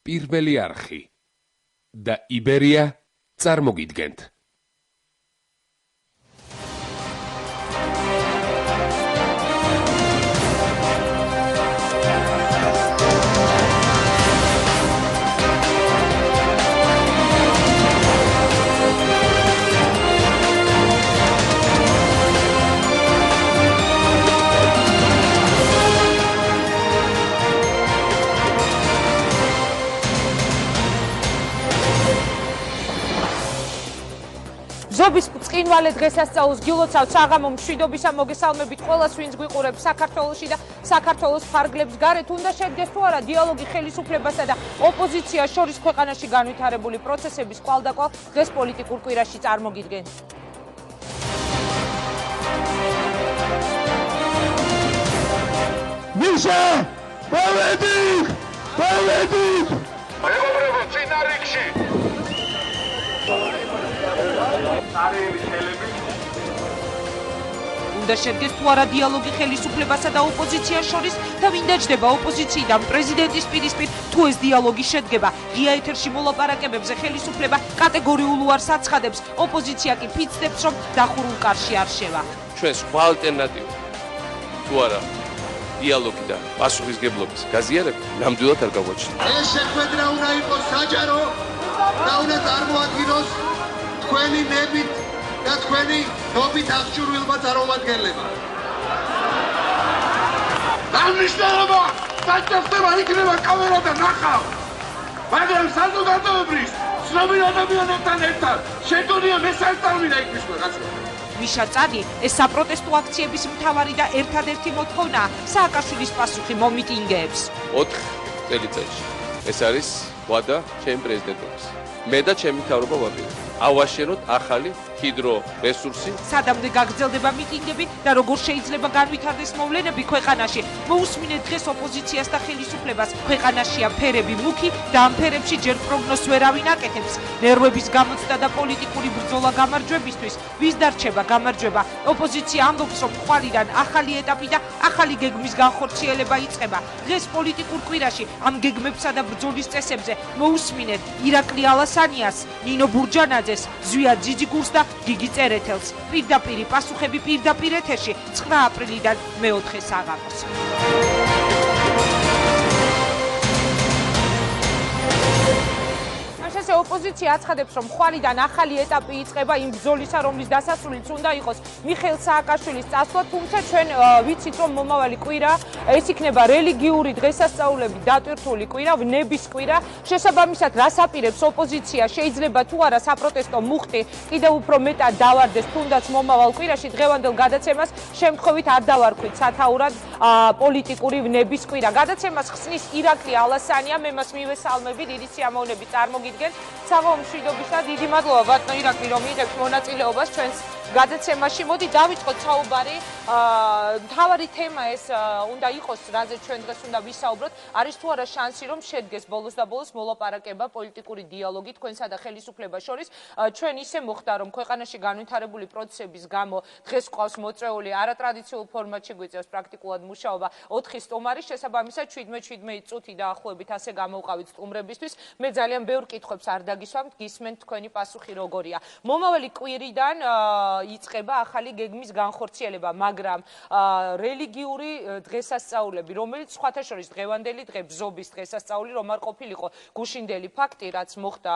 პირველი არხი და იბერია წარმოგიდგენთ. ზობის წინვალე დღესასწაულს გილოცავთ საღამო მშვიდობისა მოგესალმებით ყველას, ვინც გვიყურებს საქართველოში და საქართველოს ფარგლებს გარეთ. უნდა შედგეს თუ არა დიალოგი ხელისუფლებასა და ოპოზიციას შორის ქვეყანაში განვითარებული პროცესების კვალდაკვალ დღეს პოლიტიკურ კვირაში წარმოგიდგენთ. მიშა, მოვედით! მეგობრებო, წინა რიგში! უნდა შედგეს თუ არა დიალოგი ხელისუფლებასა და ოპოზიციას შორის და ვინ დაჯდება ოპოზიციიდან პრეზიდენტის პირისპირ, თუ ეს დიალოგი შედგება ღია ეთერში მოლაპარაკებებზე ხელისუფლება კატეგორიულ უარს აცხადებს, ოპოზიცია კი ფიცდებს, რომ დახურულ კარში არ შევა. ჩვენ სხვა ალტერნატივა თუ არა დიალოგი და პასუხისგებლობის გაზიარება ნამდვილად არ გაგვაჩნია. ეს შეხვედრა უნდა იყოს საჯარო და უნდა წარმოადგინოს თქვენი ნებით და თქვენი ნობით აღჭურვილმა წარმომადგენლებმა. დამნიშნულება საჭიროება იქნება კამერა და ნახავ. მაგრამ საზოგადოებრივ ცნობილ ადამიანებთან ერთად შეგონია მესაწარმია იქ ვიღაცა. მიშა წადი ეს საპროტესტო აქციების მთავარი და ერთადერთი მოთხოვნა სააკაშვილის პასუხი მომიტინგეებს. 4 წელიწადში ეს არის ვადა ჩემ პრეზიდენტობის. მე და ჩემი მთავრობა ვაპირებ. ავაშენოთ ახალი ჰიდრორესურსი. სადამდე გაგრძელდება მიტინგები და როგორ შეიძლება განვითარდეს მოვლენები ქვეყანაში. მოусმინეთ დღეს ოპოზიციას და ხელისუფლებას. ქვეყანაშია ფერები მუქი და ამ ფერებში ჯერ პროგნოზს ვერავინ აკეთებს. ნერვების გამოცდა და პოლიტიკური ბრძოლა გამარჯვებისთვის. ვის დარჩება გამარჯვება? ოპოზიცია ამბობს, რომ ხვალიდან ახალი ეტაპი და ახალი გეგმის განხორციელება იწყება. დღეს პოლიტიკურ კვირაში ამ გეგმებსა და ბრძოლის წესებზე მოусმინეთ ირაკლი ალასანიას, ნინო ბურჯანაძეს, ზვიად ძიძიგურს და გიგი წერეთელს. პირდაპირი პასუხები პირდაპირ ეთერში 9 აპრილიდან მე-4 საღამოს. ოპოზიცია აცხადებს, რომ ხვალიდან ახალი ეტაპი იწყება იმ ბრძოლისა, რომლის დასასრულიც უნდა იყოს მიხეილ სააკაშვილის წასვლა, თუმცა ჩვენ ვიცით, რომ მომავალი კვირა ეს იქნება რელიგიური დღესასწაულები დატვირთული კვირა, ვნების კვირა. შესაბამისად, რას აპირებს ოპოზიცია, შეიძლება თუ არა საპროტესტო მუხტი კიდევ უფრო მეტად დავარდეს, თუნდაც მომავალ კვირაში დღევანდელ გადაცემას შემთხვევით არ დავარქვით სათაურად პოლიტიკური ვნების კვირა. გადაცემას ხსნის ირაკლი ალასანია, მე მას მივესალმები, დიდი სიამოვნებით წარმოგიდგენთ. საღამო მშვიდობისა, დიდი მადლობა ბატონო ირაკლი, რომ იღებთ მონაწილეობას ჩვენს გადაცემაში. მოდი დავიწყოთ საუბარი. მთავარი თემა ეს უნდა იყოს, რაზე ჩვენ დღეს უნდა ვისაუბროთ, არის თუ არა შანსი, რომ შედგეს ბოლოს და ბოლოს მოლაპარაკება, პოლიტიკური დიალოგი თქვენსა და ხელისუფლებას შორის. ჩვენ ისე მოხდა, რომ ქვეყანაში განვითარებული პროცესების გამო დღეს ყავს მოწვეული არატრადიციულ ფორმატში გვიწევს პრაქტიკულად მუშაობა 4 სტუმარი, შესაბამისად 17 წუთი დაახლოებით ასე გამოვყავით სტუმრებისთვის. მე ძალიან ბევრ კითხვებს არ დაგისვამთ, გისმენთ თქვენი პასუხი როგორია. მომავალი კვირიდან იწყება ახალი გეგმის განხორციელება, მაგრამ რელიგიური დღესასწაულები, რომელიც სხვათა შორის დღევანდელი დღე ბზობის დღესასწაული რომ არ ყოფილიყო გუშინდელი ფაქტი, რაც მოხდა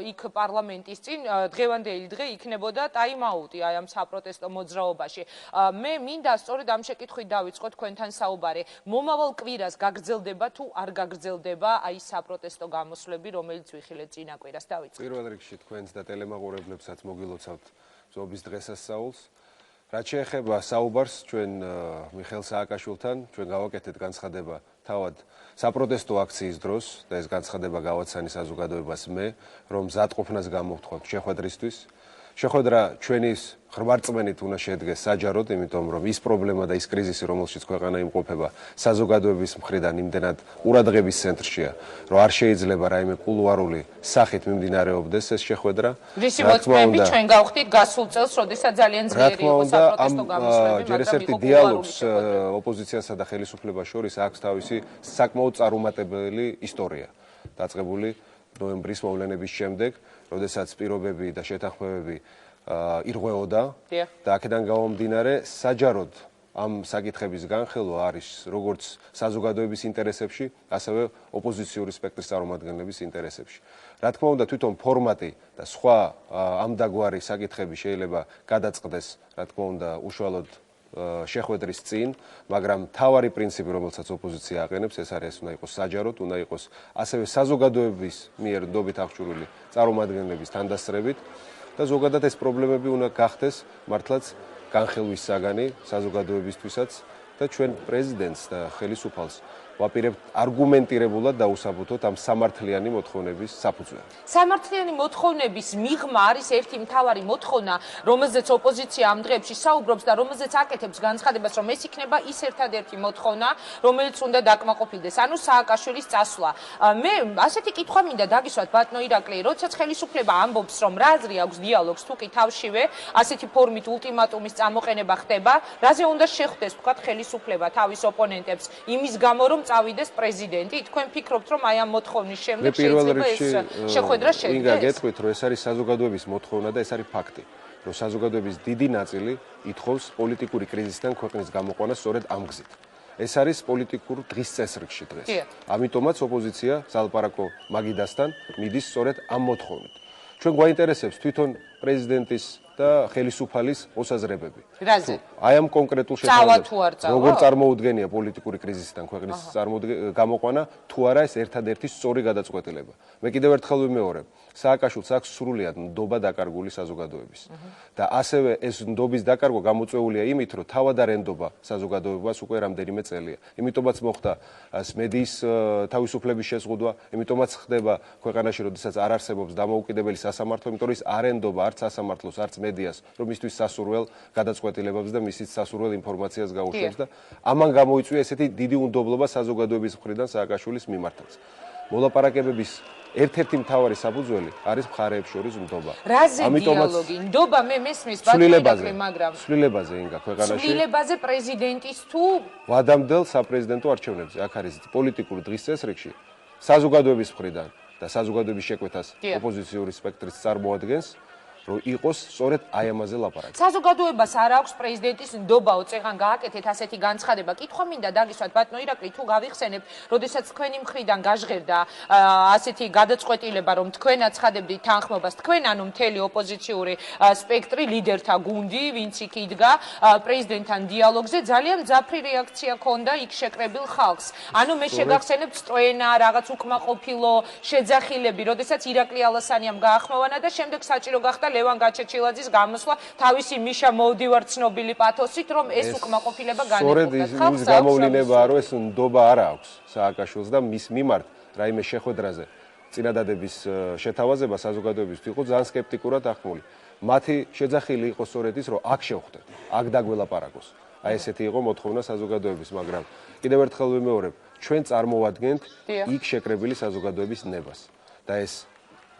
იქ პარლამენტის წინ, დღევანდელი დღე იქნებოდა ტაიმაუტი აი ამ საპროტესტო მოძრაობაში. მე მინდა სწორედ ამ შეკითხვით დავიწყოთ თქვენთან საუბარი. მომავალ კვირას გაგრძელდება თუ არ გაგრძელდება აი საპროტესტო გამოსვლები, რომელიც ვიხილეთ წინა კვირას. დავიწყოთ. პირველ რიგში თქვენს და ტელემაყურებლებსაც მოგილოცავთ ზობის დღესასწაულს. რაც შეეხება საუბარს ჩვენ მიხეილ სააკაშვილთან, ჩვენ გავაკეთეთ განცხადება თავად საპროტესტო აქციის დროს და ეს განცხადება გავაცანი საზოგადოებას მე, რომ მზადყოფნას გამოვთქვათ შეხვედრისთვის. შეხვედრა ჩვენის ხრმარწმენით უნდა შედგეს საჯაროდ, იმიტომ რომ ის პრობლემა და ის კრიზისი, რომელშიც ქვეყანა იმყოფება, საზოგადოების მხრიდან იმდენად ყურადღების ცენტრშია, რომ არ შეიძლება რაიმე კულუარული სახით მიმდინარეობდეს ეს შეხვედრა. რისი მოწმეები ჩვენ გავხდით გასულ წელს, როდესაც ძალიან ძლიერი იყო საპროტესტო გამოსვლები, ჯერ ერთი დიალოგს ოპოზიციასა და ხელისუფლებას შორის აქვს თავისი საკმაოდ წარუმატებელი ისტორია. დაწყებული ნოემბრის მოვლენების შემდეგ, როდესაც პირობები და შეთანხმებები ირღვეოდა და აქედან გამომდინარე საჯაროდ ამ საკითხების განხილვა არის როგორც საზოგადოების ინტერესებში, ასევე ოპოზიციური სპექტრის წარმომადგენლების ინტერესებში. Რა თქმა უნდა, თვითონ ფორმატი და სხვა ამდაგვარი საკითხები შეიძლება გადაწყდეს, რა თქმა უნდა, უშუალოდ შეხვედრის წინ, მაგრამ მთავარი პრინციპი, რომელსაც ოპოზიცია აყენებს, ეს არის უნდა იყოს საჯაროდ, უნდა იყოს ასევე საზოგადოების მიერ ნდობით აღჭურვილი წარმომადგენლების თანდასწრებით და ზოგადად ეს პრობლემები უნდა გახდეს მართლაც განხილვის საგანი საზოგადოებისთვისაც და ჩვენ პრეზიდენტს და ხელისუფალს ვაპირებთ არგუმენტირებულად დაუსაბუთოთ ამ სამართლიანი მოთხოვნების საფუძვლად. სამართლიანი მოთხოვნების მიღმა არის ერთი მთავარი მოთხოვნა, რომელზეც ოპოზიცია ამ დღეებში საუბრობს და რომელზეც აკეთებს განცხადებას, რომ ეს იქნება ის ერთადერთი მოთხოვნა, რომელიც უნდა დაკმაყოფილდეს, ანუ სააკაშვილის წასვლა. მე ასეთი კითხვა მინდა დაგისვათ ბატონო ირაკლი, როდესაც ხელისუფლება ამბობს, რომ რა აზრი აქვს დიალოგს, თუ კი თავშივე ასეთი ფორმით ულტიმატუმის წამოყენება ხდება, რაზე უნდა შეხვდეს თქვა ხელისუფლება თავის ოპონენტებს იმის გამო, რომ წავიდეს პრეზიდენტი, თქვენ ფიქრობთ, რომ აი ამ მოთხოვნის შემდეგ შეიძლება ეს შეხვედრა შედგეს? ინგა გეტყვით, რომ ეს არის საზოგადოების მოთხოვნა და ეს არის ფაქტი, რომ საზოგადოების დიდი ნაწილი ითხოვს პოლიტიკური კრიზისიდან ქვეყნის გამოყვანას სწორედ ამ გზით. ეს არის პოლიტიკურ დღის წესრიგში დღეს. ამიტომაც ოპოზიცია სალაპარაკო მაგიდასთან მიდის სწორედ ამ მოთხოვნით. ჩვენ გვაინტერესებს თვითონ პრეზიდენტის და ხელისუფალის მოსაზრებები. რაზე? აი ამ კონკრეტულ შეფასებას. როგორ წარმოუდგენია პოლიტიკური კრიზისიდან ქვეყნის გამოყვანა, თუ არა ეს ერთადერთი სწორი გადაწყვეტილება. მე კიდევ ერთხელ ვიმეორებ, სააკაშვილს აქვს სრულიად ნდობა დაკარგული საზოგადოების. და ასევე ეს ნდობის დაკარგვა გამოწვეულია იმით, რომ თავად არ ენდობა საზოგადოებას უკვე რამდენიმე წელია. იმიტომაც მოხდა მედიის თავისუფლების შეზღუდვა, იმიტომაც ხდება ქვეყანაში, როდესაც არ არსებობს დამოუკიდებელი სასამართლო, იმიტომ რომ ის არ ენდობა არც სასამართლოს, არც მედიას, რომ მისთვის სასურველ გადაწყვეტილებებს და მისით სასურველ ინფორმაციას გაუშვებს და ამან გამოიწვია ესეთი დიდი უნდობლობა საზოგადოების მხრიდან სააკაშვილის მიმართაც. მოლაპარაკებების ერთ-ერთი მთავარი საფუძველი არის მხარეებს შორის ნდობა. რაზე დიალოგი? ნდობა მე მესმის ბატონო, მაგრამ ცვლილებაზე ინგა ქვეყანაში. ცვლილებაზე პრეზიდენტის თუ ვადამდელ საპრეზიდენტო არჩევნებზე. აქ არის პოლიტიკური დღის წესრიგში საზოგადოების მხრიდან და საზოგადოების შეკვეთას ოპოზიციური სპექტრის წარმოადგენს, რომ იყოს სწორედ აი ამაზე ლაპარაკი. საზოგადოებას არ აქვს პრეზიდენტის ნდობაო, წეღან გააკეთეთ ასეთი განცხადება. კითხვა მინდა დაგისვათ ბატონო ირაკლი, თუ გავიხსენებთ, როდესაც თქვენი მხრიდან გაჟღერდა ასეთი გადაწყვეტილება, რომ თქვენ აცხადებდით თანხმობას, თქვენ ანუ მთელი ოპოზიციური სპექტრი, ლიდერთა გუნდი, ვინც იქ იდგა პრეზიდენტთან დიალოგზე, ძალიან მძაფრი რეაქცია ჰქონდა იქ შეკრებილ ხალხს. ანუ მე შეგახსენებთ სწოენა, რაღაც უკმაყოფილო შეძახილები, როდესაც ირაკლი ალასანიამ გაახმოვანა და შემდეგ საჭირო გახდა ლევან გაჩეჩილაძის გამოსვლა თავისი მიშა მოვდივარ ცნობილი პათოსით, რომ ეს უკმაყოფილება განეყოფდა. სწორედ ის გამოვლინებაა, რომ ეს ნდობა არ აქვს სააკაშვილს და მის მიმართ რაიმე შეხვედრაზე წინადადების შეთავაზება საზოგადოებისთვის იყო ძალიან სკეპტიკურად აღქმული. მათი შეძახილი იყო სწორედ ის, რომ აქ შევხვდეთ, აქ დაგველაპარაკოს. აი ესეთი იყო მოთხოვნა საზოგადოების, მაგრამ კიდევ ერთხელ ვიმეორებ, ჩვენ წარმოვადგენთ იქ შეკრებილი საზოგადოების ნებას და ეს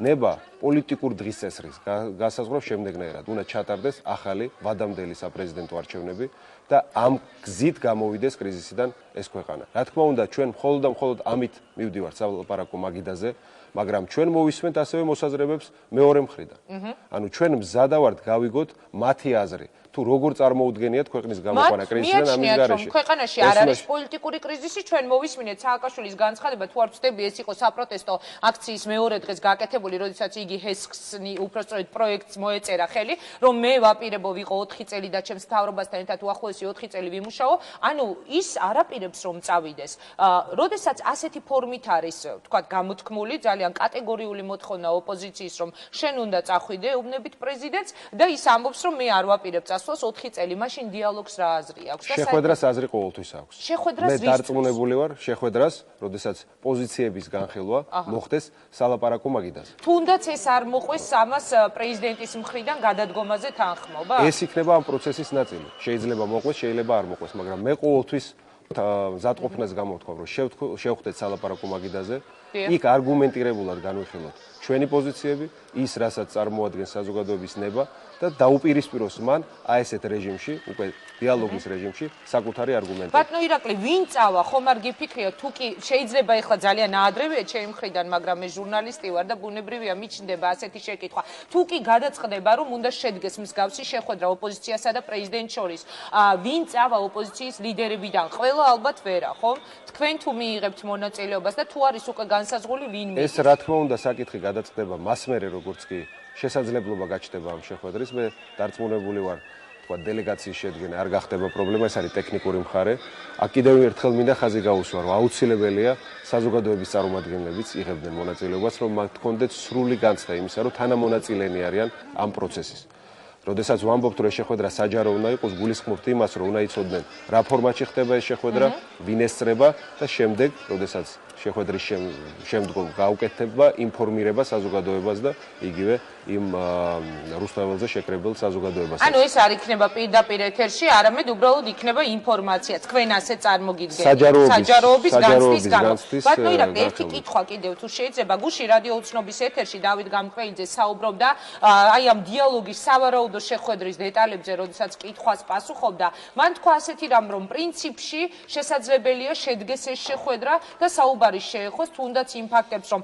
ნება პოლიტიკურ დღის წესრიგს გასაზღვრავს შემდეგნაირად. უნდა ჩატარდეს ახალი ვადამდელი საპრეზიდენტო არჩევნები და ამ გზით გამოვიდეს კრიზისიდან ეს ქვეყანა. რა თქმა უნდა, ჩვენ მხოლოდ და მხოლოდ ამით მივდივართ სალაპარაკო მაგიდაზე, მაგრამ ჩვენ მოვისმენთ ასევე მოსაზრებებს მეორე მხრიდან. ანუ ჩვენ მზადა ვართ გავიგოთ მათი აზრი. თუ როგორ წარმოუდგენიათ ქვეყნის გამოყვანა კრიზისიდან ამის გარეშე. ქვეყანაში არ არის პოლიტიკური კრიზისი, ჩვენ მოვისმინეთ სააკაშვილის განცხადება, თუ არ ვწდები, ეს იყო საპროტესტო აქციის მეორე დღეს გაკეთებული, როდესაც იგი ჰესქს უпроსწორედ პროექტს მოეწერა ხელი, რომ მე ვაპირებო ვიყო 4 წელი და ჩემს მთავრობასთან ერთად უახლოესი 4 წელი ვიმუშაო, ანუ ის არ აპირებს რომ წავიდეს. როდესაც ასეთი ფორმით არის, თქვა გამოთქმული, ძალიან კატეგორიული მოთხოვნა ოპოზიციის, რომ შენ უნდა წახვიდე, უბნებით პრეზიდენტს და ის ამბობს, რომ მე არ ვაპირებ 4 წელი, მაშინ დიალოგს რა აზრი აქვს? შეხვედრას აზრი ყოველთვის აქვს. შეხვედრას მე დარწმუნებული ვარ, შეხვედრას, როდესაც პოზიციების განხილვა მოხდეს სალაპარაკო მაგიდაზე. თუნდაც ეს არ მოყვეს ამას პრეზიდენტის მხრიდან გადადგომაზე თანხმობა? ეს იქნება ამ პროცესის ნაწილი. შეიძლება მოყვეს, შეიძლება არ მოყვეს, მაგრამ მე ყოველთვის მზადყოფნას გამოთქვამ, რომ შევხვდეთ სალაპარაკო მაგიდაზე, იქ არგუმენტირებულად განვიხილოთ ჩვენი პოზიციები, ის რასაც წარმოადგენს საზოგადოების ნება და დაუპირისპიროს მან აი ესეთ რეჟიმში, უკვე დიალოგის რეჟიმში საკუთარი არგუმენტები. ბატონო ირაკლი, ვინ წავა, ხომ არ გიფიქრიოთ, თუ კი შეიძლება ეხლა ძალიან აადრევია ჩემი მხრიდან, მაგრამ მე ჟურნალისტი ვარ და ბუნებრივია მიჩნდება ასეთი შეკითხვა. თუ კი გადაწყდება, რომ უნდა შედგეს მსგავსი შეხვედრა ოპოზიციასა და პრეზიდენტს შორის, ვინ წავა ოპოზიციის ლიდერებიდან? ყველა ალბათ ვერა, ხომ? თქვენ თუ მიიღებთ მონაწილეობას და თუ არის უკვე განსაზღვრული ვინ მიიღებს? ეს რა თქმა უნდა საკითხი გადაწყდება მას მერე როგორც კი შესაძლებლობა გაჩნდება ამ შეხვედრის. მე დარწმუნებული ვარ, თქვა დელეგაციის შედგენა არ გახდება პრობლემა, ეს არის ტექნიკური მხარე. აქ კიდევ ერთხელ მინდა ხაზი გაუსვა, რომ აუცილებელია საზოგადოების წარმომადგენლებიც იღებდნენ მონაწილეობას, რომ მათ ჰქონდეთ სრული განცდა იმისა, რომ თანამონაწილენი არიან ამ პროცესის. როდესაც ვამბობთ, რომ ეს შეხვედრა საჯარო უნდა იყოს, გულისხმობთ იმას, რომ უნდა იცოდნენ რა ფორმატში ხდება ეს შეხვედრა, ვინ ესწრება და შემდეგ, როდესაც შეხვედრის შემდგომ გაუკეთება ინფორმირება საზოგადოებას და იგივე იმ რუსთაველზე შეკრებილ საზოგადოებას. ანუ ეს არ იქნება პირდაპირ ეთერში, არამედ უბრალოდ იქნება ინფორმაცია. თქვენ ასე წარმოგიდგენთ. საჯაროობის განცდის გამო. ბატონო ირაკლი, ერთი კითხვა კიდევ თუ შეიძლება, გუში რადიო უცნობის ეთერში დავით გამყრელიძე საუბრობდა აი ამ დიალოგის სავარაუდო შეხვედრის დეტალებზე, როდესაც კითხვას პასუხობდა. მან თქვა ასეთი რამ, რომ პრინციპში შესაძლებელია შედგეს ეს შეხვედრა და საუბარი შეეხოს თუნდაც იმ ფაქტებს, რომ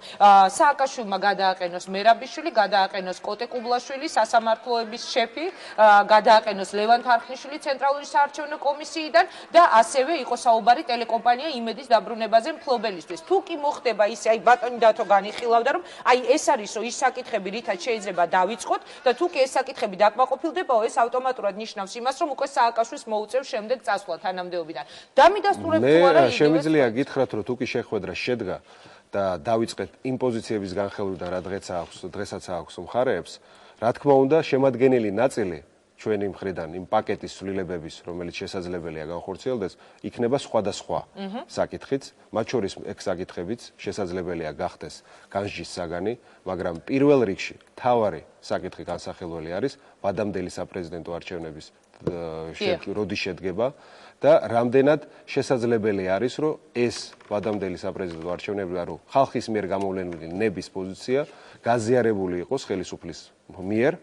სააკაშვილმა გადააყენოს მერაბიშვილი, გადააყენოს კოტე კუბლაშვილი, სასამართლოების შეფი, გადააყენოს ლევან თარხნიშვილი ცენტრალური საარჩევნო კომისიიდან და ასევე იყო საუბარი ტელეკომპანია იმედის დაბრუნებაზე მფლობელისთვის. თუ კი მოხდება ისე, აი ბატონი დათო განიხილავდა, რომ აი ეს არისო ის საკითხები, რითაც შეიძლება დავიწყოთ და თუ კი ეს საკითხები დაკმაყოფილდებაო, ეს ავტომატურად ნიშნავს იმას, რომ უკვე სააკაშვილს მოუწევს შემდეგ წასვლა თანამდებობიდან. დამიდასტურებთ თუ არა იგივე? შემიძლია გითხრათ, რომ თუ კი შეხვედრა შედგა და დავიწყეთ იმ პოზიციების განხილვიდან, რა დღესაც აქვს მხარეებს, რა თქმა უნდა, შემადგენელი ნაწილი ჩვენი მხრიდან იმ პაკეტის ცვლილებების, რომელიც შესაძლებელია განხორციელდეს, იქნება სხვადასხვა საკითხიც, მათ შორის ეგ საკითხებიც შესაძლებელია გახდეს განსჯის საგანი, მაგრამ პირველ რიგში მთავარი საკითხი განსახილველი არის ვადამდელი საპრეზიდენტო არჩევნების როდის შედგება და რამდენად შესაძლებელი არის, რომ ეს ვადამდელი საპრეზიდენტო არჩევნები, რომ ხალხის მიერ გამოვლენილი ნების პოზიცია გაზიარებული იყოს ხელისუფლის მიერ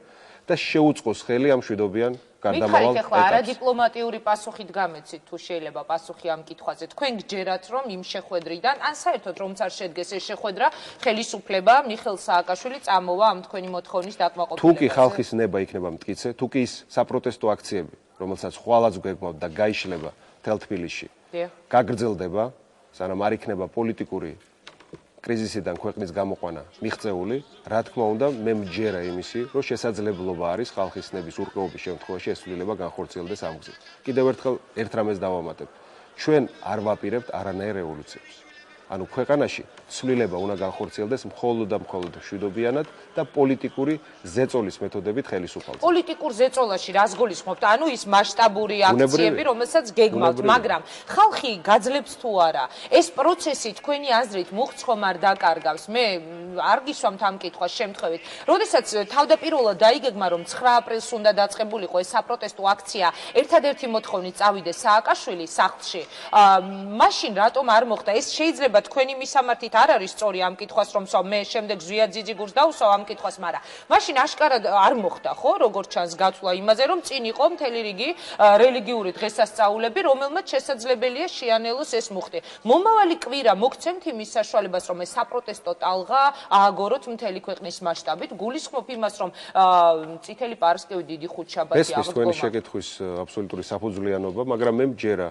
და შეუწყოს ხელი ამ მშვიდობიან გარდამავალ ეტაპს. არა დიპლომატიური პასუხით გამეცით თუ შეიძლება პასუხი ამ კითხვაზე. თქვენ გჯერათ, რომ იმ შეხვედრიდან, ან საერთოდ რომც არ შედგეს ეს შეხვედრა, ხელისუფლება მიხეილ სააკაშვილი წამოვა ამ თქვენი მოთხოვნის დაკმაყოფილებაზე. თუ კი ხალხის ნება იქნება მტკიცე, თუ კი ის საპროტესტო აქციები, რომელსაც ხვალაც გვეგმავთ და გაიშლება მთელ თბილისში, გაგრძელდება, სანამ არ იქნება პოლიტიკური კრიზისიდან ქვეყნის გამოყვანა მიღწეული, რა თქმა უნდა, მე მჯერა იმისი, რომ შესაძლებლობა არის ხალხის ნების ურყეობის შემთხვევაში ეს ცვლილება განხორციელდეს ამ გზით. კიდევ ერთხელ ერთ რამეს დავამატებ. ჩვენ არ ვაპირებთ არანაირ რევოლუციებს. ანუ ქვეყანაში ცვლილება უნდა განხორციელდეს მხოლოდ და მხოლოდ მშვიდობიანად და პოლიტიკური ზეწოლის მეთოდებით ხელისუფალს. პოლიტიკურ ზეწოლაში რას გულისხმობთ? ანუ ის მასშტაბური აქციები, რომელსაც გეგმავთ, მაგრამ ხალხი გაძლებს თუ არა? ეს პროცესი თქვენი აზრით მუხტს ხომ არ დაკარგავს? მე არ გისვამთ ამ კითხვას შემთხვევით. როდესაც თავდაპირველად დაიგეგმა, რომ 9 აპრილს უნდა დაწყებულიყო ეს საპროტესტო აქცია, ერთადერთი მოთხოვნით წავიდეს სააკაშვილი სახლში, მაშინ რატომ არ მოხდა? ეს შეიძლება თქვენი მისამართით არ არის სწორი ამ კითხვას, რომ მე შემდეგ ზვიად ძიძიგურს დავუსვავ ამ კითხვას, მაგრამ მაშინ აშკარად არ მოხდა, ხო, როგორც ჩანს გათვლა იმაზე, რომ წინ იყო მთელი რიგი რელიგიური დღესასწაულები, რომელმაც შესაძლებელია შეანელოს ეს მუხტი. მომავალი კვირა მოგცემთ იმის საშუალებას, რომ ეს საპროტესტო ტალღა ააგოროთ მთელი ქვეყნის მასშტაბით, გულისხმობ იმას, რომ წითელი პარასკევი დიდი ხუთშაბათი აღდგომა. ეს თქვენი შეკითხვის აბსოლუტური საფუძვლიანობა, მაგრამ მე მჯერა,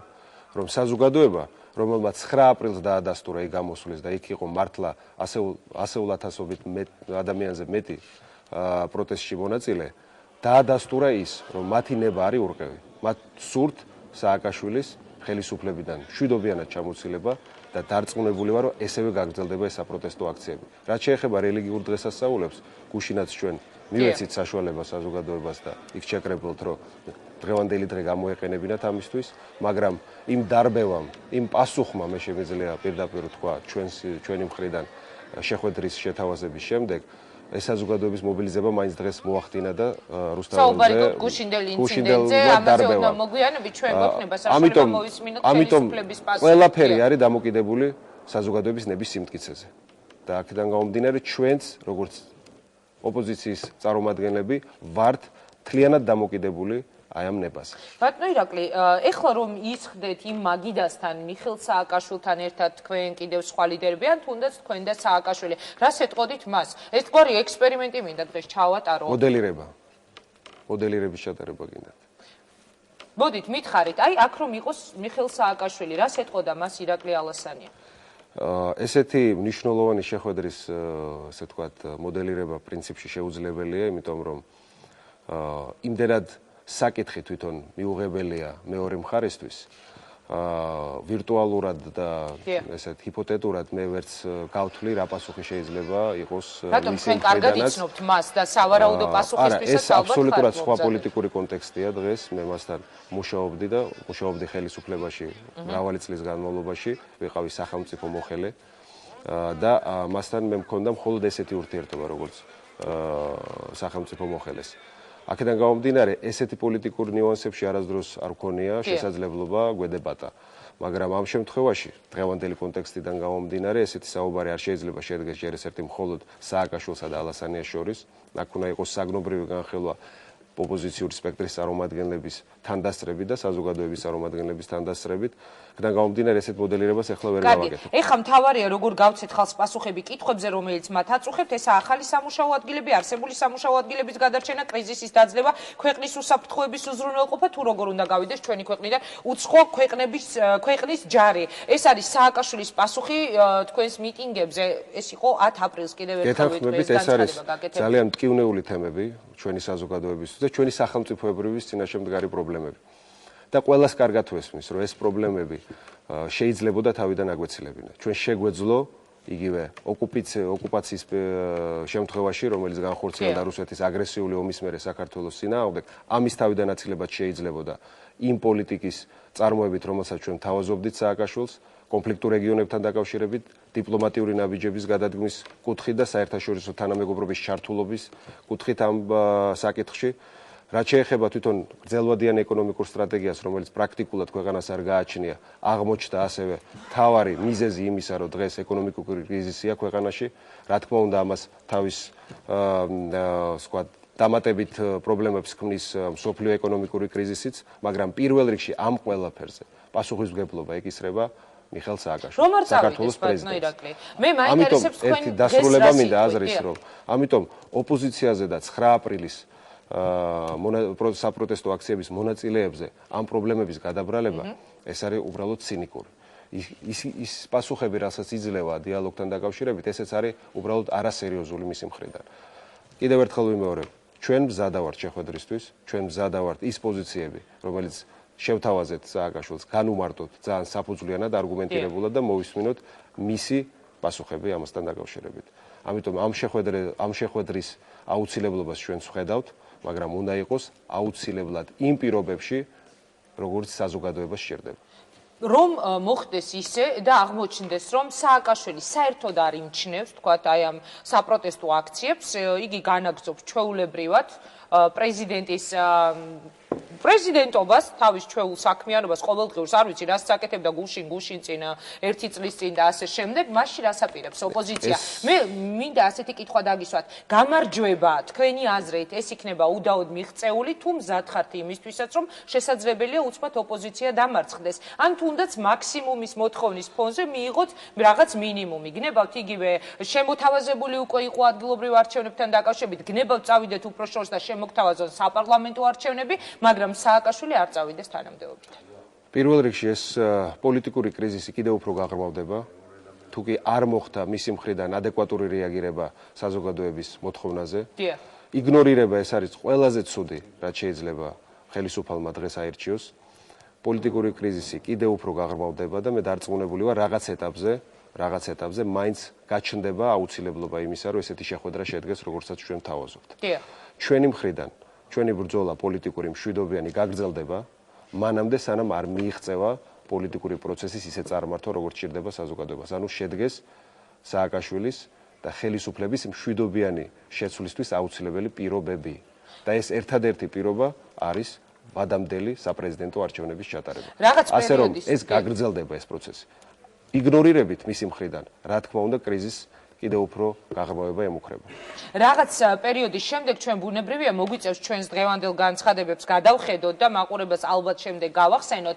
რომ საზოგადოება რომელმაც 9 აპრილს დაადასტურა იქ გამოსვლის და იქ იყო მართლა ასეულ ათასობით ადამიანზე მეტი პროტესტში მონაწილე, დაადასტურა ის, რომ მათი ნება არის ურყევი. მათ სურთ სააკაშვილის ხელისუფლებიდან მშვიდობიანად ჩამოცილება და დარწმუნებული ვარ, რომ ესევე გაგრძელდება ეს საპროტესტო აქციები. რაც შეეხება რელიგიურ დღესასწაულებს, გუშინაც ჩვენ მივეცით საშუალება საზოგადოებას და იქ შეკრებილთ, რომ დღევანდელი დღე გამოეყენებინათ ამისთვის, მაგრამ იმ დარბევამ, იმ პასუხმა მე შემიძლია პირდაპირ თქვა ჩვენი მხრიდან შეხვედრის შეთავაზების შემდეგ ეს საზოგადოების მობილიზება მაინც დღეს მოახდინა და საუბარი რუსთაველზე გუშინდელ ინციდენტზე ამაზე უნდა მოგვიანებით ჩვენ გვექნება საშუალება მოვისმინოთ ხელისუფლების პასუხი. ყველაფერი არის დამოკიდებული საზოგადოების ნების სიმტკიცეზე. და აქედან გამომდინარე ჩვენც როგორც ოპოზიციის წარმომადგენლები ვართ მთლიანად დამოკიდებული აი ამ ნებაზე. ბატონო ირაკლი, ეხლა რომ ისხდეთ იმ მაგიდასთან, მიხეილ სააკაშვილთან ერთად თქვენ კიდევ სხვა ლიდერები ან თუნდაც თქვენ და სააკაშვილი, რას ეტყოდით მას? ეს თქვარი ექსპერიმენტი მინდა დღეს ჩავატარო. მოდელირების ჩატარება გინდათ. მოდით, მითხარით, აი აქ რომ იყოს მიხეილ სააკაშვილი, რას ეტყოდა მას ირაკლი ალასანია? ესეთი მნიშვნელოვანი შეხვედრის, ასე ვთქვათ, მოდელირება პრინციპში შეუძლებელია, იმიტომ რომ იმდენად საკითხი თვითონ მიუღებელია მეორე მხარესთვის. ვირტუალურად და ესეთ ჰიპოთეტურად მე ვერც გავთვლი რა პასუხი შეიძლება იყოს რატომ თქვენ კარგად იცნობთ მას და სავარაუდო პასუხისთვისაც ალბათ ეს აბსოლუტურად სხვა პოლიტიკური კონტექსტია დღეს მე მასთან მუშაობდი და მუშაობდი ხელისუფლებაში მრავალი წლის განმავლობაში ვიყავი სახელმწიფო მოხელე და მასთან მე მქონდა მხოლოდ ესეთი ურთიერთობა როგორც სახელმწიფო მოხელეს აქედან გამომდინარე ესეთი პოლიტიკურ ნიუანსებში არასდროს არ მქონია შესაძლებლობა გვედებატა მაგრამ ამ შემთხვევაში დღევანდელი კონტექსტიდან გამომდინარე ესეთი საუბარი არ შეიძლება შედგეს ჯერ ერთ მხოლოდ სააკაშვილსა და ალასანიას შორის აქ უნდა იყოს საგნობრივი განხილვა ოპოზიციური სპექტრის წარმომადგენლების თანდასწრებით და საზოგადოების წარმომადგენლების თანდასწრებით აქედან გამომდინარე ესეთ მოდელირებას ახლა ვერ გავაკეთებ. ეხლა მთავარია როგორ გავცეთ ხალხს პასუხები კითხვებზე რომელიც მათ აწუხებთ ესა ახალი სამუშაო ადგილები არსებული სამუშაო ადგილების გადარჩენა კრიზისის დაძლევა ქვეყნის უსაფრთხოების უზრუნველყოფა თუ როგორ უნდა გავიდეს ჩვენი ქვეყნიდან უცხო ქვეყნის ჯარი ეს არის სააკაშვილის პასუხი თქვენს მიტინგებზე ეს იყო 10 აპრილს კიდევ ერთხელ გეთანხმებით ეს არის ძალიან მტკივნეული თემები ჩვენი საზოგადოებისთვის და ჩვენი სახელმწიფოებრივის წინაშე მდგარი პრობლემები. და ყველას კარგად ვესმის, რომ ეს პრობლემები შეიძლებოდა თავიდან აგვეცილებინა. ჩვენ შეგვეძლო იგივე ოკუპაციის შემთხვევაში, რომელიც განხორციელდა რუსეთის აგრესიული ომის მერე საქართველოს წინააღმდეგ, ამის თავიდან აცილებად შეიძლებოდა იმ პოლიტიკის წარმოებით, რომელსაც ჩვენ თავაზობდით სააკაშვილს, კონფლიქტურ რეგიონებთან დაკავშირებით, დიპლომატიური ნაბიჯების გადადგმის კუთხით და საერთაშორისო თანამეგობრობის ჩართულობის კუთხით ამ საკითხში. რაც შეეხება თვითონ გრძელვადიან ეკონომიკურ სტრატეგიას, რომელიც პრაქტიკულად ქვეყანას არ გააჩნია, აღმოჩნდა ასევე თავარი მიზეზი იმისა, რომ დღეს ეკონომიკური კრიზისია ქვეყანაში, რა თქმა უნდა, ამას თავის დამატებით პრობლემებს ქმნის მსოფლიო ეკონომიკური კრიზისიც, მაგრამ პირველ რიგში ამ ყველაფერზე პასუხისმგებლობა ეკისრება მიხეილ სააკაშვილს, საქართველოს პრეზიდენტს. მე მაინტერესებს თქვენ ერთი დასრულება მინდა აზრის, რომ ამიტომ ოპოზიციაზე და 9 აპრილის საპროტესტო აქციების მონაწილეებზე ამ პრობლემების გადაბრალება ეს არის უბრალოდ ცინიკური. ის პასუხები, რასაც იძლევა დიალოგთან დაკავშირებით, ესეც არის უბრალოდ არასერიოზული მისი მხრიდან. კიდევ ერთხელ ვიმეორებ, ჩვენ მზადა ვართ შეხვედრისთვის, ჩვენ მზადა ვართ ის პოზიციები, რომელიც შევთავაზეთ სააკაშვილს, განუმარტოთ ძალიან საფუძვლიანად, არგუმენტირებულად და მოვისმინოთ მისი პასუხები ამასთან დაკავშირებით. ამიტომ ამ შეხვედრის აუცილებლობას ჩვენ ვხედავთ, მაგრამ უნდა იყოს აუცილებლად იმ პირობებში, როგორც საზოგადოებას სჭირდება. რომ მოხდეს ისე და აღმოჩნდეს, რომ სააკაშვილი საერთოდ არ იმჩნევს, თქვათ, აი ამ საპროტესტო აქციებს, იგი განაგრძობს ჩვეულებრივად პრეზიდენტის პრეზიდენტობას, თავის ჩვეულ საქმიანობას ყოველდღიურს, არ ვიცი, რას აკეთებდა გუშინ წინ, 1 წლის წინ და ასე შემდეგ, მასში რას აპირებს ოპოზიცია. მე მინდა ასეთი კითხვა დაგისვათ, გამარჯვება თქვენი აზრით ეს იქნება უდაოდ მიღწეული, თუ მზად ხართ იმისთვისაც, რომ შესაძლებელია უცბად ოპოზიცია დამარცხდეს, ან თუნდაც მაქსიმუმის მოთხოვნის ფონზე მიიღოთ რაღაც მინიმუმი. გნებავთ იგივე შემოთავაზებული უკვე იყო ადგილობრივ არჩევნებთან დაკავშირებით, გნებავთ წავიდეთ უფრო შორს და შემოგთავაზონ საპარლამენტო არჩევნები, მაგრამ სააკაშვილი არ წავიდეს თანამდებობიდან. პირველ რიგში ეს პოლიტიკური კრიზისი კიდევ უფრო გაღრმავდება, თუ კი არ მოხდა მისი მხრიდან ადეკვატური რეაგირება საზოგადოების მოთხოვნაზე. იგნორირება ეს არის ყველაზე ცუდი, რაც შეიძლება ხელისუფალმა დღეს აირჩიოს. პოლიტიკური კრიზისი კიდევ უფრო გაღრმავდება და მე დარწმუნებული ვარ რაღაც ეტაპზე მაინც გაჩნდება აუცილებლობა იმისა, რომ ესეთი შეხვედრა შედგეს, როგორცაც ჩვენ თავაზობთ. ჩვენი მხრიდან ჩვენი ბრძოლა პოლიტიკური მშვიდობიანი გაგრძელდება, მანამდე სანამ არ მიიღწევა პოლიტიკური პროცესის ისე წარმართვა, როგორც ჭირდება საზოგადოებას. ანუ შედგეს სააკაშვილის და ხელისუფლების მშვიდობიანი შეცვლისთვის აუცილებელი პირობები. და ეს ერთადერთი პირობა არის ვადამდელი საპრეზიდენტო არჩევნების ჩატარება. ასე რომ ეს გაგრძელდება ეს პროცესი. იგნორირებით მისი მხრიდან, რა თქმა უნდა, კრიზისს კიდევ უფრო გაღრმავება ემუქრება. რაღაც პერიოდის შემდეგ ჩვენ ბუნებრივია მოგვიწევს ჩვენს დღევანდელ განცხადებებს გადავხედოთ და მაყურებელს ალბათ შემდეგ გავახსენოთ.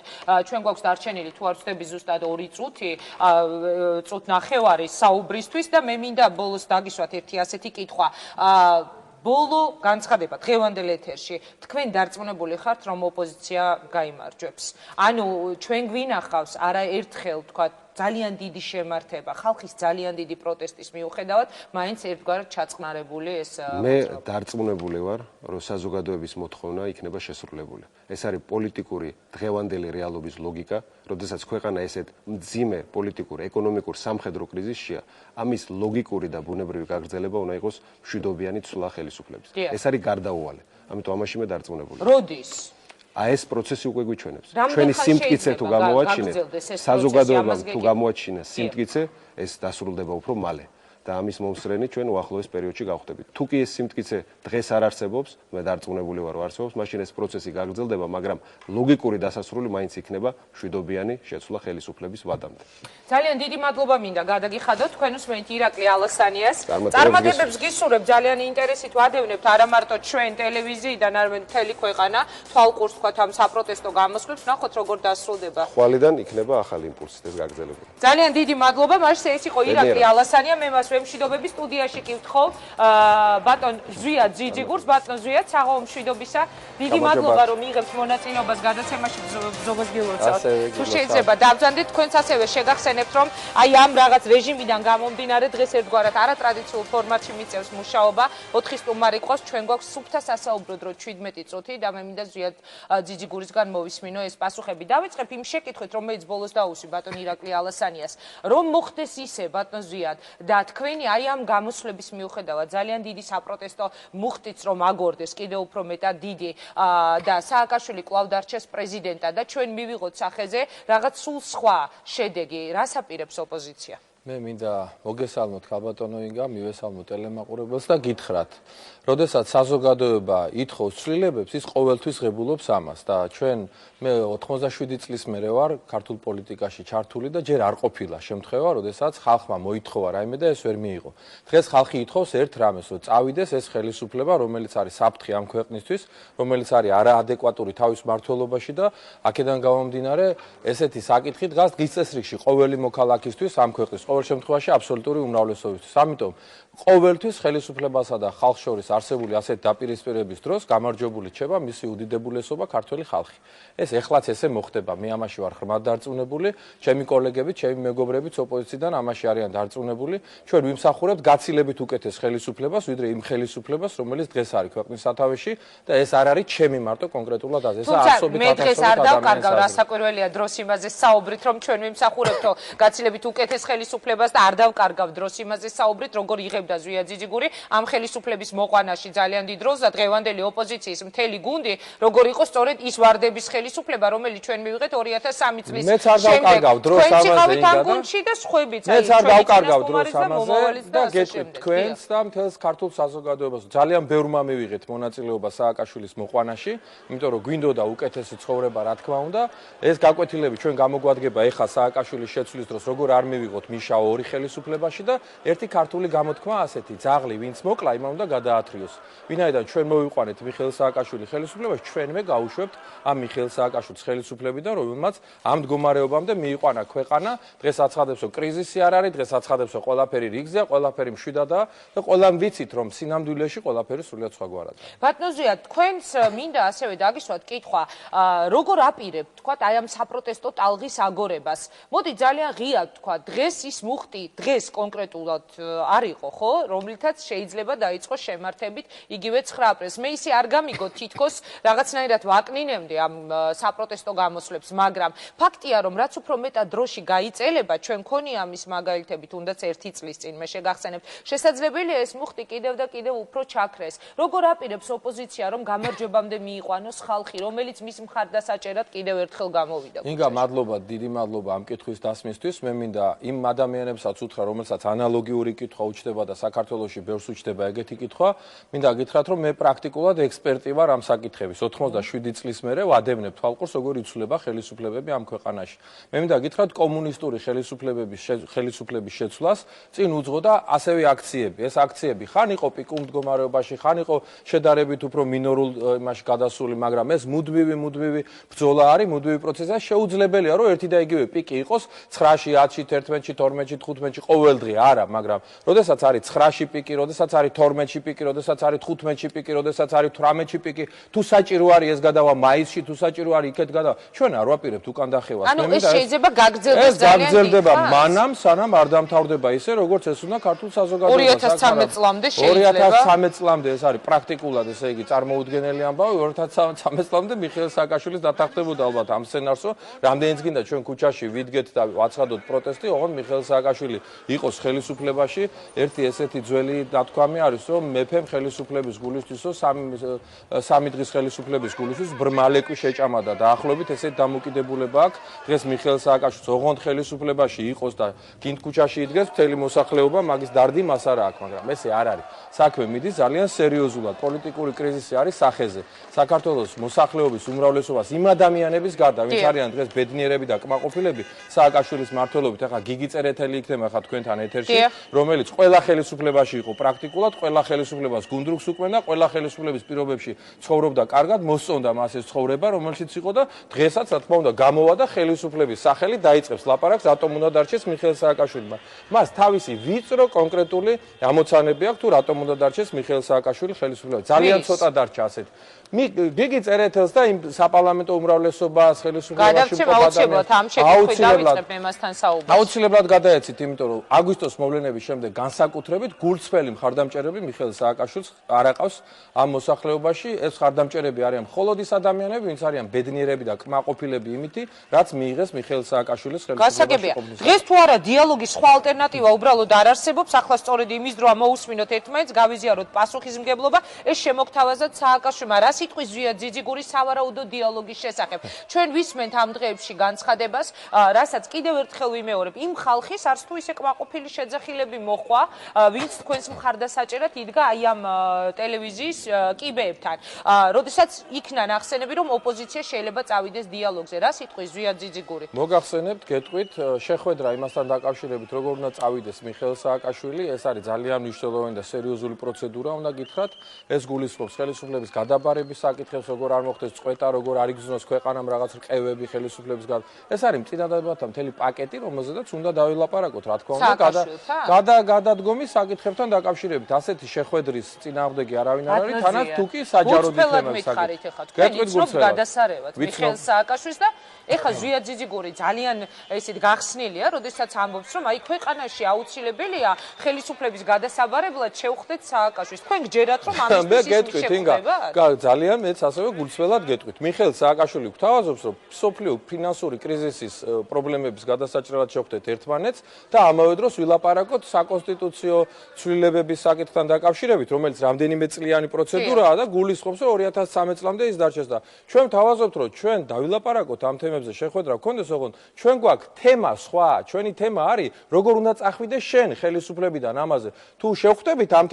ჩვენ გვაქვს დარჩენილი თუ არ ვცდები ზუსტად 2 წუთი, წუთნახევარი საუბრისთვის და მე მინდა ბოლოს დაგისვათ ერთი ასეთი კითხვა. ბოლო განცხადება დღევანდელ ეთერში თქვენ დარწმუნებული ხართ რომ ოპოზიცია გაიმარჯვებს? ანუ ჩვენ გვინახავს არაერთხელ თქვა ძალიან დიდი შემართება, ხალხის ძალიან დიდი პროტესტის მიუხედავად, მაინც ერთგვარად ჩაწყნარებული ეს მე დარწმუნებული ვარ, რომ საზოგადოების მოთხოვნა იქნება შესრულებული. ეს არის პოლიტიკური დღევანდელი რეალობის ლოგიკა, როდესაც ქვეყანა ესეთ მძიმე პოლიტიკურ, ეკონომიკურ, სამხედრო კრიზისშია, ამის ლოგიკური და ბუნებრივი გაგრძელება უნდა იყოს მშვიდობიანი ცვლა ხელისუფლების. ეს არის გარდაუვალი. ამიტომ ამაში მე დარწმუნებული. როდის? ეს პროცესი უკვე გვიჩვენებს. ჩვენი სიმტკიცე თუ გამოაჩინეთ, საზოგადოებამ თუ გამოაჩინა სიმტკიცე, ეს დასრულდება უფრო მალე. და ამის მომსწრენი ჩვენ უახლოეს პერიოდში გავხდებით. თუ კი ეს სიმტკიცე დღეს არ არსებობს, მე დარწმუნებული ვარ, რომ არსებობს, მაშინ ეს პროცესი გაგრძელდება, მაგრამ ლოგიკური დასასრული მაინც იქნება მშვიდობიანი შეცვლა ხელისუფლების ვადამდე. ძალიან დიდი მადლობა მინდა გადაგიხადოთ თქვენ უსმენთ ირაკლი ალასანიას. წარმატებებს გისურვებ, ძალიან ინტერესით ვადევნებთ არა მარტო ჩვენ ტელევიზიიდან, არამედ მთელი ქვეყანა თვალყურს თქვათ ამ საპროტესტო გამოსვლებს, ნახოთ როგორ დასრულდება. ხვალიდან იქნება ახალი იმპულსით ეს გაგრძელებული. ძალიან დიდი მადლობა, მაშინ ეს იყო ირაკლი ალასანია, მე მას მშვიდობების სტუდიაში კი ვთხოვ ბატონ ზვია ძიძიგურს, ბატონ ზვია, საღამო მშვიდობისა. დიდი მადლობა რომ მიიღებთ მონაწილეობას გადაცემაში ბრძობას გილოცავთ. თუ შეიძლება დავძანდეთ თქვენც ასევე შეგახსენებთ რომ აი ამ რაღაც რეჟიმიდან გამომდინარე დღეს ერთგვარად არატრადიციულ ფორმატში მიწევს მუშაობა. 4 სტუმარი ყავს, ჩვენ გვაქვს სუფთა სასაუბრო დრო 17 წუთი და მე მინდა ზვია ძიძიგურისგან მოვისმინო ეს პასუხები. დავიწყებ იმ შეკითხვით რომელიც ბოლოს დაუსვი ბატონ ირაკლი ალასანიას. რომ მოხდეს ისე ბატონ ზვია და თქვენი აი ამ გამოსვლების მიუხედავად ძალიან დიდი საპროტესტო მუხტიც რომ აგორდეს კიდევ უფრო მეტად დიდი და სააკაშვილი კვლავ დარჩეს პრეზიდენტად და ჩვენ მივიღოთ სახეზე რაღაც სულ სხვა შედეგი, რას აპირებს ოპოზიცია? მე მინდა მოგესალმოთ ქალბატონო ინგა, მივესალმოთ ტელემაყურებელს და გითხრათ, როდესაც საზოგადოება ითხოვს ცვლილებებს, ის ყოველთვის ღებულობს ამას და ჩვენ მე 87 წლის მერე ვარ ქართულ პოლიტიკაში ჩართული და ჯერ არ ყოფილა შემთხვევა, როდესაც ხალხმა მოითხოვა რაიმე და ეს ვერ მიიღო. დღეს ხალხი ითხოვს ერთ რამეს, რომ წავიდეს ეს ხელისუფლება, რომელიც არის საფრთხე ამ ქვეყნისთვის, რომელიც არის არაადეკვატური თავის მმართველობაში და აქედან გამომდინარე ესეთი საკითხი დგას დღის წესრიგში ყოველი მოქალაქისთვის ამ ქვეყნის ყოველ შემთხვევაში აბსოლუტური უმრავლესობისთვის. ამიტომ ყოველთვის ხელისუფლებასა და ხალხს შორის არსებული ასეთ დაპირისპირების დროს გამარჯვებული რჩება მისი უდიდებულესობა ქართველი ხალხი. ეს ეხლაც ესე მოხდება. მე ამაში ვარ ღრმად დარწმუნებული, ჩემი კოლეგები, ჩემი მეგობრებიც ოპოზიციიდან ამაში არიან დარწმუნებული. ჩვენ ვიმსახურებთ გაცილებით უკეთეს ხელისუფლებას, ვიდრე იმ ხელისუფლებას, რომელიც დღეს არის ქვეყნის სათავეში და ეს არ არის ჩემი მარტო კონკრეტულად აზრი. ეს არსობით მე დღეს არ დავკარგავ რასაკვირველია დროს იმაზე საუბრით, რომ ჩვენ ვიმსახურებთო გაცილებით უკეთეს ხელისუფლებას და არ დავკარგავ დროს იმაზე საუბრით, როგორ იღებდა ზვია ძიძიგური ამ ხელისუფლების მოყვანაში ძალიან დიდ როლს და დღევანდელი ოპოზიციის მთელი გუნდი, როგორ იყო სწორედ ის ვარდების ხელისუფლება, რომელიც ჩვენ მივიღეთ 2003 წლის შემდეგ. მეც არ დავკარგავ დროს ამაზე და გუნდში და სხვებიც აი მეც არ დავკარგავ დროს ამაზე და გეტყვით თქვენს და მთელს ქართულ საზოგადოებას. ძალიან ბევრმა მივიღეთ მონაწილეობა სააკაშვილის მოყვანაში, იმიტომ რომ გვინდოდა უკეთესი ცხოვრება, რა თქმა უნდა. ეს გაკვეთილები ჩვენ გამოგვადგება ეხა სააკაშვილის შეცვლის დროს, როგორ არ მივიღოთ მიშა ორი ხელისუფლებაში და ერთი ქართული გამოთქმა ასეთი, ძაღლი ვინც მოკლა, იმან უნდა გადაათრიოს. ვინაიდან ჩვენ მოვიყვანეთ მიხეილ სააკაშვილის ხელისუფლებაში, ჩვენმე გავუშვებთ ამ მიხეილ სააკაშვილის ხელისუფლებიდან, რომელმაც ამ მდგომარეობამდე მიიყვანა ქვეყანა. დღეს აცხადებს, რომ კრიზისი არ არის, დღეს აცხადებს, რომ ყველაფერი რიგზეა, ყველაფერი მშვიდადაა და ყველამ ვიცით, რომ სინამდვილეში ყველაფერი სრულიად სხვაგვარადაა. ბატონ ზვია, თქვენს მინდა ასევე დაგისვათ კითხვა, როგორ აპირებთ, თქვათ, აი ამ საპროტესტო ტალღის აგორებას? მოდი ძალიან ღიად თქვათ, დღეს ის მუხტი, დღეს კონკრეტულად არ იყო, ხო, რომლითაც შეიძლება დაიწყოს შემართებით იგივე 9 აპრილს. მე ისე არ გამიგო თითქოს რაღაცნაირად ვაკნინემდე ამ საპროტესტო გამოსვლებს, მაგრამ ფაქტია, რომ რაც უფრო მეტად დროში გაიწელება, ჩვენ ქონია ამის მაგალითები, თუნდაც 1 წლის წინ მე შეგახსენებთ, შესაძლებელია ეს მუხტი კიდევ და კიდევ უფრო ჩაქრეს. როგორ აპირებს ოპოზიცია, რომ გამარჯვებამდე მიიყვანოს ხალხი, რომელიც მის მხარდასაჭერად კიდევ ერთხელ გამოვიდა? ინგა, მადლობა, დიდი მადლობა ამ კითხვის დასმისთვის. მე მინდა იმ ადამიანებსაც უთხრა, რომელსაც ანალოგიური კითხვა უჩნდება და საქართველოში ბევრს უჩნდება ეგეთი კითხვა, მინდა გითხრათ, რომ მე პრაქტიკულად ექსპერტი ვარ ამ საკითხების. 87 წლის მერე ვადევნებ თვალყურს, როგორ იცვლება ხელისუფლებები ამ ქვეყანაში. მე მინდა გითხრათ, კომუნისტური ხელისუფლების შეცვლას წინ უძღოდა ასევე აქციები. ეს აქციები ხან იყო პიკულ მდგომარეობაში, ხან იყო შედარებით უფრო მინორულ იმაში გადასული, მაგრამ ეს მუდმივი ბრძოლა არის, მუდმივი პროცესია. შეუძლებელია, რომ ერთი და იგივე პიკი იყოს 9-ში, 10-ში, 11-ში, 12-ში, 15-ში ყოველდღე. არა, მაგრამ როდესაც არის 9-ში პიკი, როდესაც არის 12-ში პიკი, როდესაც არის 15-ში პიკი, როდესაც არის 18-ში პიკი, თუ საჭირო არის ეს გადავა მაისში, თუ საჭირო არის იქეთ გადავა, ჩვენ არ ვაპირებთ უკან დახევას. ანუ ეს შეიძლება გაგრძელდეს ძალიან დიდ გაგრძელდება მანამ, სანამ არ დამთავრდება ისე, როგორც ეს უნდა ქართულ საზოგადოებას. 2013 წლამდე შეიძლება. 2013 წლამდე ეს არის პრაქტიკულად, ესე იგი, წარმოუდგენელი ამბავი. 2013 წლამდე მიხეილ სააკაშვილის დათანხმდებოდა ალბათ ამ სცენარსო. რამდენიც გინდა ჩვენ ქუჩაში ვიდგეთ და ვაცხადოთ პროტესტი, ოღონდ მიხეილ სააკაშვილი იყოს ხელისუფლებაში. ერთი ესეთი ძველი დათქვამი არის, რომ მეფემ ხელისუფლების გულისთვისო სამი დღის ხელისუფლების გულისთვის ბრმალეკვი შეჭამა და დაახლოებით ესეთი დამოკიდებულება აქვს. დღეს მიხეილ სააკაშვილს ოღონდ ხელისუფლებაში იყოს და გინდ ქუჩაში იდგეს მთელი მოსახლეობა, მაგის დარდი მას არ აქვს, მაგრამ ესე არ არის. საქმე მიდის ძალიან სერიოზულად. პოლიტიკური კრიზისი არის სახეზე. საქართველოს მოსახლეობის უმრავლესობას იმ ადამიანების გარდა, ვინც არიან დღეს ბედნიერები და კმაყოფილები, სააკაშვილის მმართველობით, ახლა გიგი წერეთელი იქნება ხა თქვენთან ეთერში, რომელიც ყველა ხელისუფლებაში იყო პრაქტიკულად, ყველა ხელისუფლებას გუნდრუგს უკმენდა, ყველა ხელისუფლების პირობებში ცხოვრობდა კარგად, მოსწონდა მას ეს ცხოვრება, რომელშიც იყო და დღესაც რა თქმა უნდა გამოვა და ხელისუფლების სახელი დაიწყებს ლაპარაკს, რატომ უნდა დარჩეს მიხეილ სააკაშვილმა. მას თავისი ვიწრო კონკრეტული ამოცანები აქვს თუ რატომ უნდა დარჩეს მიხეილ სააკაშვილი ხელისუფლებაში. ძალიან ცოტა დარჩა ასეთ. გიგი წერეთელს და იმ საპარლამენტო უმრავლესობას ხელისუფლებაში აუცილებლად ამ შეკითხვით დავიწყებ მემასთან საუბარს. აუცილებლად გადაეცით, იმიტომ რომ აგვისტოს მოვლენების შემდეგ განსაკუთრებით გულწრფელი მხარდამჭერები მიხეილ სააკაშვილს არ აყავს ამ მოსახლეობაში. ეს მხარდამჭერები არიან მხოლოდ ის ადამიანები, ვინც არიან ბედნიერები და კმაყოფილები იმითი, რაც მიიღეს მიხეილ სააკაშვილის ხელისუფლებაში ყოფნისას. დღეს თუ არა დიალოგის სხვა ალტერნატივა უბრალოდ არ არსებობს, ახლა სწორედ იმის დროა მოусმინოთ ერთმანეთს, გავიზიაროთ პასუხისმგებლობა, ეს შემოგთავაზოთ სააკაშვილმა. რა სიტყვის ზვია ძიძიგურის სავარაუდო დიალოგის შესახებ. ჩვენ ვისმენთ ამ დღეებში განცხადებას, რასაც კიდევ ერთხელ ვიმეორებ, იმ ხალხის არც თუ ისე კმაყოფილი შეძახილები მოხვა, ვინც თქვენს მხარდასაჭერად იდგა აი ამ ტელევიზიის კიბეებთან. როდესაც იქნა ნახსენები, რომ ოპოზიცია შეიძლება წავიდეს დიალოგზე. რა სიტყვის ზვია ძიძიგური? მოგახსენებთ, გეტყვით, შეხვედრა იმასთან დაკავშირებით, როგორ უნდა წავიდეს მიხეილ სააკაშვილი, ეს არის ძალიან მნიშვნელოვანი და სერიოზული პროცედურა, უნდა გითხრათ, ეს გულისხმობს ხელისუფლების გადაბარების საკითხებს, როგორ არ მოხდეს წყვეტა, როგორ არ იგრძნოს ქვეყანამ რაღაც რყევები ხელისუფლების გარდა. ეს არის წინადადებათა მთელი პაკეტი, რომელზედაც უნდა დავილაპარაკოთ, რა თქმა უნდა, გადადგომის საკითხებთან დაკავშირებით. ასეთი შეხვედრის წინააღმდეგი არავინ არ არის, თანაც თუ კი საჯაროდ იქნება საკითხი. გეტყვით გულწრფელად გადასარევად მიხეილ სააკაშვილს და ეხლა ზვია ძიძიგური ძალიან ესეთ გახსნილია, როდესაც ამბობს, რომ აი ქვეყანაში აუცილებელია ხელისუფლების გადასაბარებლად შევხვდეთ სააკაშვილს. თქვენ გჯერათ, რომ ამისთვის შეგხვდება? ძალიან მეც ასევე გულწრფელად გეტყვით. მიხეილ სააკაშვილი გვთავაზობს, რომ სოფლიო ფინანსური კრიზისის პრობლემების გადასაჭრელად შევხვდეთ ერთმანეთს და ამავე დროს ვილაპარაკოთ საკონსტიტუციო ცვლილებების საკითხთან დაკავშირებით, რომელიც რამდენიმე წლიანი პროცედურაა და გულისხმობს, რომ 2013 წლამდე ის დარჩეს და ჩვენ ვთავაზობთ, რომ ჩვენ დავილაპარაკოთ ამ თემებზე შეხვედრა გქონდეს, ოღონდ ჩვენ გვაქვს თემა სხვა, ჩვენი თემა არის, როგორ უნდა წახვიდეს შენ ხელისუფლებიდან ამაზე. თუ შევხვდებით ამ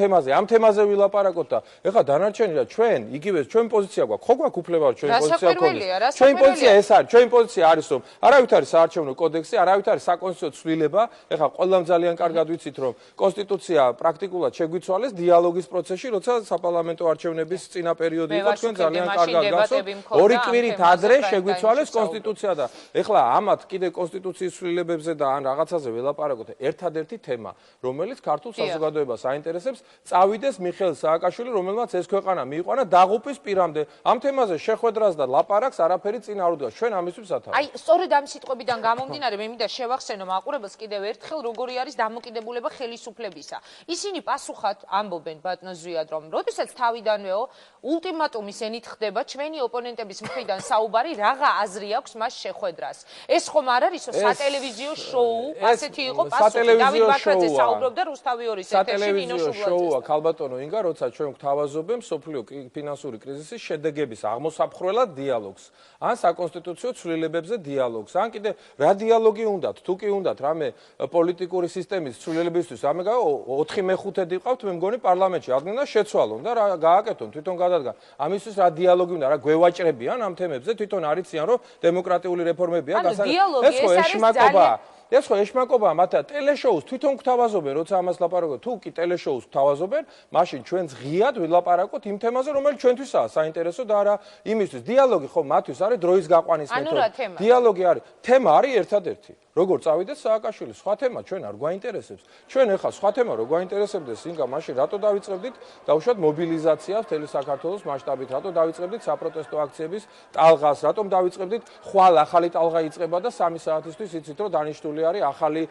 თემაზე ვილაპარაკოთ და ეხლა დანარჩენია ჩვენ იგივე ჩვენ პოზიცია გვაქვს, ხო გვაქვს უფლება ჩვენი პოზიცია გქონდეს. ჩვენი პოზიცია ეს არის, ჩვენი პოზიცია არის, რომ არავით არის საარჩევნო კოდექსი, არავით არის საკონსტიტუციო ცვლილება. ეხლა ყველამ ძალიან კარგად ვიცით, რომ კონსტიტუცია პრაქტიკულად შეგვიცვალეს დიალოგის პროცესში, როცა საპარლამენტო არჩევნების წინა პერიოდი იყო, ჩვენ ძალიან კარგად გასვით. ორი კვირით ადრე შეგვიცვალეს კონსტიტუცია და ეხლა ამათ კიდე კონსტიტუციის ცვლილებებზე და ან რაღაცაზე ველაპარაკოთ. ერთადერთი თემა, რომელიც ქართულ საზოგადოებას აინტერესებს, წავიდეს მიხეილ სააკაშვილი, რომელმაც ეს ქვეყანა მიიყვანა დაღუპვის პირამდე. ამ თემაზე შეხვედრას და ლაპარაკს არაფერი წინ არ უდგას. ჩვენ ამისთვის ათავაზობთ. აი, სწორედ ამ სიტყვებიდან გამომდინარე, მე მინდა შევახსენო მაყურებელს კიდევ ერთხელ, როგორი არის დამოკიდებულება ხელისუფლებისა. ისინი პასუხად ამბობენ ბატონ ზვიად, რომ როდესაც თავიდანვეო ულტიმატუმის ენით ხდება ჩვენი ოპონენტების მხრიდან საუბარი, რაღაცა აზრი აქვს მას შეხვედრას. ეს ხომ არ არისო სატელევიზიო შოუ, ასეთი იყო პასუხი. დავით ბაქრაძე საუბრობდა რუსთავიორის ეთერში, ნინო შუბლაძესთან. შოუა, ქალბატონო ინგა, როცა ჩვენ გვთავაზობენ სოფლიო ფინანსური კრიზისის შედეგების აღმოსაფხრველად დიალოგს, ან საკონსტიტუციო ცვლილებებზე დიალოგს, ან კიდე რა დიალოგი უნდათ, თუ კი უნდათ რამე რამე პოლიტიკური სისტემის ცვლილებისთვის ამე 4/5 ვიყავთ მე მგონი პარლამენტში ადგენ და შეცვალონ და რა გააკეთონ თვითონ გადადგან ამისთვის რა დიალოგი უნდა რა გვევაჭრებიან ამ თემებზე თვითონ არიციან რომ დემოკრატიული რეფორმებია ეს ხო ეშმაკობაა ეს ხო ეშმაკობაა მათ ტელეშოუს თვითონ გვთავაზობენ როცა ამას ლაპარაკობენ თუ კი ტელეშოუს გვთავაზობენ მაშინ ჩვენც ღიად ვილაპარაკოთ იმ თემაზე რომელიც ჩვენთვისაა საინტერესო და არა იმისთვის დიალოგი ხო მათთვის არის დროის გაყვანის მეთოდი დიალოგი არის თემა არის ერთადერთი როგორ წავიდეს სააკაშვილი სხვა თემა ჩვენ არ გვაინტერესებს ჩვენ ეხლა სხვა თემა რო გვაინტერესებდეს ინგა მაშინ რატო დავიწყებდით დაუშვათ მობილიზაციას მთელი საქართველოს მასშტაბით რატო დავიწყებდით საპროტესტო აქციების ტალღას რატომ დავიწყებდით ხვალ ახალი ტალღა იწყება და 3 საათისთვის იცით რომ დანიშნული არის ახალი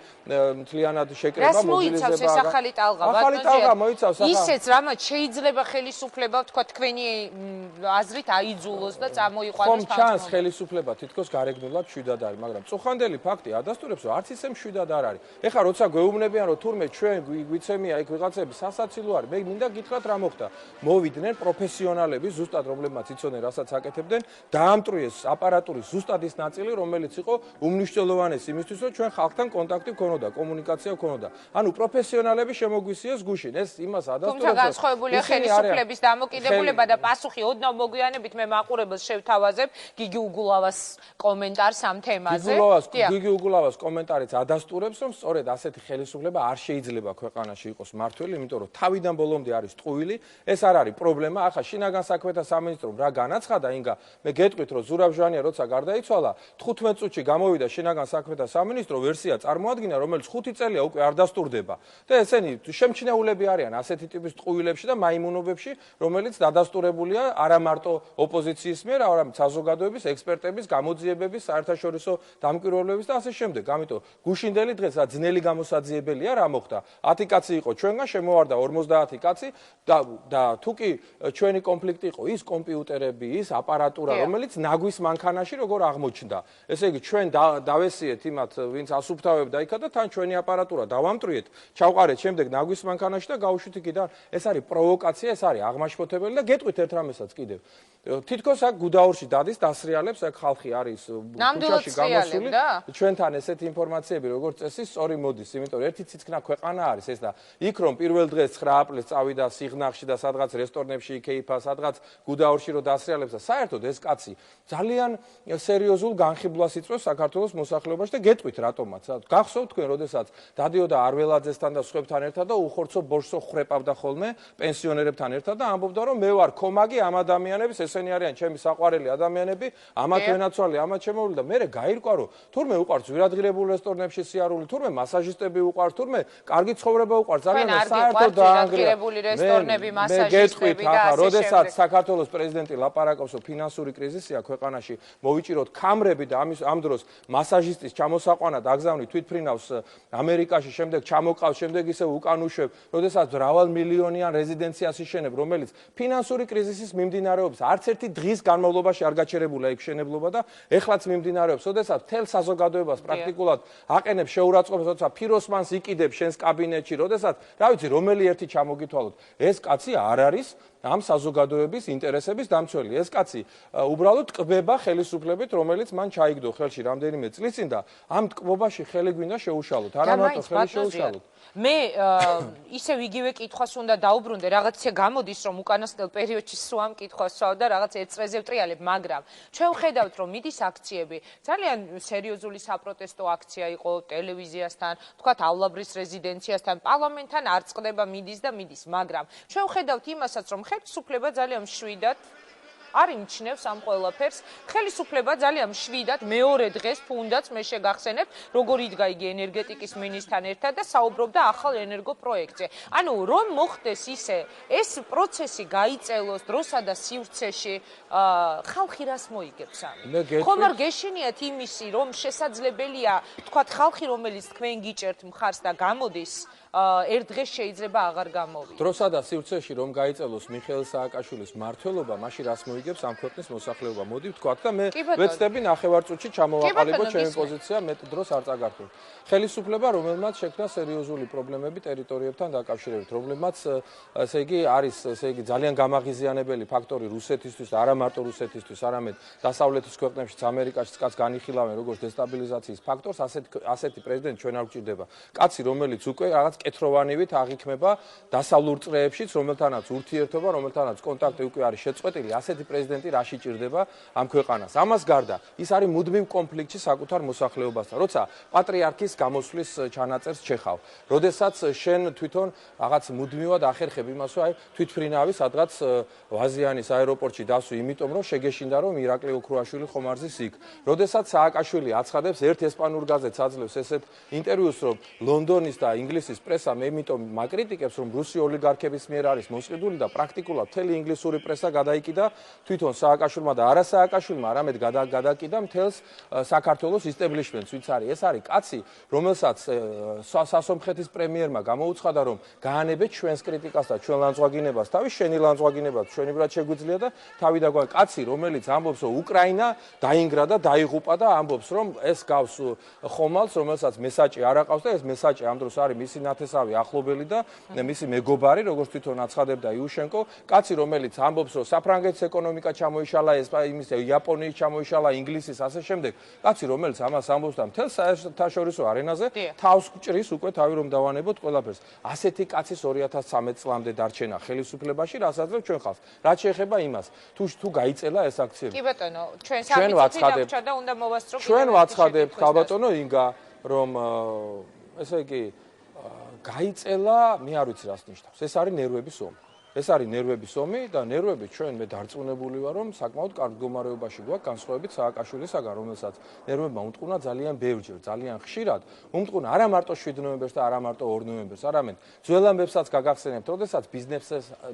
მთლიანად შეკრება მობილიზება ეს ახალი ტალღა მოიცავს ისეც რამაც შეიძლება ხელისუფლება თქვა თქვენი აზრით აიძულოს და წამოიყვანოს ხომ ჩანს ხელისუფლება თითქოს გარეგნულად მშვიდად არის მაგრამ წუხანდელი ფაქტი ადასტურებს რომ არც ისე მშვიდად არ არის ეხლა როცა გვეუბნებიან რომ თურმე ჩვენ გვიცემია იქ ვიღაცები სასაცილო არის მე მინდა გითხრათ რა მოხდა მოვიდნენ პროფესიონალები ზუსტად რომლებმაც იცოდნენ რასაც აკეთებდნენ დაამტვრიეს აპარატურის ზუსტად ის ნაწილი რომელიც იყო უმნიშვნელოვანესი იმისთვის რომ ჩვენ ხალხთან კონტაქტი გქონოდა კომუნიკაცია გქონოდა ანუ პროფესიონალები შემოგვისიეს გუშინ ეს იმას ადასტურებს თუმცა განსხვავებულია ხელისუფლების დამოკიდებულება და პასუხი ოდნავ მოგვიანებით მე მაყურებელს შევთავაზებ გიგი უგულავას კომენტარს ამ თემაზე გიგი უგულავას კომენტარიც ადასტურებს რომ სწორედ ასეთი ხელისუფლება არ შეიძლება ქვეყანაში იყოს მართველი იმიტომ რომ თავიდან ბოლომდე არის ტყუილი ეს არ არის პრობლემა ახლა შინაგან საქმეთა სამინისტრომ რა განაცხადა ინგა მე გეტყვით რომ ზურაბ ჟვანია როცა გარდაიცვალა 15 წუთში გამოვიდა შინაგან საქმეთა სამინისტრო ვერსია წარმოადგინა რომელიც 5 წელია უკვე არ დასტურდება და ესენი შემჩნეულები არიან ასეთი ტიპის ტყუილებში და მაიმუნობებში რომელიც დადასტურებულია არა მარტო ოპოზიციის მიერ არამედ საზოგადოების ექსპერტების გამოძიებების საერთაშორისო დამკვირვებლების და ასე შემდეგ. ამიტომ გუშინდელი დღეს რა ძნელი გამოსაძიებელია რა მოხდა. 10 კაცი იყო ჩვენგან შემოვარდა 50 კაცი და თუ კი ჩვენი კონფლიქტი იყო ის კომპიუტერები, ის აპარატურა, რომელიც ნაგვის მანქანაში როგორ აღმოჩნდა. ესე იგი ჩვენ დავესიეთ იმათ ვინც ასუფთავებდა იქა და თან ჩვენი აპარატურა დავამტრიეთ, ჩავყარეთ შემდეგ ნაგვის მანქანაში და გავუშვით იქიდან. ეს არის პროვოკაცია, ეს არის აღმაშფოთებელი და გეტყვით ერთ რამესაც კიდევ. თითქოს აქ გუდაურში დადის დასრიალებს აქ ხალხი არის ქუჩაში გამოსული ჩვენთან ესეთი ინფორმაციები როგორც წესი სწორი მოდის იმიტომ რომ ერთი ციცქნა ქვეყანა არის ეს და იქ რომ პირველ დღეს 9 აპრილს წავიდა სიღნაღში და სადღაც რესტორნებში იქეიფა სადღაც გუდაურში რომ დასრიალებს და საერთოდ ეს კაცი ძალიან სერიოზულ განხიბლვას იწვევს საქართველოს მოსახლეობაში და გეტყვით რატომაც გახსოვთ თქვენ როდესაც დადიოდა არველაძესთან და სხვებთან ერთად და უხორცო ბოშსო ხრეპავდა ხოლმე პენსიონერებთან ერთად და ამბობდა რომ მე ვარ კომაგი ამ ადამიანების ესენი არიან ჩემი საყვარელი ადამიანები ამათ ვენაცვალე ამათ შემოვლი და მე გაირკვა რომ თურმე უყარს ვირადღირებულ რესტორნებში სიარული თურმე მასაჟისტები უყარს თურმე კარგი ცხოვრება უყარს ძალიან საერთოდ დაანგრიებული რესტორნები მასაჟისტები და ასე როდესაც საქართველოს პრეზიდენტი ლაპარაკობს რომ ფინანსური კრიზისია ქვეყანაში მოვიჭიროთ ქამრები და ამ დროს მასაჟისტის ჩამოსაყვანა დაგზავნით თვითფრინავს ამერიკაში შემდეგ ჩამოყავს შემდეგ ისე უკან უშვებ როდესაც მრავალმილიონიან რეზიდენციას იშენებ რომელიც ფინანსური კრიზისის მიმდინარეობის არც ერთი დღის განმავლობაში არ გაჩერებულა იქ მშენებლობა და ეხლაც მიმდინარეობს როდესაც თელ საზოგადოებას პრაქტიკულად აყენებს შეურაცხყოფას როცა ფიროსმანს იყიდებს შენს კაბინეტში როდესაც რა ვიცი რომელი ერთი ჩამოგითვალოთ ეს კაცი არ არის ამ საზოგადოების ინტერესების დამცველი ეს კაცი უბრალოდ ტკბება ხელისუფლებით რომელიც მან ჩაიგდო ხელში რამდენიმე წლის წინ და ამ ტკბობაში ხელი გვინდა შეუშალოთ არა მარტო ხელი შეუშალოთ მე ისევ იგივე კითხვას უნდა დაუბრუნდე რაღაც ისე გამოდის რომ უკანასკნელ პერიოდში სვამ კითხვას ვსვავ და რაღაც ერთ წრეზე ვტრიალებ მაგრამ ჩვენ ვხედავთ რომ მიდის აქციები ძალიან სერიოზული საპროტესტო აქცია იყო ტელევიზიასთან თქვათავლაბრის რეზიდენციასთან პარლამენტთან არ წყდება მიდის და მიდის მაგრამ ჩვენ ვხედავთ იმასაც რომ ხელისუფლება ძალიან მშვიდად არ იმჩნევს ამ ყველაფერს ხელისუფლება ძალიან მშვიდად მეორე დღეს თუნდაც მე შეგახსენებ როგორ იდგა იგი ენერგეტიკის მინისტრთან ერთად და საუბრობდა ახალ ენერგო პროექტზე ანუ რომ მოხდეს ისე ეს პროცესი გაიწელოს დროსა და სივრცეში ხალხი რას მოიგებს ამით ხომ არ გეშინიათ იმისი რომ შესაძლებელია თქვათ ხალხი რომელიც თქვენ გიჭერთ მხარს და გამოდის ერთ დღეს შეიძლება აღარ გამოვიდეს. დროსა და სივრცეში რომ გაიწელოს მიხეილ სააკაშვილის მმართველობა, მაშინ რას მოიგებს ამ ქვეყნის მოსახლეობა? მოდი ვთქვათ და მე ვეცდები ნახევარწუთში ჩამოვაყალიბო ჩემი პოზიცია, მეტ დროს არ წაგართულ. ხელისუფლება, რომელმაც შექმნა სერიოზული პრობლემები ტერიტორიებთან დაკავშირებით, რომლებმაც ესე იგი არის, ესე იგი ძალიან გამაღიზიანებელი ფაქტორი რუსეთისთვის და არა მარტო რუსეთისთვის, არამედ დასავლეთის ქვეყნებშიც, ამერიკაშიც კაც განიხილავენ როგორც დესტაბილიზაციის ფაქტორს, ასეთი პრეზიდენტი ჩვენ არ გვჭირდება. კაცი, რომელიც უკვე რაღაც კეთროვანივით აღიქმება დასავლურ წრეებშიც, რომელთანაც ურთიერთობა, რომელთანაც კონტაქტი უკვე არის შეწყვეტილი, ასეთი პრეზიდენტი რაში ჭირდება ამ ქვეყანას. ამას გარდა, ის არის მუდმივ კონფლიქტში საკუთარ მოსახლეობასთან. როცა პატრიარქის გამოსვლის ჩანაწერს ჩეხავ, როდესაც შენ თვითონ რაღაც მუდმივად ახერხებ იმას, რომ აი თვითფრინავი სადღაც ვაზიანის აეროპორტში დასვი, იმიტომ რომ შეგეშინდა რომ ირაკლი ოქრუაშვილი ხომ არ ზის იქ. როდესაც სააკაშვილი აცხადებს ერთ ესპანურ გაზეთს აძლევს ესეთ ინტერვიუს, რომ ლონდონის და ინგლისის პრესა მე იმიტომ მაკრიტიკებს, რომ რუსი ოლიგარქების მიერ არის მოსყიდული და პრაქტიკულად მთელი ინგლისური პრესა გადაიკიდა თვითონ სააკაშვილმა და არა სააკაშვილმა, არამედ გადააკიდა მთელს საქართველოს ისტებლიშმენტს, ვინც არის. ეს არის კაცი, რომელსაც სასომხეთის პრემიერმა გამოუცხადა, რომ გაანებეთ ჩვენს კრიტიკას და ჩვენ ლანძღვაგინებას, თავის შენი ლანძღვაგინება ჩვენიბრად შეგვიძლია და თავი დაგვაქვს. კაცი, რომელიც ამბობს, რომ უკრაინა დაინგრა და დაიღუპა და ამბობს, რომ ეს გავს ხომალდს, რომელსაც მესაჭი არ აყავს და ეს მესაჭი ამ დროს არის მისი ნათესავი ახლობელი და მისი მეგობარი, როგორც თვითონ აცხადებდა იუშენკო. კაცი, რომელიც ამბობს, რომ საფრანგეთის ეკონომიკა ჩამოიშალა, იმის იაპონიის ჩამოიშალა, ინგლისის ასე შემდეგ. კაცი, რომელიც ამას ამბობს და მთელ საერთაშორისო არენაზე თავს გვჭრის უკვე თავი რომ დავანებოთ ყველაფერს. ასეთი კაცის 2013 წლამდე დარჩენა ხელისუფლებაში, რასაც ჩვენ ხალხს. რაც შეეხება იმას, თუ გაიწელა ეს აქციები. კი ბატონო, ჩვენ სამიწუთი დაგვრჩა და უნდა მოვასწრო. ჩვენ ვაცხადებთ, ბატონო ინგა, რომ ესე იგი გაიწელა, მე არ ვიცი რას ნიშნავს. ეს არის ნერვების ომი. ეს არის ნერვების ომი და ნერვები ჩვენ მე დარწმუნებული ვარ, რომ საკმაოდ კარგ მდგომარეობაში გვაქვს განსხვავებით სააკაშვილისაგან, რომელსაც ნერვებმა უტყუნა ძალიან ბევრჯერ, ძალიან ხშირად. უტყუნა არა მარტო 7 ნოემბერს და არა მარტო 2 ნოემბერს, არამედ ძველ ამბებსაც გაგახსენებთ, როდესაც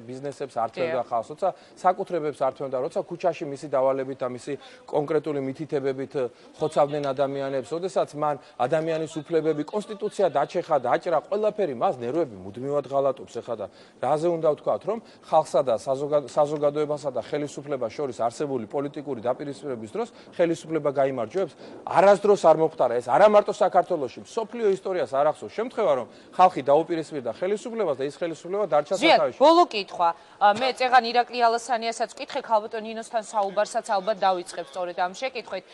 ბიზნესებს ართმევდა ხალხს, როცა საკუთრებებს ართმევდა, როცა ქუჩაში მისი დავალებით და მისი კონკრეტული მითითებებით ხოცავდნენ ადამიანებს, როდესაც მან ადამიანის უფლებები, კონსტიტუცია დაჩეხა, დაჭრა, ყველაფერი მას ნერვები მუდმივად ღალატობს. ეხლა და რაზე უნდა ვთქვათ, რომ ხალხსა და საზოგადოებასა და ხელისუფლებას შორის არსებული პოლიტიკური დაპირისპირების დროს ხელისუფლება გაიმარჯვებს. არასდროს არ მოხდარა ეს არა მარტო საქართველოში, მსოფლიო ისტორიას არ ახსოვს შემთხვევა, რომ ხალხი დაუპირისპირდა ხელისუფლებას და ის ხელისუფლება დარჩა სათავეში. ბოლო კითხვა. მე წეგან ირაკლი ალასანიასაც ვკითხე, ქალბატონ ნინოსთან საუბარსაც ალბათ დავიწყებ სწორედ ამ შეკითხვით.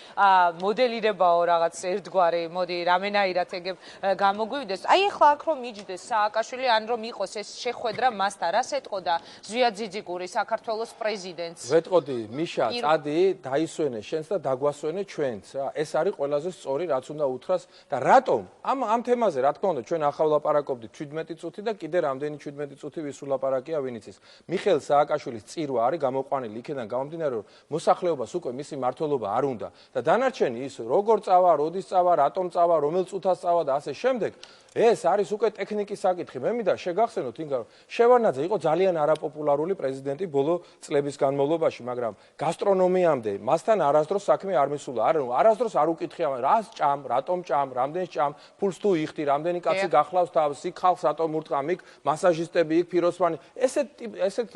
მოდელირებაო რაღაც ერთგვარი, მოდი რამენაირად ეგებ გამოგვივიდეს. აი ახლა აქ რომ მიჯდეს სააკაშვილი, ან რომ იყოს ეს შეხვედრა მასთან, რას ეტყოდა ზვიაძიძიკური საქართველოს პრეზიდენტს? ვეტყოდი, მიშა, წადი, დაისვენე შენს და დაგვასვენე ჩვენც რა. ეს არის ყველაზე სწორი, რაც უნდა უთხრას და რატომ? ამ თემაზე, რა თქმა უნდა, ჩვენ ახალ ლაპარაკობდით 17 წუთი და კიდე რამდენი 17 წუთი ვისულაპარაკია ვინც ის. მიხეილ სააკაშვილის წირვა არის გამოყვანილი იქიდან გამომდინარე, რომ მოსახლეობას უკვე მისი მმართველობა არ უნდა და დანარჩენი ის როგორ წავა, როდის წავა, რატომ წავა, რომელ წუთას წავა და ასე შემდეგ. ეს არის უკვე ტექნიკის საკითხი. მე მინდა შეგახსენოთ ინგა, შევარნაძე იყო ძალიან არაპოპულარული პრეზიდენტი ბოლო წლების განმავლობაში, მაგრამ გასტრონომიამდე მასთან არასდროს საქმე არ მისულა. არასდროს არ უკითხია, რას ჭამ, რატომ ჭამ, რამდენს ჭამ, ფულს თუ იხდი, რამდენი კაცი გახლავს თავს, იქ ხალხს რატომ ურტყამ, იქ მასაჟისტები, იქ ფიროსმანი. ესეთ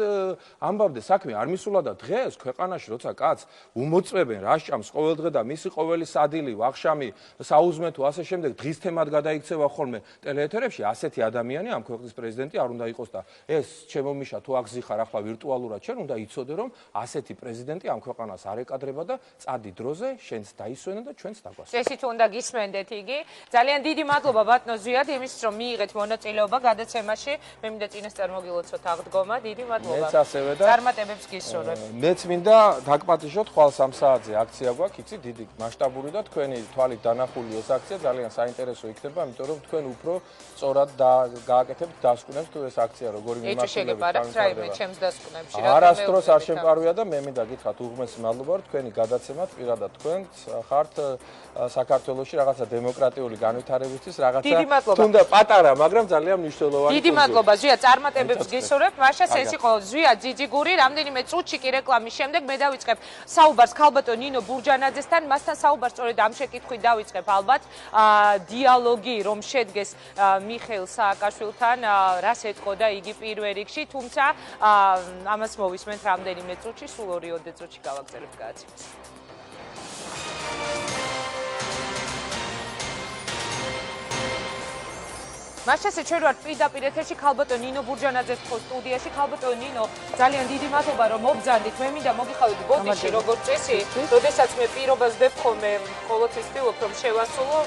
ამბავდე საქმე არ მისულა და დღეს ქვეყანაში როცა კაც უმოწმებენ რას ჭამს ყოველდღე და მისი ყოველი სადილი, ვახშამი, საუზმე თუ ასე შემდეგ დღის თემად გადაიქცევა ხოლმე ტელეეთერებში, ასეთი ადამიანი ამ ქვეყნის პრეზიდენტი არ უნდა იყოს და ეს ჩემო მიშა თუ აგზიხარ ახლა ვირტუალურად შენ უნდა იცოდე რომ ასეთი პრეზიდენტი ამ ქვეყანას არ ეკადრება და წადი დროზე შენც დაისვენე და ჩვენც დაგვასვენე. წესით უნდა გისმენდეთ იგი. ძალიან დიდი მადლობა ბატონო ზვიად იმის რომ მიიღეთ მონაწილეობა გადაცემაში. მე მინდა წინასწარ მოგილოცოთ აღდგომა. დიდი მადლობა. მეც ასევე და წარმატებებს გისურვებ. მეც მინდა დაგპატიჟოთ ხვალ 3 საათზე აქცია გვაქვს, იცი დიდი მასშტაბური და თქვენი თვალით დანახული ეს აქცია ძალიან საინტერესო იქნება, იმიტომ რომ თქვენ უფრო სწორად გააკეთებთ დასკვნებს თუ ეს აქცია როგორი მიმართულებით გითხრათ რაიმე ჩემს დასკვნებში არასდროს არ შემპარვია და მე მინდა გითხრათ უღმესი მადლობა რომ თქვენი გადაცემად პირადად თქვენ ხართ საქართველოში რაღაცა დემოკრატიული განვითარებისთვის რაღაცა თუნდა პატარა, მაგრამ ძალიან მნიშვნელოვანი. დიდი მადლობა ზვია წარმატებებს გისურვებთ. მაშას ეს იყო ზვია ძიძიგური, რამდენიმე წუთში კი რეკლამის შემდეგ მე დავიწყებ საუბარს ქალბატონ ნინო ბურჯანაძესთან, მასთან საუბარს სწორედ ამ შეკითხვით დავიწყებ ალბათ. დიალოგი რომ შედგეს მიხეილ სააკაშვილთან, რას ეთყოდა იგი პირველ რიგში, თუმცა ამას მოვისმენთ რამდენიმე წუთში, სულ 2-3 წუთში გავაგზავნებთ გადაცემას. მაშასე ჩვენ ვართ პირდაპირ ეთერში ქალბატონ ნინო ბურჯანაძეს ხო სტუდიაში. ქალბატონ ნინო, ძალიან დიდი მადლობა რომ მობრძანდით. მე მინდა მოგიხავდეთ ბოდიში როგორც წესი, როდესაც მე პირობას ვდებ ხოლმე ყოველთვის ვთქვი რომ შევასრულო.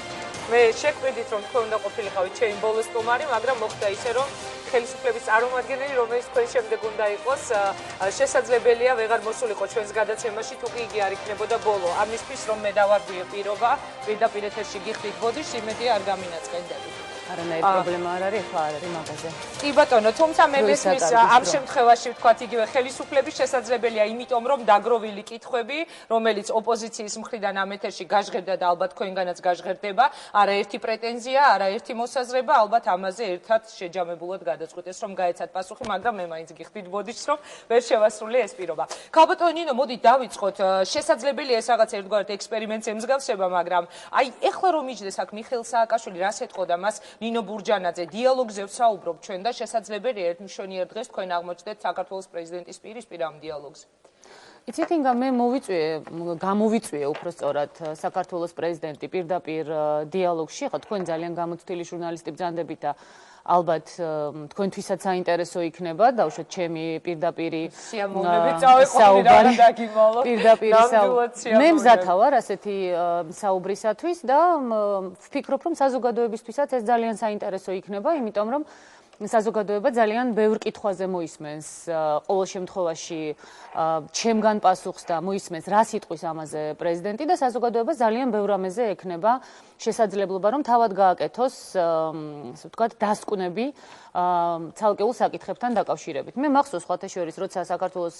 მე შეგვიდით რომ თქვენ უნდა ყოფილიყავით ჩემი ბოლოს სტუმარი, მაგრამ მოხდა ისე რომ ხელისუფლების წარმომადგენელი რომელიც თქვენ შემდეგ უნდა იყოს შესაძლებელია ვეღარ მოსულიყო ჩვენს გადაცემაში თუ კი იგი არ იქნებოდა ბოლო. ამისთვის რომ მე დავარღვიე პირობა პირდაპირ ეთერში გიხდით ბოდიში, იმედია არ გამინაწყენდებით. არანაირი პრობლემა არ არის, ახლა არ არის მაღაზე. კი ბატონო, თუმცა მე მესმის ამ შემთხვევაში ვთქვათ იგივე ხელისუფლების შესაძლებელია, იმიტომ რომ დაგროვილი კითხვები, რომელიც ოპოზიციის მხრიდან ამ ეთერში გაჟღერდა და ალბათ თქვენგანაც გაჟღერდება, არაერთი პრეტენზია, არაერთი მოსაზრება, ალბათ ამაზე ერთად შეჯამებულად გადაწყვეტეს რომ გაეცათ პასუხი, მაგრამ მე მაინც გიხდით ბოდიშს რომ ვერ შევასრულე ეს პირობა. ქალბატონ ნინო, მოდით დავიწყოთ. შესაძლებელია ეს რაღაც ერთგვარად ექსპერიმენტს ემსგავსება, მაგრამ აი ეხლა რომ იჯდეს აქ მიხეილ სააკაშვილი, რას ეთყოდა მას ნინო ბურჯანაძე, დიალოგზე ვსაუბრობ ჩვენ და შესაძლებელია ერთ მშვენიერ დღეს თქვენ აღმოჩნდეთ საქართველოს პრეზიდენტის პირისპირ ამ დიალოგზე. იცით ინგა მე გამოვიწვიე უფრო სწორად საქართველოს პრეზიდენტი პირდაპირ დიალოგში, ხო თქვენ ძალიან გამოცდილი ჟურნალისტი ბრძანდებით და ალბათ თქვენთვისაც საინტერესო იქნება დავუშვათ ჩემი პირდაპირი მე მზათა ვარ ასეთი საუბრისათვის და ვფიქრობ რომ საზოგადოებისთვისაც ეს ძალიან საინტერესო იქნება, იმიტომ რომ საზოგადოება ძალიან ბევრ კითხვაზე მოისმენს ყოველ შემთხვევაში ჩემგან პასუხს და მოისმენს რა სიტყვის ამაზე პრეზიდენტი და საზოგადოება ძალიან ბევრ ამაზე ექნება შესაძლებლობა რომ თავად გააკეთოს ასე ვთქვათ დასკვნები ცალკეულ საკითხებთან დაკავშირებით. მე მახსოვს სხვათა შორის როცა საქართველოს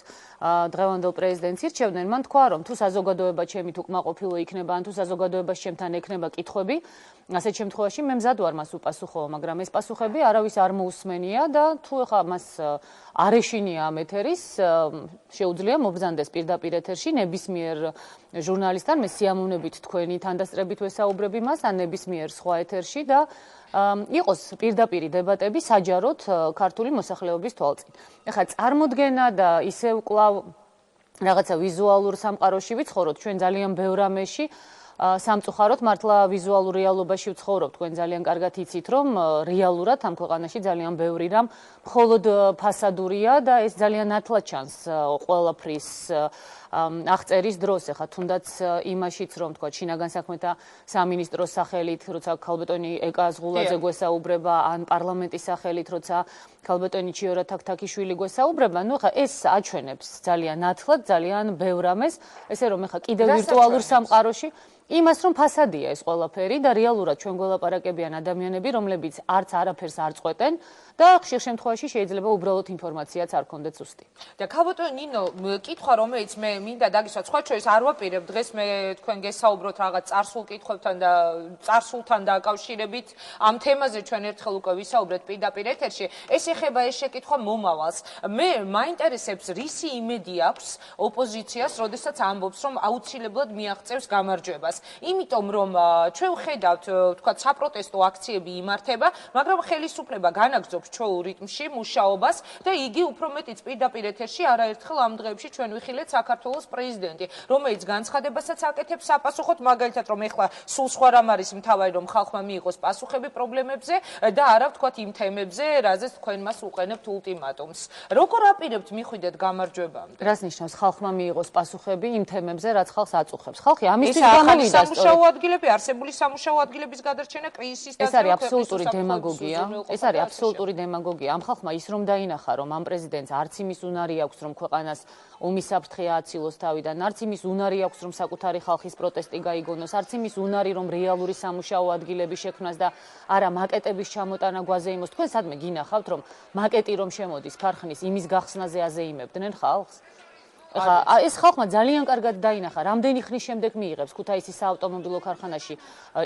დღევანდელ პრეზიდენტს ირჩევდნენ, მან თქვა რომ თუ საზოგადოება ჩემით უკმაყოფილო იქნება ან თუ საზოგადოებას ჩემთან ექნება კითხვები, ასეთ შემთხვევაში მე მზად ვარ მას უპასუხო, მაგრამ ეს პასუხები არავის არ მოусმენია და თუ ეხა მას არ ეშინია ამ ეთერის, შეუძლია მობრძანდეს პირდაპირ ეთერში ნებისმიერ ჟურნალისტთან, მე სიამოვნებით თქვენი თანდასწრებით ვესაუბრები მას ან ნებისმიერ სხვა ეთერში და იყოს პირდაპირი დებატები საჯაროდ ქართული მოსახლეობის თვალწინ. ეხლა წარმოდგენა და ისევ კვლავ რაღაცა ვიზუალურ სამყაროში ვიცხოვროთ, ჩვენ ძალიან ბევრ ამაში სამწუხაროდ მართლა ვიზუალურ რეალობაში ვცხოვრობთ, თქვენ ძალიან კარგად იცით, რომ რეალურად ამ ქვეყანაში ძალიან ბევრი რამ მხოლოდ ფასადურია და ეს ძალიან ნათლად ჩანს ყველაფრის აღწერის დროს, ეხა თუნდაც იმაშიც რომ თქვა შინაგან საქმეთა სამინისტროს სახელით, როცა ქალბატონი ეკა ზღულაძე გვესაუბრება, ან პარლამენტის სახელით, როცა ქალბატონი ჩიორა თაქთაქიშვილი გვესაუბრება, ნუ ეხა ეს აჩვენებს ძალიან ნათლად, ძალიან ბევრ ამას, ესე რომ ეხა კიდევ ვირტუალურ სამყაროში იმას რომ ფასადია ეს ყველაფერი და რეალურად ჩვენ გველაპარაკებიან ადამიანები, რომლებიც არც არაფერს არ წყვეტენ და ხშირ შემთხვევაში შეიძლება უბრალოდ ინფორმაციაც არ ქონდეთ ზუსტი. და ქალბატონ ნინო, კითხვა რომელიც მე მინდა დაგისვათ, სხვა შორის არ ვაპირებ დღეს მე თქვენ გესაუბროთ რაღაც წარსულ კითხვებთან და წარსულთან დაკავშირებით ამ თემაზე ჩვენ ერთხელ უკვე ვისაუბრეთ პირდაპირ ეთერში. ეს ეხება ეს შეკითხვა მომავალს. მე მაინტერესებს რისი იმედი აქვს ოპოზიციას, როდესაც ამბობს რომ აუცილებლად მიაღწევს გამარჯვებას. იმიტომ რომ ჩვენ ვხედავთ თქვა საპროტესტო აქციები იმართება, მაგრამ ხელისუფლება განაგრძობს ჩვეულ რიტმში მუშაობას და იგი უფრო მეტიც პირდაპირ ეთერში არაერთხელ ამ დღეებში ჩვენ ვიხილეთ საქართველოს პრეზიდენტი, რომელიც განცხადებასაც აკეთებს საპასუხოდ, მაგალითად რომ ეხლა სულ სხვა რამ არის მთავარი რომ ხალხმა მიიღოს პასუხები პრობლემებზე და არა ვთქვათ იმ თემებზე, რაზეც თქვენ მას უყენებთ ultimatums. როგორ აპირებთ მიხვიდეთ გამარჯვებამდე? რას ნიშნავს ხალხმა მიიღოს პასუხები იმ თემებზე, რაც ხალხს აწუხებს? ხალხი ამისთვის გამოვიდა სამუშაო ადგილები, არსებული სამუშაო ადგილების გადარჩენა, კრიზისის ეს არის აბსოლუტური დემაგოგია. ეს არის აბსოლუტური აბსოლუტური დემაგოგია. ამ ხალხმა ის რომ დაინახა, რომ ამ პრეზიდენტს არც იმის უნარი აქვს, რომ ქვეყანას ომის საფრთხე ააცილოს თავიდან, არც იმის უნარი აქვს, რომ საკუთარი ხალხის პროტესტი გაიგონოს, არც იმის უნარი, რომ რეალური სამუშაო ადგილები შექმნას და არა მაკეტების ჩამოტანა გვაზეიმოს. თქვენ სადმე გინახავთ, რომ მაკეტი რომ შემოდის ქარხნის იმის გახსნაზე აზეიმებდნენ ხალხს? ეხლა ეს ხალხმა ძალიან კარგად დაინახა, რამდენი ხნის შემდეგ მიიღებს ქუთაისის საავტომობილო ქარხანაში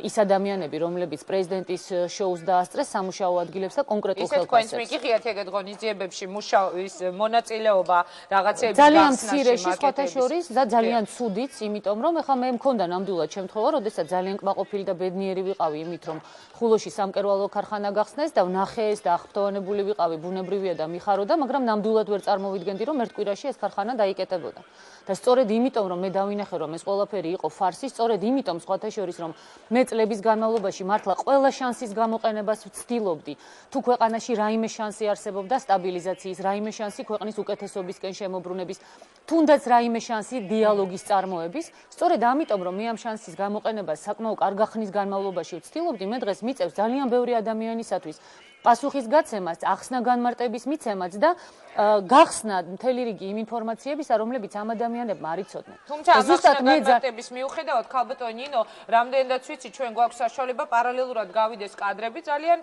ის ადამიანები, რომლებიც პრეზიდენტის შოუს დაასწრეს სამუშაო ადგილებს და კონკრეტულ ხელფასებს. ისე თქვენს მიგიღიათ ეგეთ ღონისძიებებში მუშაობის მონაწილეობა რაღაცეების ძალიან მცირეში სხვათა შორის და ძალიან ცუდიც, იმიტომ რომ ეხლა მე მქონდა ნამდვილად შემთხვევა, როდესაც ძალიან კმაყოფილი და ბედნიერი ვიყავი იმით, რომ ხულოში სამკერვალო ქარხანა გახსნეს და ვნახე ეს და აღფრთოვანებული ვიყავი, ბუნებრივია და მიხაროდა, მაგრამ ნამდვილად ვერ წარმოვიდგენდი, რომ ერთ კვირაში ეს ქარხანა დაიკეტა. და სწორედ იმიტომ რომ მე დავინახე რომ ეს ყველაფერი იყო ფარსი, სწორედ იმიტომ სხვათა შორის რომ მე წლების განმავლობაში მართლა ყველა შანსის გამოყენებას ვცდილობდი. თუ ქვეყანაში რაიმე შანსი არსებობდა სტაბილიზაციის, რაიმე შანსი ქვეყნის უკეთესობისკენ შემოbrunების, თუნდაც რაიმე შანსი დიალოგის წარმოების, სწორედ ამიტომ რომ მე ამ შანსის გამოყენებას საკმაოდ კარგ ხნის განმავლობაში ვცდილობდი, მე დღეს მიწევს ძალიან ბევრი ადამიანისათვის პასუხის გაცემას, ახსნა განმარტების მიცემაც და გახსნა მთელი რიგი იმ ინფორმაციებისა, რომლებიც ამ ადამიანებმა არ იცოდნენ. თუმცა ახსნა განმარტების მიუხედავად, ქალბატონ ნინო, რამდენადაც ვიცი, ჩვენ გვაქვს საშუალება პარალელურად გავიდეს კადრები, ძალიან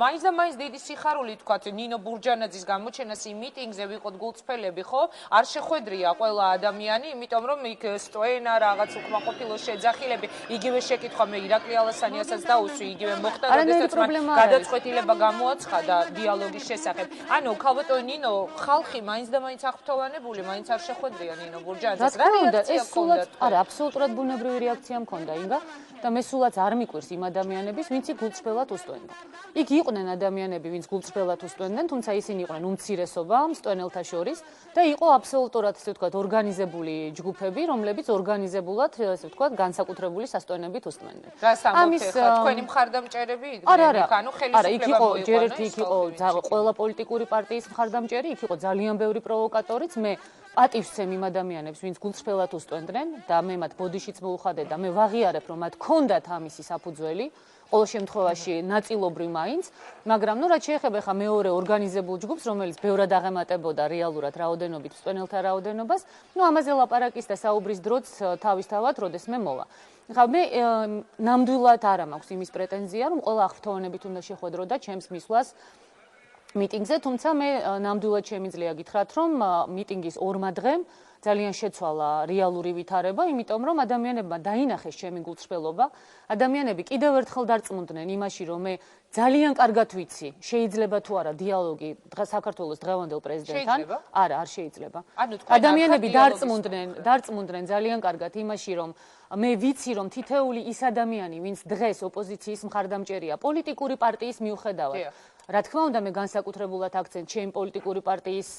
მაინც და მაინც დიდი სიხარული თქვათ ნინო ბურჯანაძის გამოჩენას იმ მიტინგზე ვიყოთ გულწრფელები, ხო? არ შეხვედრია ყველა ადამიანი, იმიტომ რომ იქ სტოენა რაღაც უკმაყოფილო შეძახილები, იგივე შეკითხვა მე ირაკლი ალასანიასაც დაუსვი, იგივე მოხდა, როდესაც მან გადაწყვეტილება გამოაცხადა დიალოგის შესახებ. ანუ ქალბატონ ნინო, ხალხი მაინც და მაინც აღფრთოვანებული, მაინც არ შეხვედრია ნინო ბურჯანაძეს. რა რეაქცია ჰქონდა? არა, აბსოლუტურად ბუნებრივი რეაქცია მქონდა ინგა და მე სულაც არ მიყვირს იმ ადამიანების, ვინც გულწრფელად უსტვენდა. იქ იყვნენ ადამიანები, ვინც გულწრფელად უსტვენდნენ, თუმცა ისინი იყვნენ უმცირესობა მსტვენელთა შორის და იყო აბსოლუტურად, ესე ვთქვათ, ორგანიზებული ჯგუფები, რომლებიც ორგანიზებულად, ესე ვთქვათ, განსაკუთრებული სასტვენებით უსტვენდნენ. ამის თქვენი მხარდამჭერები იდგნენ, ანუ ხელისუფლება მოიყვანეს. ჯერ ერთი იქ იყო ყველა პოლიტიკური პარტიის მხარდამჭერი, იქ იყო ძალიან ბევრი პროვოკატორიც, მე პატივს ვცემ იმ ადამიანებს, ვინც გულწრფელად უსტვენდნენ და მე მათ ბოდიშიც მოუხადე და მე ვაღიარებ, რომ მათ ჰქონდათ ამისი საფუძველი, ყოველ შემთხვევაში ნაწილობრივ მაინც, მაგრამ რაც შეეხება ხა მეორე ორგანიზებულ ჯგუფს, რომელიც ბევრად აღემატებოდა რეალურად რაოდენობით მსტვენელთა რაოდენობას, ამაზე ლაპარაკის და საუბრის დროც თავისთავად როდესმე მოვა. ხა მე ნამდვილად არ მაქვს იმის პრეტენზია, რომ ყველა აღფრთოვანებით უნდა შეხვედრო და ჩემს მისვლას მიტინგზე, თუმცა მე ნამდვილად შემიძლია გითხრათ, რომ მიტინგის ორმა დღემ ძალიან შეცვალა რეალური ვითარება, იმიტომ რომ ადამიანებმა დაინახეს ჩემი გულწრფელობა, ადამიანები კიდევ ერთხელ დარწმუნდნენ იმაში, რომ მე ძალიან კარგად ვიცი, შეიძლება თუ არა დიალოგი საქართველოს დღევანდელ პრეზიდენტთან. არა, არ შეიძლება. ადამიანები დარწმუნდნენ ძალიან კარგად იმაში, რომ მე ვიცი, რომ თითეული ის ადამიანი, ვინც დღეს ოპოზიციის მხარდამჭერია პოლიტიკური პარტიის მიუხედავად, რა თქმა უნდა, მე განსაკუთრებულად აქცენტ ჩემი პოლიტიკური პარტიის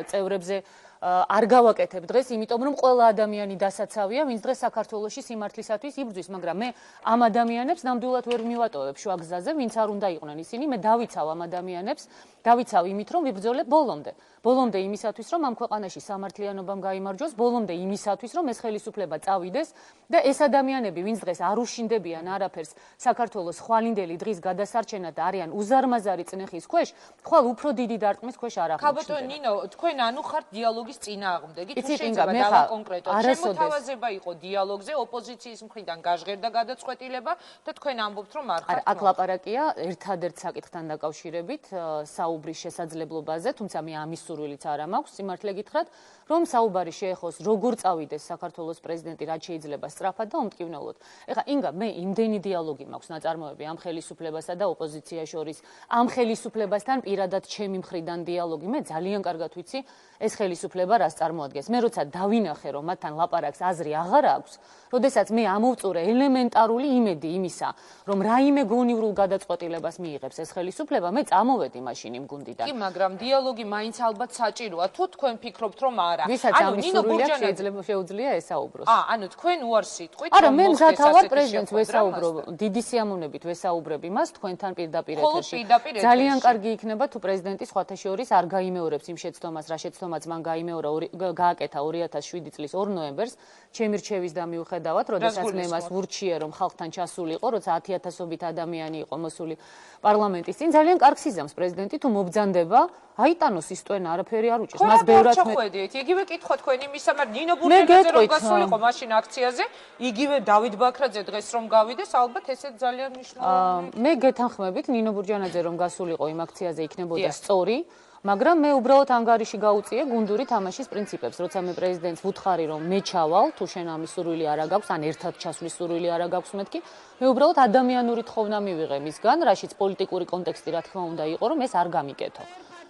წევრებზე არ გავაკეთებ დღეს, იმიტომ რომ ყველა ადამიანი დასაცავია, ვინც დღეს საქართველოში სიმართლისათვის იბრძვის, მაგრამ მე ამ ადამიანებს ნამდვილად ვერ მივატოვებ შუაგზაზე, ვინც არ უნდა იყვნენ ისინი, მე დავიცავ ამ ადამიანებს, დავიცავ იმით, რომ ვიბრძოლებ ბოლომდე. ბოლომდე იმისათვის, რომ ამ ქვეყანაში სამართლიანობამ გაიმარჯვოს, ბოლომდე იმისათვის, რომ ეს ხელისუფლება წავიდეს და ეს ადამიანები, ვინც დღეს არ უშინდებიან არაფერს საქართველოს ხვალინდელი დღის გადასარჩენად და არიან უზარმაზარი წნეხის ქვეშ, ხვალ უფრო დიდი დარტყმის ქვეშ არ აღმოჩნდება. ქალბატონ ნინო, თქვენ ანუ ხართ დიალოგის წინააღმდეგი, თუ შეიძლება დავაკონკრეტოთ. შემოთავაზება იყო დიალოგზე, ოპოზიციის მხრიდან გაჟღერდა გადაწყვეტილება და თქვენ ამბობთ, რომ არ ხართ. აქ ლაპარაკია ერთადერთ საკითხთან დაკავშირებით, საუბრის შესაძლებლობაზე, თუმცა მე ამის სურვილიც არ მაქვს, სიმართლე გითხრათ, რომ საუბარი შეეხოს როგორ წავიდეს საქართველოს პრეზიდენტი, რაც შეიძლება სწრაფად და უმტკივნეულოდ. ეხლა ინგა მე იმდენი დიალოგი მაქვს ნაწარმოები ამ ხელისუფლებასა და ოპოზიციის შორის, ამ ხელისუფლებასთან პირადად ჩემი მხრიდან დიალოგი, მე ძალიან კარგად ვიცი ეს ხელისუფლება რას წარმოადგენს. მე როცა დავინახე, რომ მათთან ლაპარაკს აზრი აღარ აქვს, როდესაც მე ამოვწურე ელემენტარული იმედი იმისა, რომ რაიმე გონივრულ გადაწყვეტილებას მიიღებს ეს ხელისუფლება, მე წამოვედი მაშინ იმ გუნდიდან. კი, მაგრამ დიალოგი მაინც ალბათ ალბათ საჭიროა. თუ თქვენ ფიქრობთ, რომ არა. ვისაც ამის სურვილი აქვს, შეუძლია ესაუბროს. ანუ თქვენ უარ სიტყვით არა, მე მზათავარ პრეზიდენტს ვესაუბრო, დიდი სიამოვნებით ვესაუბრები მას თქვენთან პირდაპირ ეთერში. ძალიან კარგი იქნება თუ პრეზიდენტი სხვათა შორის არ გაიმეორებს იმ შეცდომას, რა შეცდომაც მან გაიმეორა გააკეთა 2007 წლის 2 ნოემბერს, ჩემი რჩევის და მიუხედავად, როდესაც მე მას ვურჩიე, რომ ხალხთან ჩასულიყო, როცა 10,000-ობით ადამიანი იყო მოსული პარლამენტის წინ, ძალიან კარგ სიზამს პრეზიდენტი თუ მობძანდება, აიტანოს ის ტვენა, არაფერი არ უჭირს. მას ბევრად ხედავთ. იგივე კითხვა თქვენი მისამარ ნინო ბურჯანაძე რომ გასულიყო მაშინ აქციაზე, იგივე დავით ბაქრაძე დღეს რომ გავიდეს, ალბათ ესეც ძალიან მნიშვნელოვანია. მე გეთანხმებით ნინო ბურჯანაძე რომ გასულიყო იმ აქციაზე იქნებოდა სწორი, მაგრამ მე უბრალოდ ანგარიში გაუწიე გუნდური თამაშის პრინციპებს, როცა მე პრეზიდენტს ვუთხარი რომ მე ჩავალ, თუ შენ ამის სურვილი არა გაქვს, ან ერთად ჩასვლის სურვილი არა გაქვს მეთქი, მე უბრალოდ ადამიანური თხოვნა მივიღე მისგან, რაშიც პოლიტიკური კონტექსტი რა თქმა უნდა იყო, რომ ეს არ გამიკეთო.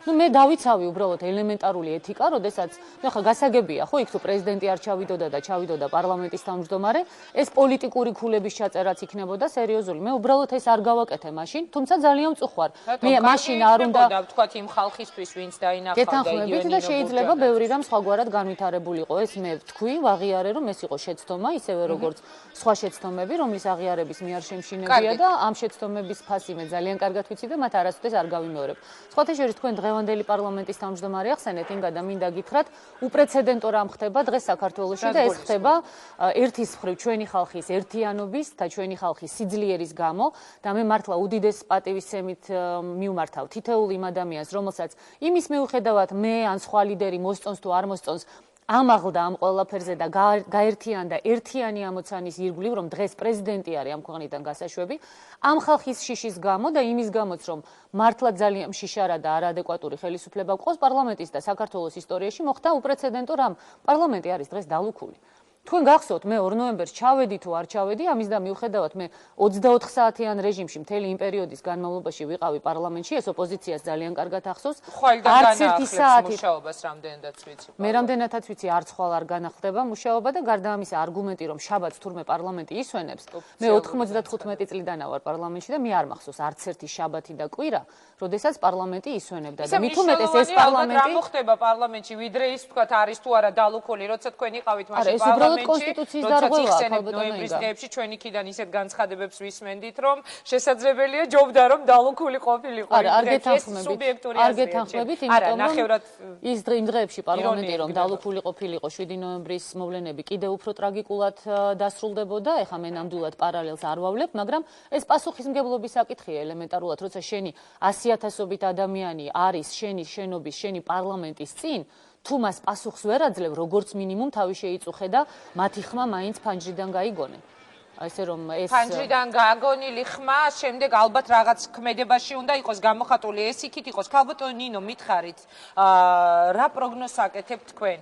მე დავიცავი უბრალოდ ელემენტარული ეთიკა, როდესაც ხა გასაგებია, ხო, იქ თუ პრეზიდენტი არ ჩავიდოდა და ჩავიდოდა პარლამენტის თავმჯდომარე, ეს პოლიტიკური ქულების ჩაწერაც იქნებოდა სერიოზული. მე უბრალოდ ეს არ გავაკეთე მაშინ, თუმცა ძალიან მწუხვარ. მე მაშინ არ უნდა ვთქვათ იმ ხალხისთვის, ვინც დაინახავდა გეთანხმებით და შეიძლება ბევრი რამ სხვაგვარად განვითარებულიყო. ეს მე ვთქვი, ვაღიარე, რომ ეს იყო შეცდომა, ისევე როგორც სხვა შეცდომები, რომლის აღიარების მე არ შემშინებია და ამ შეცდომების ფასი მე ძალიან კარგად ვიცი და მათ არასოდეს არ გავიმეორებ. სხვათა შორის თქვენ დღევანდელი პარლამენტის თავმჯდომარე ახსენეთ, ინგა და მინდა გითხრათ, უპრეცედენტო რამ ხდება დღეს საქართველოში და ეს ხდება ერთის მხრივ ჩვენი ხალხის ერთიანობის და ჩვენი ხალხის სიძლიერის გამო და მე მართლა უდიდეს პატივისცემით მივმართავ თითოეულ იმ ადამიანს, რომელსაც იმის მიუხედავად მე ან სხვა ლიდერი მოსწონს თუ არ მოსწონს ამაღლდა ამ ყველაფერზე და გაერთიანდა ერთიანი ამოცანის ირგვლივ, რომ დღეს პრეზიდენტი არის ამ ქვეყნიდან გასაშვები, ამ ხალხის შიშის გამო და იმის გამოც, რომ მართლა ძალიან მშიშარა და არაადეკვატური ხელისუფლება გვყავს პარლამენტის და საქართველოს ისტორიაში მოხდა უპრეცედენტო რამ. პარლამენტი არის დღეს დალუქული. თქვენ გახსოვთ, მე 2 ნოემბერს ჩავედი თუ არ ჩავედი, ამის და მიუხედავად მე 24 საათიან რეჟიმში მთელი იმ პერიოდის განმავლობაში ვიყავი პარლამენტში, ეს ოპოზიციას ძალიან კარგად ახსოვს. არც ერთი საათი მუშაობას რამდენადაც ვიცი. მე რამდენადაც ვიცი, არც ხვალ არ განახლდება მუშაობა და გარდა ამისა არგუმენტი, რომ შაბათს თურმე პარლამენტი ისვენებს, მე 95 წლიდანაა ვარ პარლამენტში და მე არ მახსოვს არც ერთი შაბათი და კვირა, როდესაც პარლამენტი ისვენებდა და მით უმეტეს ეს პარლამენტი რა მოხდება პარლამენტში, ვიდრე ის თქვა არის თუ არა დალუქული, როცა თქვენ იყავით მაშინ პარლამენტში. კონსტიტუციის დარღვევა ნოემბრის დღეებში ჩვენ იქიდან ისეთ განცხადებებს ვისმენდით, რომ შესაძლებელია ჯობდა რომ დალუქული ყოფილიყო. არ გეთანხმებით, იმიტომ რომ ის იმ დღეებში პარლამენტი რომ დალუქული ყოფილიყო 7 ნოემბრის მოვლენები კიდევ უფრო ტრაგიკულად დასრულდებოდა. ეხლა მე ნამდვილად პარალელს არ ვავლებ, მაგრამ ეს პასუხისმგებლობის საკითხია ელემენტარულად, როცა შენი 100,000-ობით ადამიანი არის შენი შენობის, შენი პარლამენტის წინ, თუ მას პასუხს ვერ აძლევ, როგორც მინიმუმ თავი შეიწუხე და მათი ხმა მაინც ფანჯრიდან გაიგონე. ესე რომ ეს ფანჯრიდან გააგონილი ხმა, შემდეგ ალბათ რაღაც ქმედებაში უნდა იყოს გამოხატული, ეს იქით იყოს. ქალბატონო ნინო, მითხარით, რა პროგნოზს აკეთებთ თქვენ?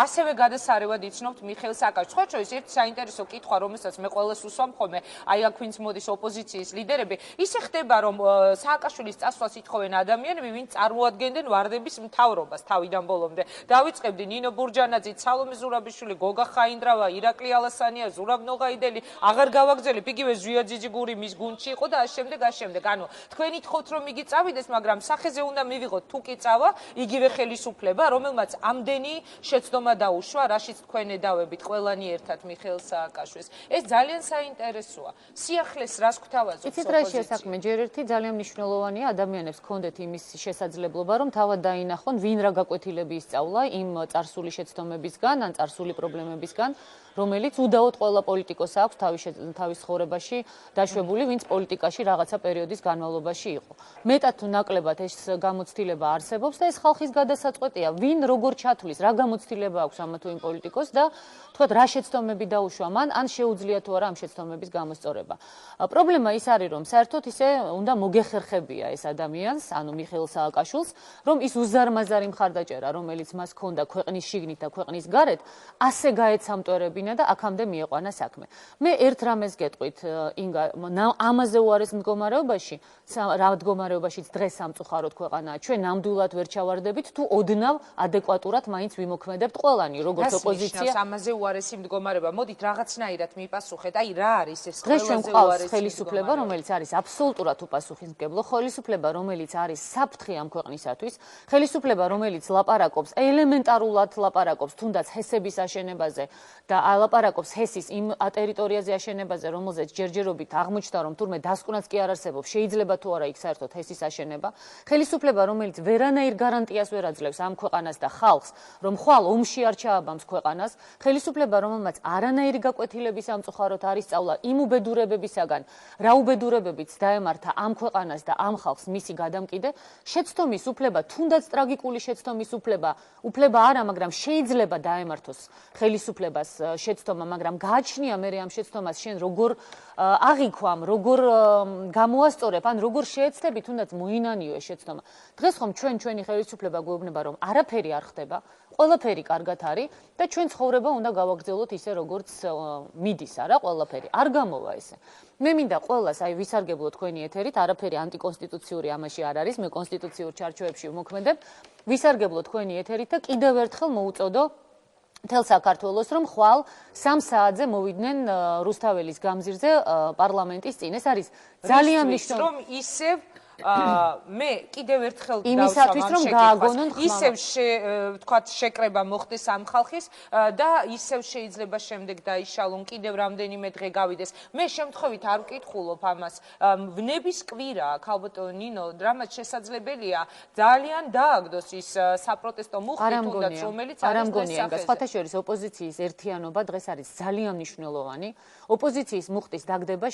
ასევე გადასარევად იცნობთ მიხეილ სააკაშვილს. სხვა შორის ერთ საინტერესო კითხვა, რომელსაც მე ყველას უსვამ ხოლმე, აი აქ ვინც მოდის ოპოზიციის ლიდერები, ისე ხდება, რომ სააკაშვილის წასვლას ითხოვენ ადამიანები, ვინც წარმოადგენდნენ ვარდების მთავრობას თავიდან ბოლომდე. დავიწყებდი ნინო ბურჯანაძით, სალომე ზურაბიშვილი, გოგა ხაინდრავა, ირაკლი ალასანია, ზურაბ ნოღაიდელი, აღარ გავაგზელებ, იგივე ზვია ძიძიგური მის გუნდში იყო და ამავდროულად. ანუ თქვენი თხოვთ რომ იგი წავიდეს, მაგრამ სახეზე უნდა მივიღოთ თუ კი წავა, იგივე ხელისუფლება, რომელმაც ამდენი შეცდომა დაუშვა, რაშიც თქვენ ედავებით ყველანი ერთად მიხეილ სააკაშვილს. ეს ძალიან საინტერესოა. სიახლეს რას გვთავაზობთ? იცით რა შესაქმე, ჯერ ერთი ძალიან მნიშვნელოვანია ადამიანებს ჰქონდეთ იმის შესაძლებლობა, რომ თავად დაინახონ, ვინ რა გაკვეთილები ისწავლა იმ წარსული შეცდომებისგან, ან წარსული პრობლემებისგან, რომელიც უდაოდ ყველა პოლიტიკოსს აქვს თავის ცხოვრებაში დაშვებული, ვინც პოლიტიკაში რაღაცა პერიოდის განმავლობაში იყო. მეტად თუ ნაკლებად ეს გამოცდილება არსებობს და ეს ხალხის გადასაწყვეტია, ვინ როგორ ჩათვლის, რა გამოცდილება აქვს ამა თუ იმ პოლიტიკოს და თქვათ რა შეცდომები დაუშვა მან, ან შეუძლია თუ არა ამ შეცდომების გამოსწორება. პრობლემა ის არის, რომ საერთოდ ისე უნდა მოგეხერხებია ეს ადამიანს, ანუ მიხეილ სააკაშვილს, რომ ის უზარმაზარი მხარდაჭერა, რომელიც მას ჰქონდა ქვეყნის შიგნით და ქვეყნის გარეთ, ასე გაეცამტვერებინა და აქამდე მieყვანა საქმე. მე მე ერთ რამეს გეტყვით ინგა ამაზე უარეს მდგომარეობაში რა მდგომარეობაშიც დღეს სამწუხაროდ ქვეყანაა ჩვენ ნამდვილად ვერ ჩავარდებით თუ ოდნავ ადეკვატურად მაინც ვიმოქმედებთ ყველანი როგორც ოპოზიცია ამაზე უარესი მდგომარეობა მოდით რაღაცნაირად მიპასუხეთ აი რა არის ეს დღეს ჩვენ გვყავს ხელისუფლება რომელიც არის აბსოლუტურად უპასუხისმგებლო ხელისუფლება რომელიც არის საფრთხე ამ ქვეყნისათვის ხელისუფლება რომელიც ლაპარაკობს ელემენტარულად ლაპარაკობს თუნდაც ჰესების აშენებაზე და ლაპარაკობს ჰესის იმ ტერიტორიაზე აშენებაზე რომელზეც ჯერჯერობით აღმოჩნდა რომ თურმე დასკვნაც კი არ არსებობს შეიძლება თუ არა იქ საერთოდ ჰესის აშენება ხელისუფლება რომელიც ვერანაირ გარანტიას ვერ აძლევს ამ ქვეყანას და ხალხს რომ ხვალ ომში არ ჩააბამს ქვეყანას ხელისუფლება რომელმაც არანაირი გაკვეთილების სამწუხაროდ არის სწავლა იმ უბედურებებისაგან რა უბედურებებიც დაემართა ამ ქვეყანას და ამ ხალხს მისი გადამკიდე შეცდომის უფლება თუნდაც ტრაგიკული შეცდომის უფლება არა მაგრამ შეიძლება დაემართოს ხელისუფლებას შეცდომა მაგრამ გააჩნია მე ამ შეცდომას შენ როგორ აღიქვამ როგორ გამოასწორებ ან როგორ შეეცდები თუნდაც მოინანიო ეს შეცდომა დღეს ხომ ჩვენი ხელისუფლება გვეუბნება რომ არაფერი არ ხდება ყველაფერი კარგად არის და ჩვენ ცხოვრება უნდა გავაგრძელოთ ისე როგორც მიდის არა ყველაფერი არ გამოვა ესე მე მინდა ყველას აი ვისარგებლო თქვენი ეთერით არაფერი ანტიკონსტიტუციური ამაში არ არის მე კონსტიტუციურ ჩარჩოებში ვმოქმედებ ვისარგებლო თქვენი ეთერით და კიდევ ერთხელ მოუწოდო მთელ საქართველოს რომ ხვალ 3 საათზე მოვიდნენ რუსთაველის გამზირზე პარლამენტის წინ ეს არის ძალიან მნიშვნელოვანი რომ ისევ მე კიდევ ერთხელ იმისათვის რომ გააგონონ ისევ თქვათ შეკრება მოხდეს ამ ხალხის და ისევ შეიძლება შემდეგ დაიშალონ კიდევ რამდენიმე დღე გავიდეს მე შემთხვევით არ ვკითხულობ ამას ვნების კვირა ქალბატონო ნინო რამაც შესაძლებელია ძალიან დააგდოს ის საპროტესტო მუხტი თუნდაც რომელიც არ ამგონია სხვათა შორის ოპოზიციის ერთიანობა დღეს არის ძალიან მნიშვნელოვანი ოპოზიციის მუხტის დაგდება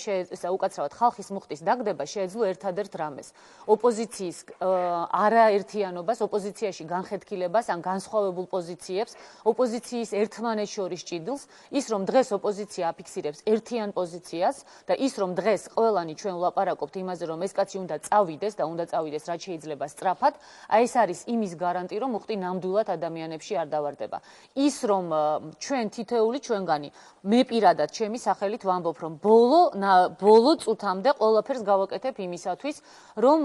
უკაცრავად ხალხის მუხტის დაგდება შეეძლო ერთადერთ რამეს ოპოზიციის არაერთიანობას, ოპოზიციაში განხეთქილებას ან განსხვავებულ პოზიციებს, ოპოზიციის ერთმანეთს შორის ჭიდილს, ის რომ დღეს ოპოზიცია აფიქსირებს ერთიან პოზიციას და ის რომ დღეს ყველანი ჩვენ ვლაპარაკობთ იმაზე რომ ეს კაცი უნდა წავიდეს და უნდა წავიდეს რაც შეიძლება სწრაფად, აი ეს არის იმის გარანტი რომ მუხტი ნამდვილად ადამიანებში არ დავარდება. ის რომ ჩვენ თითოეული ჩვენგანი მე პირადად ჩემი სახელით ვამბობ რომ ბოლო წუთამდე ყველაფერს გავაკეთებ იმისათვის რომ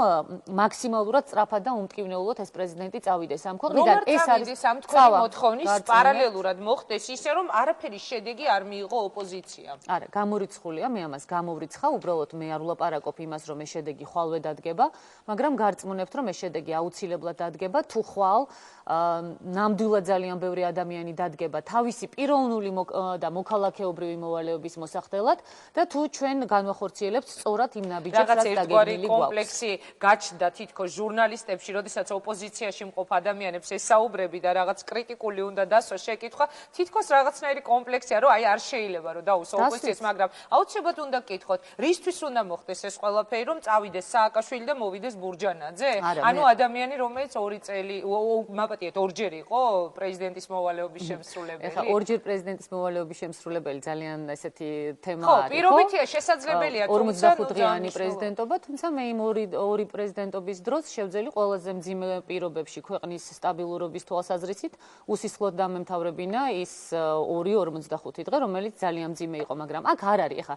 მაქსიმალურად სწრაფად და უმტკივნეულოდ ეს პრეზიდენტი წავიდეს ამ ქვეყნიდან ეს არის ამ თქვენი მოთხოვნის პარალელურად მოხდეს ისე რომ არაფერი შედეგი არ მიიღო ოპოზიციამ. არა, გამორიცხულია, მე ამას გამოვრიცხავ, უბრალოდ მე არ ვლაპარაკობ იმას რომ ეს შედეგი ხვალვე დადგება, მაგრამ გარწმუნებთ რომ ეს შედეგი აუცილებლად დადგება თუ ხვალ ნამდვილად ძალიან ბევრი ადამიანი დადგება თავისი პიროვნული და მოქალაქეობრივი მოვალეობის მოსახდელად და თუ ჩვენ განვახორციელებთ სწორად იმ ნაბიჯებს რაც დაგეგმილი გვაქვს. გაჩნდა თითქოს ჟურნალისტებში, როდესაც ოპოზიციაში მყოფ ადამიანებს ესაუბრები და რაღაც კრიტიკული უნდა დასვა შეკითხვა, თითქოს რაღაცნაირი კომპლექსია, რომ აი არ შეიძლება რომ დაუსვა ოპოზიციას, მაგრამ აუცილებლად უნდა გკითხოთ, რისთვის უნდა მოხდეს ეს ყველაფერი, რომ წავიდეს სააკაშვილი და მოვიდეს ბურჯანაძე? ანუ ადამიანი, რომელიც 2 წელი, მაპატიეთ, ორჯერ იყო პრეზიდენტის მოვალეობის შემსრულებელი. ეხლა ორჯერ პრეზიდენტის მოვალეობის შემსრულებელი ძალიან ესეთი თემა არის. ხო, პირობითია, შესაძლებელია, თუმცა 45-დღიანი პრეზიდენტობა, თუმცა მე იმ ორი პრეზიდენტობის დროს შევძელი ყველაზე მძიმე პირობებში ქვეყნის სტაბილურობის თვალსაზრისით უსისხლოდ დამემთავრებინა ის 2-45 დღე, რომელიც ძალიან მძიმე იყო, მაგრამ აქ არ არის ეხა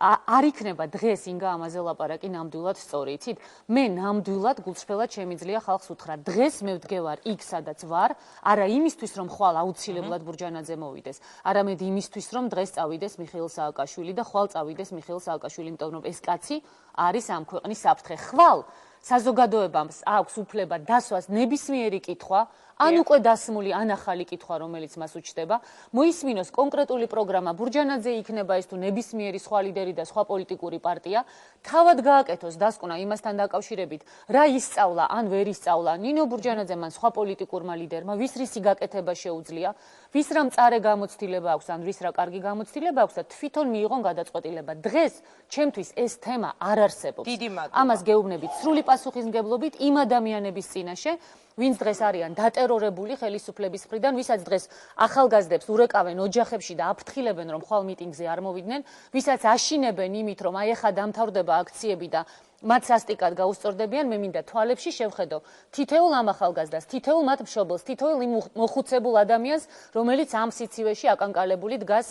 არ იქნება დღეს ინგა ამაზე ლაპარაკი ნამდვილად სწორი, იცით? მე ნამდვილად გულწრფელად შემიძლია ხალხს უთხრა, დღეს მე ვდგევარ იქ, სადაც ვარ, არა იმისთვის, რომ ხვალ აუცილებლად ბურჯანაძე მოვიდეს, არამედ იმისთვის, რომ დღეს წავიდეს მიხეილ სააკაშვილი და ხვალ წავიდეს მიხეილ სააკაშვილი, იმიტომ რომ ეს კაცი არის ამ ქვეყნის საფრთხე. ხვალ საზოგადოებამ აქვს უფლება დასვას ნებისმიერი კითხვა, ან უკვე დასმული, ან ახალი კითხვა, რომელიც მას უჩნდება, მოისმინოს კონკრეტული პროგრამა, ბურჯანაძე იქნება ეს თუ ნებისმიერი სხვა ლიდერი და სხვა პოლიტიკური პარტია, თავად გააკეთოს დასკვნა იმასთან დაკავშირებით, რა ისწავლა, ან ვერ ისწავლა ნინო ბურჯანაძემ, სხვა პოლიტიკურმა ლიდერმა, ვის რისი გაკეთება შეუძლია, ვის რა მწარე გამოცდილება აქვს, ან ვის რა კარგი გამოცდილება აქვს და თვითონ მიიღონ გადაწყვეტილება. დღეს ჩემთვის ეს თემა არ არსებობს. ამას გეუბნებით სრული პასუხისმგებლობით იმ ადამიანების წინაშე, ვინც დღეს არიან დატერორებული ხელისუფლების მხრიდან, ვისაც დღეს ახალგაზრდებს ურეკავენ ოჯახებში და აფრთხილებენ, რომ ხვალ მიტინგზე არ მოვიდნენ, ვისაც აშინებენ იმით, რომ აი ახლა დამთავრდება აქციები და მათ სასტიკად გაუსწორდებიან, მე მინდა თვალებში შევხედო თითოეულ ამ ახალგაზრდას, თითოეულ მათ მშობელს, თითოეულ იმ მოხუცებულ ადამიანს, რომელიც ამ სიცივეში აკანკალებული დგას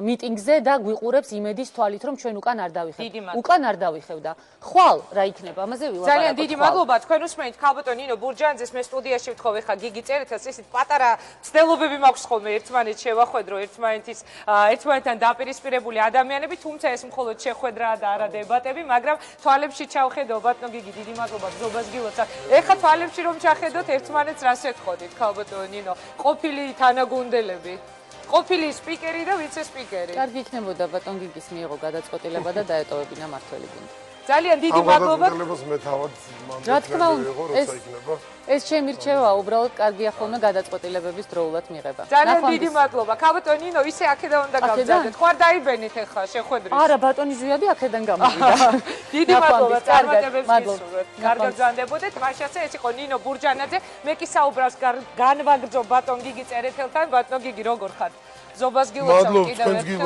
მიტინგზე და გვიყურებს იმედის თვალით, რომ ჩვენ უკან არ დავიხევ. უკან არ დავიხევ და ხვალ რა იქნება, ამაზე ვილაპარაკოთ. ძალიან დიდი მადლობა თქვენ უსმენთ ქალბატონ ნინო ბურჯანიძეს, მე სტუდიაში ვთხოვ ეხა გიგი წერეთელს, ისეთ პატარა ცდილობები მაქვს ხოლმე ერთმანეთს შევახვედრო, ერთმანეთთან დაპირისპირებული ადამიანები, თუმცა ეს მხოლოდ შეხვედრაა და არა დებატები, მაგრამ თვალებში ჩავხედო ბატონო გიგი, დიდი მადლობა გზობას გილოცავ. ეხა თვალებში რომ ჩახედოთ ერთმანეთს რას ეთქოდით ქალბატონო ნინო, ყოფილი თანაგუნდელები, ყოფილი სპიკერი და ვიცე-სპიკერი. კარგი იქნებოდა ბატონ გიგის მიიღო გადაწყვეტილება და დაეტოვებინა მმართველი გუნდი. ძალიან დიდი მადლობა. რა თქმა უნდა, ეს ჩემი რჩევაა, უბრალოდ კარგია ხოლმე გადაწყვეტილებების დროულად მიღება. ძალიან დიდი მადლობა. ქალბატონ ნინო, ისე აქედან უნდა გავზარდეთ. ხო არ დაიბენით ახლა შეხვედრის? არა, ბატონი ზვიადი აქედან გამოვიდა. დიდი მადლობა წარმატებებს გისურვებთ. კარგად გრძანდებოდეთ. მაშასე ეს იყო ნინო ბურჯანაძე. მე კი საუბრავს განვაგრძო ბატონ გიგი წერეთელთან. ბატონ გიგი, როგორ ხართ? ზობას გილოცავ კიდევ ერთხელ.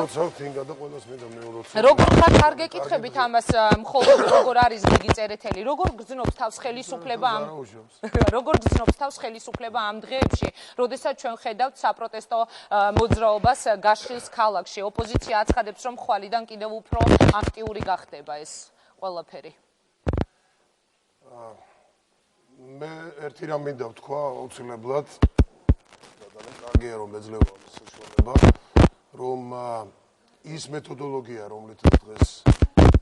როგორ ხართ, არ გეკითხებით ამას მხოლოდ როგორ არის გიგი წერეთელი, როგორ გრძნობს თავს ხელისუფლება ამ დღეებში, როდესაც ჩვენ ხედავთ საპროტესტო მოძრაობას გაშლის ქალაქში. ოპოზიცია აცხადებს, რომ ხვალიდან კიდევ უფრო აქტიური გახდება ეს ყველაფერი. მე ერთი რამ მინდა ვთქვა აუცილებლად. კარგია რომ ეძლევა ამის საშუალება, რომ ის მეთოდოლოგია, რომლითაც დღეს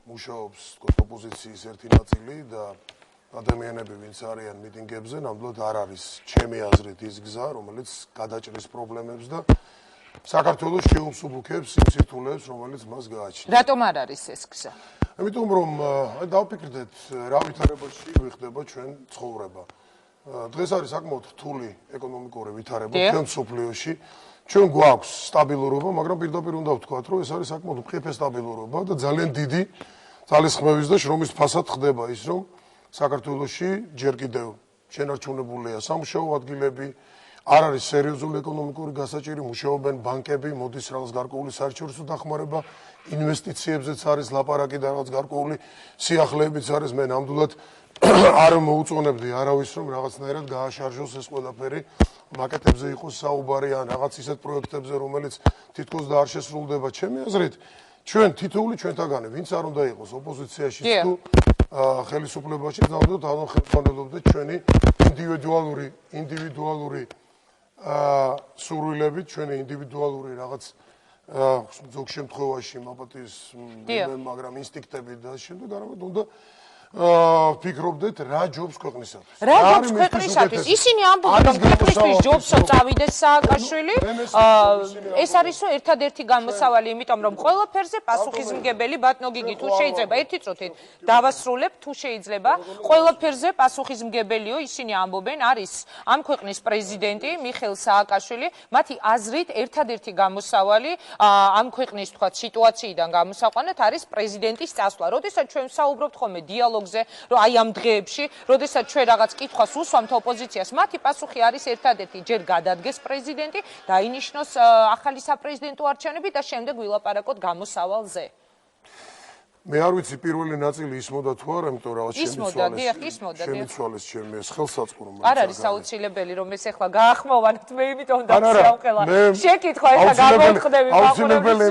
მუშაობს ოპოზიციის ერთი ნაწილი და ადამიანები, ვინც არიან მიტინგებზე, ნამდვილად არ არის ჩემი აზრით ის გზა, რომელიც გადაჭრის პრობლემებს და საქართველოს შეუმსუბუქებს იმ სირთულეებს, რომელიც მას გააჩნია. რატომ არ არის ეს გზა? ამიტომ რომ დავფიქრდეთ, რა ვითარებაში გვიხდება ჩვენ ცხოვრება. დღეს არის საკმაოდ რთული ეკონომიკური ვითარება ჩვენ მსოფლიოში. ჩვენ გვაქვს სტაბილურობა, მაგრამ პირდაპირ უნდა ვთქვათ, რომ ეს არის საკმაოდ მყიფე სტაბილურობა და ძალიან დიდი ძალისხმევის და შრომის ფასად ხდება ის, რომ საქართველოში ჯერ კიდევ შენარჩუნებულია სამუშაო ადგილები, არ არის სერიოზული ეკონომიკური გასაჭირი, მუშაობენ ბანკები, მოდის რაღაც გარკვეული საერთაშორისო დახმარება, ინვესტიციებზეც არის ლაპარაკი და რაღაც გარკვეული სიახლეებიც არის. მე ნამდვილად არ მოუწონებდი არავის, რომ რაღაცნაირად გააშარჟოს ეს ყველაფერი, მაკეტებზე იყოს საუბარი ან რაღაც ისეთ პროექტებზე, რომელიც თითქოს და არ შესრულდება. ჩემი აზრით, ჩვენ თითოეული ჩვენთაგანი, ვინც არ უნდა იყოს ოპოზიციაში თუ ხელისუფლებაში, ნამდვილად არ ხელმძღვანელობდა ჩვენი ინდივიდუალური სურვილებით, ჩვენი ინდივიდუალური რაღაც ზოგ შემთხვევაში მაპატის, მაგრამ ინსტინქტები და შემდეგ არამედ უნდა ფიქრობდეთ რა ჯობს ქვეყნისათვის. რა ჯობს ქვეყნისათვის? ისინი ამბობენ, რომ ქვეყნისთვის ჯობსო წავიდეს სააკაშვილი. ეს არისო ერთადერთი გამოსავალი, იმიტომ რომ ყველაფერზე პასუხისმგებელი ბატონო გიგი, თუ შეიძლება ერთი წუთით დავასრულებ, თუ შეიძლება, ყველაფერზე პასუხისმგებელიო ისინი ამბობენ, არის ამ ქვეყნის პრეზიდენტი მიხეილ სააკაშვილი, მათი აზრით ერთადერთი გამოსავალი ამ ქვეყნის თქვა სიტუაციიდან გამოსაყვანად არის პრეზიდენტის წასვლა. როდესაც ჩვენ საუბრობთ ხოლმე დიალოგ რომ აი ამ დღეებში, როდესაც ჩვენ რაღაც კითხვას უსვამთ ოპოზიციას, მათი პასუხი არის ერთადერთი, ჯერ გადადგეს პრეზიდენტი, დაინიშნოს ახალი საპრეზიდენტო არჩევნები და შემდეგ ვილაპარაკოთ გამოსავალზე. მე არ ვიცი პირველი ნაწილი ისმოდა თუ არა, იმიტომ რაღაც შემიცვალეს ჩემი ეს ხელსაწყო. არ არის აუცილებელი რომ ეს ახლა გაახმოვანოთ, მე იმიტომ დავსიამყელა. შეკითხვა ეხლა გამოვხდები მაყურებელს.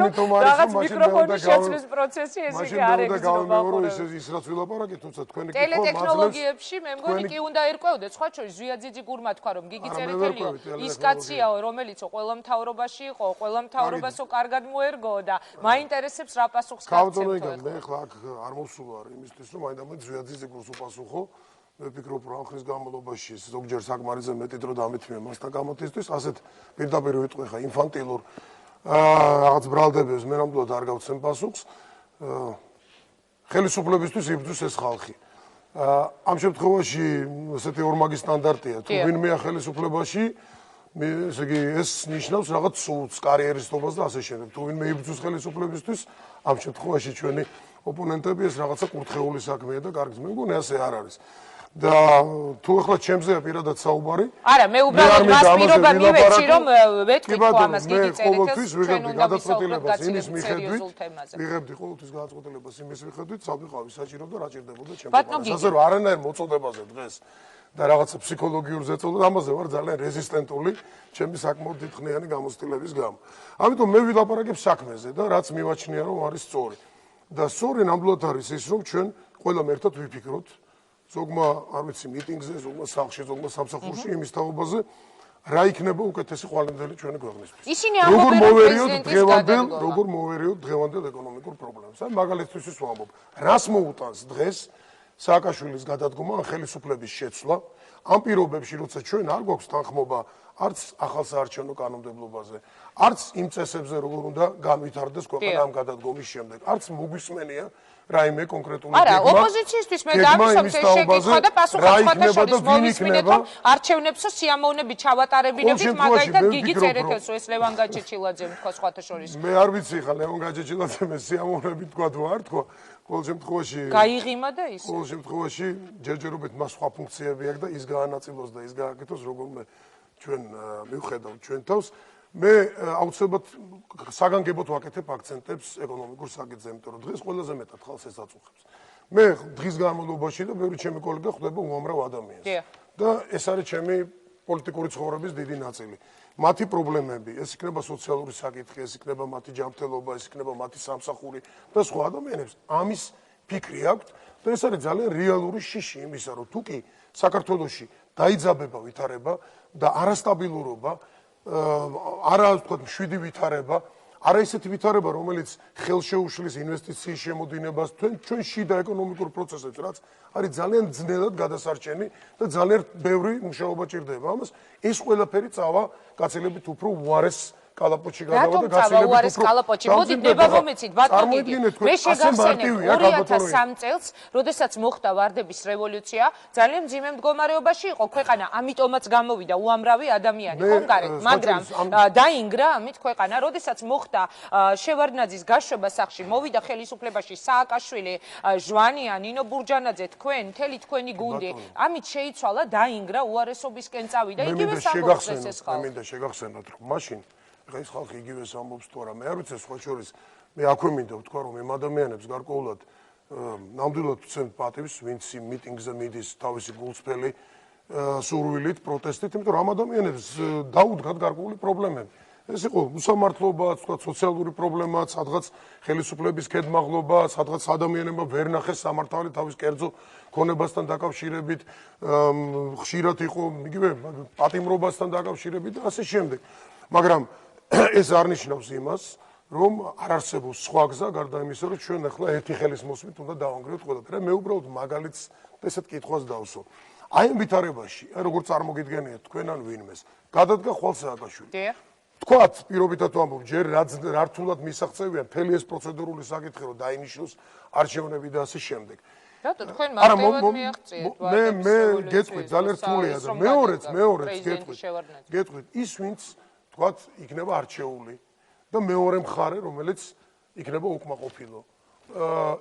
რაღაც მიკროფონის შეცვლის პროცესი ეს იგი არ ეგზნობა. ის რაც ვილაპარაკეთ, თუმცა თქვენი კითხვა ტელეტექნოლოგიებში მე მგონი კი უნდა ერკვევდეთ. სხვა შორის ზვიაძიძი გურმა თქვა რომ გიგი წერეთელიო ის კაციაო, რომელიცო ყველა მთავრობაში იყო, ყველა მთავრობასო კარგად მოერგო და მაინტერესებს რა პასუხს გაცემთ. ახლა აქ არ მოსულა იმისთვის, რომ აინდამეთ ზვიაძიძე გურს უპასუხო. მე ვფიქრობ, რომ ახლის განმავლობაში ზოგჯერ საკმარისზე მეტი დრო დამეთმია მასთან გამოცდისთვის, ასეთ პირდაპირ ვიტყვი ხა ინფანტილურ რაღაც ბრალდებებს მე ნამდვილად არ გავცემ პასუხს. ხელისუფლებისთვის იბრძვის ეს ხალხი. ამ შემთხვევაში ესეთი ორმაგი სტანდარტია, თუ ვინმეა ხელისუფლებაში, ესე იგი ეს ნიშნავს რაღაც სულს, კარიერისტობას და ასე შემდეგ. თუ ვინმე იბრძვის ხელისუფლებისთვის, ამ შემთხვევაში ჩვენი ოპონენტები ეს რაღაცა კურთხეული საქმეა და კარგს მე მგონი ასე არ არის. და თუ ახლა ჩემზეა პირადად საუბარი არა მე უბრალოდ მას პირობა მივეცი რომ ვეთქვით ამას გიგი წერეთელს ჩვენ უნდა გადაწყვეტილებას იმის მიხედვით ვიღებდი ყოველთვის გადაწყვეტილებას იმის მიხედვით სავიყავი საჭირო და რა ჭირდებოდა ჩემს ასე რომ არანაირ მოწოდებაზე დღეს და რაღაცა ფსიქოლოგიურ ზეწოლად ამაზე ვარ ძალიან რეზისტენტული ჩემი საკმაოდ დიდხნიანი გამოცდილების გამო. ამიტომ მე ვილაპარაკებ საქმეზე და რაც მივაჩნია რომ არის სწორი. და სწორი ნამდვილად არის ის რომ ჩვენ ყველამ ერთად ვიფიქროთ ზოგმა არ ვიცი მიტინგზე, ზოგმა სახლში, ზოგმა სამსახურში იმის თაობაზე რა იქნება უკეთესი ყვალინდელი ჩვენი ქვეყნისთვის. ისინი ამბობენ რომ პრეზიდენტის გადადგომა. როგორ მოვერიოთ დღევანდელ ეკონომიკურ პრობლემებს. აი მაგალითისთვის ვამბობ, რას მოუტანს დღეს სააკაშვილის გადადგომა ან ხელისუფლების შეცვლა ამ პირობებში, როცა ჩვენ არ გვაქვს თანხმობა არც ახალ საარჩევნო კანონმდებლობაზე, არც იმ წესებზე, როგორ უნდა განვითარდეს ქვეყანა ამ გადადგომის შემდეგ, არც მოგვისმენია რაიმე კონკრეტული გეგმა. არა, ოპოზიციისთვის მე დავისვამთ ეს შეკითხვა და პასუხობრივად შორის მოვისმინეთ, რომ არჩევნებსო სიამოვნებით ჩავატარებინებით, მაგალითად გიგი წერეთელსო ეს ლევან გაჩეჩილაძე თქვა სხვათა შორის. მე არ ვიცი ხა ლევან გაჩეჩილაძე მე სიამოვნებით თქვა თუ არ თქვა. ყოველ შემთხვევაში გაიღიმა და ის. ყოველ შემთხვევაში ჯერჯერობით მას სხვა ფუნქციები აქვს და ის გაანაწილოს და ის გააკეთოს როგორმე ჩვენ მივხედავთ ჩვენ თავს. მე აუცილებლად საგანგებოდ ვაკეთებ აქცენტებს ეკონომიკურ საკითხზე, იმიტომ რომ დღეს ყველაზე მეტად ხალხს ეს აწუხებს. მე დღის განმავლობაში და ბევრი ჩემი კოლეგა ხვდება უამრავ ადამიანს. და ეს არის ჩემი პოლიტიკური ცხოვრების დიდი ნაწილი. მათი პრობლემები, ეს იქნება სოციალური საკითხი, ეს იქნება მათი ჯანმრთელობა, ეს იქნება მათი სამსახური და სხვა ადამიანებს ამის ფიქრი აქვთ და ეს არის ძალიან რეალური შიში იმისა, რომ თუ კი საქართველოში დაიძაბება ვითარება და არასტაბილურობა არა ვთქვათ მშვიდი ვითარება, არა ისეთი ვითარება, რომელიც ხელშეუშლის ინვესტიციის შემოდინებას, ჩვენ შიდა ეკონომიკურ პროცესებს, რაც არის ძალიან ძნელად გადასარჩენი და ძალიან ბევრი მუშაობა ჭირდება ამას. ეს ყველაფერი წავა გაცილებით უფრო უარეს კალაპოჩი გადავა და გაცილებით უფრო კალაპოჩი. მოდით ნება მომეცით ბატონო გიგი. მე შეგახსენებ 2003 წელს, როდესაც მოხდა ვარდების რევოლუცია, ძალიან მძიმე მდგომარეობაში იყო ქვეყანა, ამიტომაც გამოვიდა უამრავი ადამიანი კონკრეტ, მაგრამ დაინგრა ამით ქვეყანა, როდესაც მოხდა შევარდნაძის გაშვება სახლში, მოვიდა ხელისუფლებაში სააკაშვილი, ჟვანია, ნინო ბურჯანაძე, თქვენ, მთელი თქვენი გუნდი, ამით შეიცვალა, დაინგრა, უარესობისკენ წავიდა, იგივე ამბობს ეს ხალხი. მე მინდა შეგახსენოთ, რომ მაშინ დღეს ხალხი იგივეს ამბობს თუ არა. მე არ ვიცი სხვა შორის მე აქვე მინდა ვთქვა რომ იმ ადამიანებს გარკვეულად ნამდვილად ვცემთ პატივს, ვინც იმ მიტინგზე მიდის თავისი გულწრფელი სურვილით, პროტესტით, იმიტომ რომ ამ ადამიანებს დაუდგათ გარკვეული პრობლემები. ეს იყო უსამართლობა, თქვა სოციალური პრობლემა, სადღაც ხელისუფლების ქედმაღლობა, სადღაც ადამიანებმა ვერ ნახეს სამართალი თავის კერძო ქონებასთან დაკავშირებით, ხშირად იყო იგივე პატიმრობასთან დაკავშირებით და ასე შემდეგ. მაგრამ ეს არ ნიშნავს იმას, რომ არ არსებობს სხვა გზა გარდა იმისა, რომ ჩვენ ახლა ერთი ხელის მოსვლით უნდა დავანგრევთ ყველაფერი. მე უბრალოდ მაგალითს ესეთ კითხვას დავსვამ. აი ამ ვითარებაში, როგორც წარმოგიდგენიათ თქვენ ან ვინმეს, გადადგა ხვალ სააკაშვილი. თქვათ, პირობითად ვამბობ, ჯერ რა რთულად მისაღწევია მთელი ეს პროცედურული საკითხი, რომ დაინიშნოს არჩევნები და ასე შემდეგ. რატო თქვენ მარტივად მიაღწიეთ? მე გეტყვით, ძალიან რთულია და მეორეც გეტყვით, ის ვინც თქვათ, იქნება არჩეული და მეორე მხარე, რომელიც იქნება უკმაყოფილო.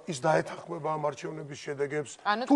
ის დაეთანხმება ამ არჩევნების შედეგებს, თუ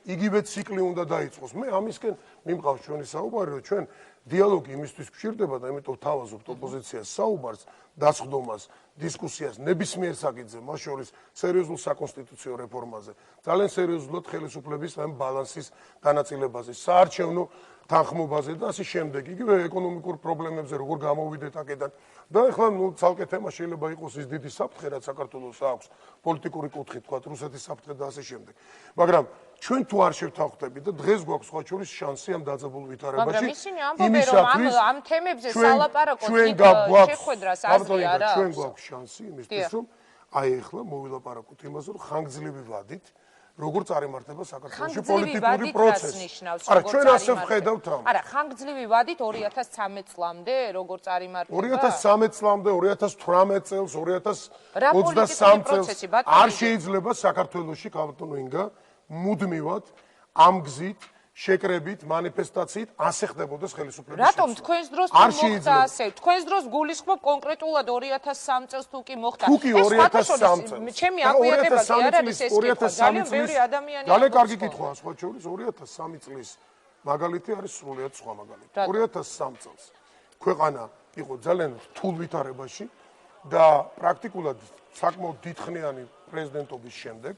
იგივე ციკლი უნდა დაიწყოს. მე ამისკენ მიმყავს ჩვენი საუბარი, რომ ჩვენ დიალოგი იმისთვის გვჭირდება და ამიტომ თავაზობთ ოპოზიციას საუბარს, დასხდომას, დისკუსიას ნებისმიერ საკითხზე, მას შორის სერიოზულ საკონსტიტუციო რეფორმაზე, ძალიან სერიოზულად ხელისუფლების ამ ბალანსის განაწილებაზე, საარჩევნო თანხმობაზე და ასე შემდეგ. იგივე ეკონომიკურ პრობლემებზე როგორ გამოვიდეთ აქედან. და ახლა ცალკე თემა შეიძლება იყოს ის დიდი საფრთხე, რაც საქართველოს აქვს, პოლიტიკური კუთხით, თქვა რუსეთის საფრთხე და ასე შემდეგ. მაგრამ ჩვენ თუ არ შევთანხმდებით და დღეს გვაქვს სხვა შორის შანსი ამ დაძაბულ ვითარებაში. მაგრამ ისინი ამბობენ, რომ ამ თემებზე სალაპარაკო შეხვედრას აზრი არა აქვს. ჩვენ გვაქვს შანსი იმისთვის, რომ აი ახლა მოვილაპარაკოთ იმაზე, რომ ხანგრძლივი ვადით როგორ წარიმართება საქართველოში პოლიტიკური პროცესი. არა, ჩვენ ასე ვხედავთ ამას. არა, ხანგრძლივი ვადით 2013 წლამდე როგორ წარიმართება? 2013 წლამდე, 2018 წელს, 2023 წელს არ შეიძლება საქართველოში კანტონინგა მუდმივად ამ გზით შეკრებით, მანიფესტაციით ასე ხდებოდეს ხელისუფლების რატომ თქვენს დროს თუ მოხდა ასე? თქვენს დროს გულისხმობ კონკრეტულად 2003 წელს თუ კი მოხდა. თუ კი 2003 წელს. ჩემი აკვირდება კი არ არის ეს კითხვა. ძალიან ბევრი ადამიანი ძალიან კარგი კითხვაა, სხვა შორის 2003 წლის მაგალითი არის სრულიად სხვა მაგალითი. 2003 წელს ქვეყანა იყო ძალიან რთულ ვითარებაში და პრაქტიკულად საკმაოდ დიდხნიანი პრეზიდენტობის შემდეგ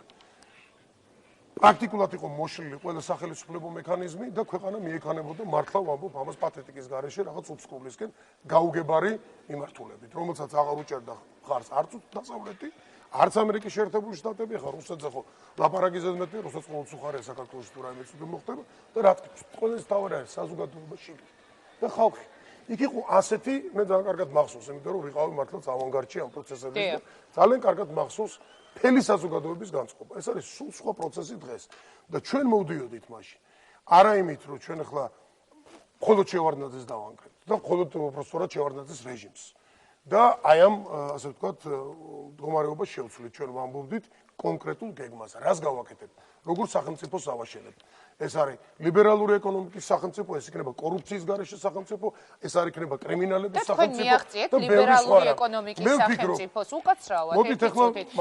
პრაქტიკულად იყო მოშლილი ყველა სახელმწიფო მექანიზმი და ქვეყანა მიექანებოდა მართლა ვამბობ ამას პათეტიკის გარეშე რაღაც უბსკურლისკენ გაუგებარი მიმართულებით, რომელსაც აღარ უჭერდა ხარს არც დასავლეთი, არც ამერიკის შეერთებული შტატები, ხა რუსეთზე ხო ლაპარაკიზებს მეტი, რუსეთს ყოველთვის უხარია საქართველოს თუ რაიმე ცუდი მოხდება და რა თქმა უნდა, ყველაზე თავი არის საზოგადოებაში და ხალხი. იქ იყო ასეთი, მე ძალიან კარგად მახსოვს, იმიტომ რომ ვიყავი მართლაც ავანგარდში ამ პროცესებში და ძალიან კარგად მახსოვს მთელი საზოგადოების განწყობა. ეს არის სულ სხვა პროცესი დღეს და ჩვენ მოვდიოდით მაშინ. არა იმით, რომ ჩვენ ახლა მხოლოდ შევარდნაძეს დავანგრევთ და მხოლოდ უბრალოდ შევარდნაძეს რეჟიმს. და აი ამ ასე ვთქვათ მდგომარეობას შევცვლით, ჩვენ ვამბობდით კონკრეტულ გეგმას. რას გავაკეთებთ? როგორ სახელმწიფოს ავაშენებთ? ეს არის ლიბერალური ეკონომიკის სახელმწიფო, ეს იქნება კორუფციის გარეშე სახელმწიფო, ეს არ იქნება კრიმინალების სახელმწიფო. თქვენ მიაღწიეთ ლიბერალური ეკონომიკის სახელმწიფოს უკაცრავად ერთით.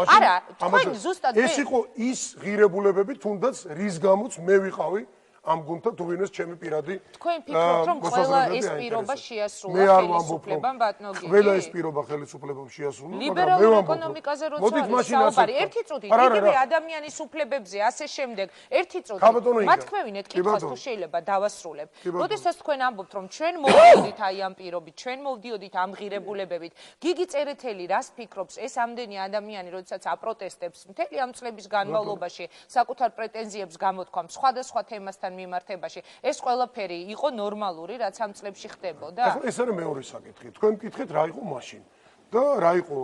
არა, თქვენ ზუსტად ეს იყო ის ღირებულებები, თუნდაც რის გამოც მე ვიყავი ამ გუნდთან თუ ვინმეს ჩემი პირადი თქვენ ფიქრობთ რომ ყველა ეს პირობა შეასრულა ხელისუფლებამ ბატონო გიგი? ყველა ეს პირობა ხელისუფლებამ შეასრულა, ლიბერალურ ეკონომიკაზე როცა არის საუბარი, ერთი წუთით იგივე ადამიანის უფლებებზე ასე შემდეგ, ერთი წუთით მათქმევინეთ კითხვას თუ შეიძლება დავასრულებ. როდესაც თქვენ ამბობთ რომ ჩვენ მოვდიოდით აი ამ პირობით, ჩვენ მოვდიოდით ამ ღირებულებებით, გიგი წერეთელი რას ფიქრობს ეს ამდენი ადამიანი როდესაც აპროტესტებს მთელი ამ წლების განმავლობაში საკუთარ პრეტენზიებს გამოთქვამს სხვადასხვა თემასთან მიმართებაში ეს ყველაფერი იყო ნორმალური რაც ამ წლებში ხდებოდა? ეს არის მეორე საკითხი. თქვენ მკითხეთ რა იყო მაშინ და რა იყო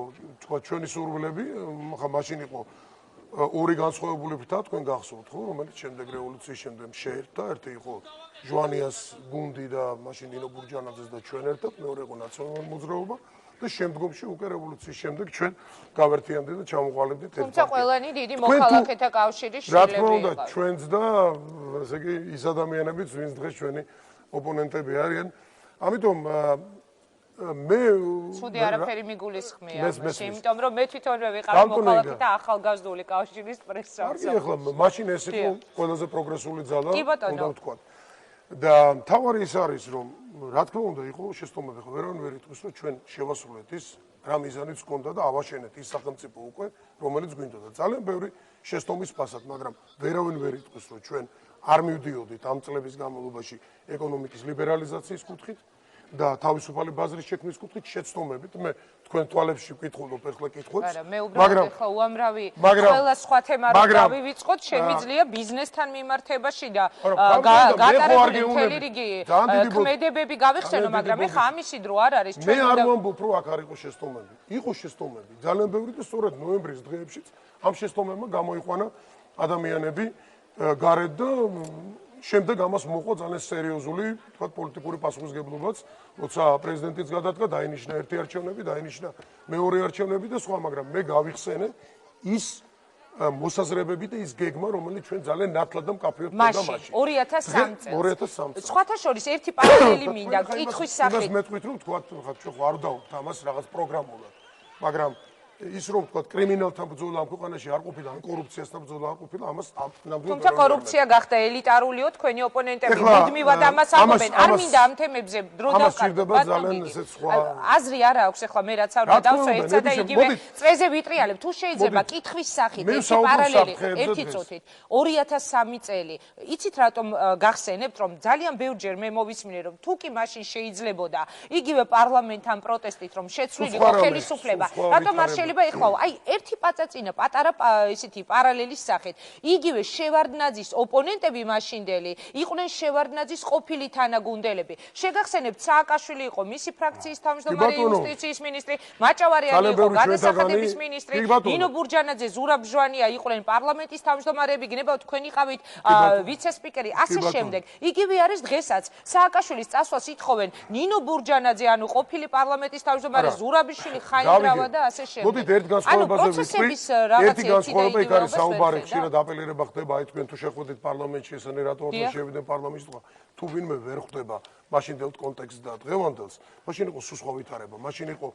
თქვა ჩვენი სურვილები, ხა მაშინ იყო ორი განსხვავებული ფრთა თქვენ გახსოვთ ხო, რომელიც შემდეგ რევოლუციის შემდეგ შეერთდა, ერთი იყო ჟვანიას გუნდი და მაშინ ნინო ბურჯანაძეს და ჩვენ ერთად, მეორე იყო ნაციონალური მოძრაობა და შემდგომში უკვე რევოლუციის შემდეგ ჩვენ გავერთიანდით და ჩამოყალიბდით ერთ. თუმცა ყველანი დიდი მოქალაქეთა კავშირის შვილები რა თქმა უნდა, ჩვენც და ესე იგი ის ადამიანებიც, ვინც დღეს ჩვენი ოპონენტები არიან. ამიტომ მე ცუდი არაფერი მიგულისხმია, იმიტომ რომ მე თვითონვე ვიყავი მოქალაქეთა ახალგაზრდული კავშირის პრესსამსახურში. აი ახლა მაშინ ეს იყო ყველაზე პროგრესული ძალა, უნდა ვთქვა. და თავარი ის არის, რომ რა თქმა უნდა იყო შეცდომები, ხო ვერავინ ვერ იტყვის, რომ ჩვენ შევასრულეთ ის რა მიზანიც გქონდა და ავაშენეთ ის სახელმწიფო უკვე, რომელიც გვინდოდა. ძალიან ბევრი შეცდომის ფასად, მაგრამ ვერავინ ვერ იტყვის, რომ ჩვენ არ მივდიოდით ამ წლების განმავლობაში ეკონომიკის ლიბერალიზაციის კუთხით და თავისუფალი ბაზრის შექმნის კუთხით შეცდომებით. მე თქვენ თვალებში ვკითხულობ ახლა კითხვებს. არა, მე უბრალოდ ახლა უამრავი ყველა სხვა თემა რო დავივიწყოთ, შემიძლია ბიზნესთან მიმართებაში და გატარებული მთელი რიგი ქმედებები გავიხსენო, მაგრამ ეხლა ამისი დრო არ არის. მე არ ვამბობ, რომ აქ არ იყო შეცდომები. იყო შეცდომები, ძალიან ბევრი და სწორედ ნოემბრის დღეებშიც ამ შეცდომებმა გამოიყვანა ადამიანები გარეთ და შემდეგ ამას მოყვა ძალიან სერიოზული, თქვათ, პოლიტიკური პასუხისგებლობაც, როცა პრეზიდენტიც გადადგა, დაინიშნა ერთი არჩევნები, დაინიშნა მეორე არჩევნები და სხვა, მაგრამ მე გავიხსენე ის მოსაზრებები და ის გეგმა, რომელიც ჩვენ ძალიან ნათლად და მკაფიოდ ვქონდა მაშინ. 2003 წელს. 2003 წელს. სხვათა შორის ერთი პარალელი მინდა კითხვის სახით. იმას მეტყვით, რომ თქვათ, ხა ჩვენ ხო არ დავთ ამას რაღაც პროგრამულად, მაგრამ ის რომ თქვა კრიმინალთან ბრძოლა ამ ქვეყანაში არ ყოფილა, ან კორუფციასთან ბრძოლა არ ყოფილა, ამას ნამდვილად თუმცა კორუფცია გახდა ელიტარულიო თქვენი ოპონენტები მუდმივად ამას ამბობენ. არ მინდა ამ თემებზე დრო დავკარგო. აზრი არ აქვს ახლა მე რაც არ დავსვა ერთსა და იგივე წრეზე ვიტრიალებ. თუ შეიძლება კითხვის სახით ერთი პარალელი ერთი წუთით 2003 წელი. იცით რატომ გახსენებთ რომ ძალიან ბევრჯერ მე მოვისმინე რომ თუ კი მაშინ შეიძლებოდა იგივე პარლამენტთან პროტესტით რომ შეცვლილიყო ხელისუფლება, რატომ არ ეხლა აი ერთი პაწაწინა პატარა ისეთი პარალელის სახით იგივე შევარდნაძის ოპონენტები მაშინდელი იყვნენ შევარდნაძის ყოფილი თანაგუნდელები. შეგახსენებთ სააკაშვილი იყო მისი ფრაქციის თავმჯდომარე, იუსტიციის მინისტრი, მაჭავარიანი იყო გადასახადების მინისტრი, ნინო ბურჯანაძე, ზურაბ ჟვანია იყვნენ პარლამენტის თავმჯდომარეები, გნებავთ თქვენ იყავით ვიცე-სპიკერი, ასე შემდეგ. იგივე არის დღესაც სააკაშვილის წასვლას ითხოვენ ნინო ბურჯანაძე, ანუ ყოფილი პარლამენტის თავმჯდომარე, ზურაბიშვილი, ხაინდრავა და ასე შემდეგ. მოდით ერთ განსხვავებაზე ვიტყვი. ერთი განსხვავება იქ არის საუბარი, ხშირად აპელირება ხდება, აი თქვენ თუ შეხვედრით პარლამენტში, ესენი რატო არ შევიდნენ პარლამენტში, თუ ვინმე ვერ ხვდება მაშინდელ კონტექსტს და დღევანდელს, მაშინ იყო სულ ვითარება, მაშინ იყო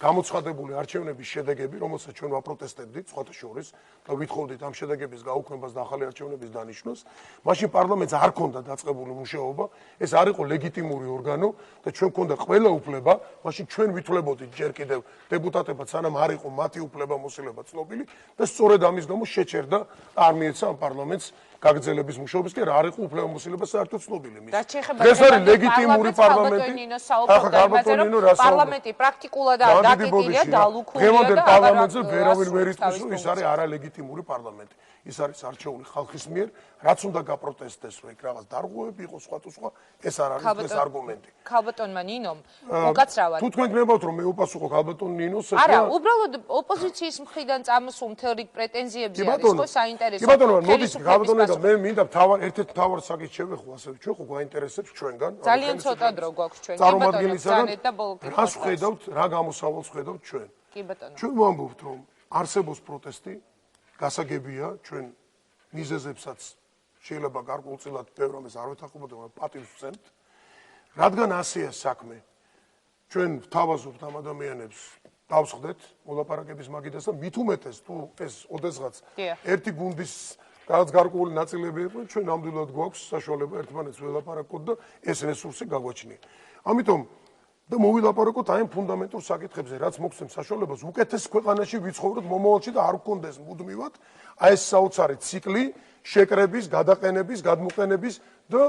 გამოცხადებული არჩევნების შედეგები, რომელსაც ჩვენ ვაპროტესტებდით, სხვათა შორის და ვითხოვდით ამ შედეგების გაუქმებას და ახალი არჩევნების დანიშვნას. მაშინ პარლამენტს არ ჰქონდა დაწყებული მუშაობა, ეს არ იყო ლეგიტიმური ორგანო და ჩვენ ჰქონდა ყველა უფლება, მაშინ ჩვენ ვითვლებოდით ჯერ კიდევ დეპუტატებად, სანამ არ იყო მათი უფლებამოსილება ცნობილი და სწორედ ამის გამო შეჩერდა არ მიეცა ამ პარლამენტს გაგრძელების მუშაობის კი არ იყო უფლებამოსილება საერთოდ ცნობილი მის. ეს არის ლეგიტიმური პარლამენტი. პარლამენტი პრაქტიკულად დაკეტილია, დალუქულია და პარლამენტზე ვერავინ ვერ იტყვის, რომ ის არის არალეგიტიმური პარლამენტი. ის არის არჩეული ხალხის მიერ, რაც უნდა გაპროტესტდეს, რომ იქ რაღაც დარღვევები იყოს, სხვა, ეს არ არის ეს არგუმენტი. ქალბატონმა ნინომ უკაცრავად. თუ თქვენ გნებავთ, რომ მე უპასუხო ქალბატონ ნინოს, არა, უბრალოდ ოპოზიციის მხრიდან წამოსულ მთელ რიგ პრეტენზიებზე არის ხო საინტერესო. კი ბატონო, მოდის ქალბატონი და მე მინდა ერთ-ერთ მთავარ საკითხს შევეხო, ასე ჩვენ ხო გვაინტერესებს ჩვენგან. ძალიან ცოტა დრო გვაქვს ჩვენ. წარმომადგენლისგან რას ხედავთ, რა გამოსავალს ხედავთ ჩვენ. კი ბატონო. ჩვენ ვამბობთ, რომ არსებობს პროტესტი, გასაგებია, ჩვენ მიზეზებსაც შეიძლება გარკვეულწილად ბევრ ამას არ ვეთანხმობთ, მაგრამ პატივს ვცემთ. რადგან ასეა საქმე, ჩვენ ვთავაზობთ ამ ადამიანებს დავსხდეთ მოლაპარაკების მაგიდას და მით უმეტეს თუ ეს ოდესღაც ერთი გუნდის რაღაც გარკვეული ნაწილები იყო, ჩვენ ნამდვილად გვაქვს საშუალება ერთმანეთს ველაპარაკოთ და ეს რესურსი გაგვაჩნია. ამიტომ და მოვილაპარაკოთ აი ამ ფუნდამენტურ საკითხებზე, რაც მოგცემს საშუალებას უკეთეს ქვეყანაში ვიცხოვროთ მომავალში და არ გქონდეს მუდმივად აი ეს საოცარი ციკლი შეკრების, გადაყენების, გადმოყენების და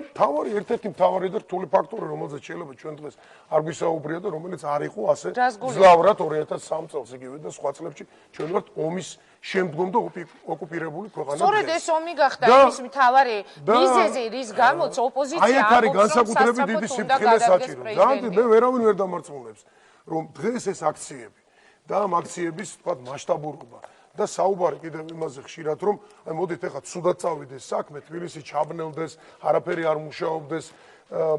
ერთ-ერთი მთავარი და რთული ფაქტორი, რომელზეც შეიძლება ჩვენ დღეს არ გვისაუბრია და რომელიც არ იყო ასე ძლავრად 2003 წელს იგივე და სხვა წლებში ჩვენ ვართ ომის შემდგომ და ოკუპირებული ქვეყანა. სწორედ ეს ომი გახდა იმის მთავარი მიზეზი, რის გამოც ოპოზიცია აი განსაკუთრებით დიდი სიფრთხილე საჭირო. და მე ვერავინ ვერ დამარცხუნებს, რომ დღეს ეს აქციები და ამ აქციების თქვა მასშტაბურობა და საუბარი კიდევ იმაზე ხშირად რომ აი მოდით ეხლა ცუდად წავიდეს საქმე, თბილისი ჩაბნელდეს, არაფერი არ მუშაობდეს,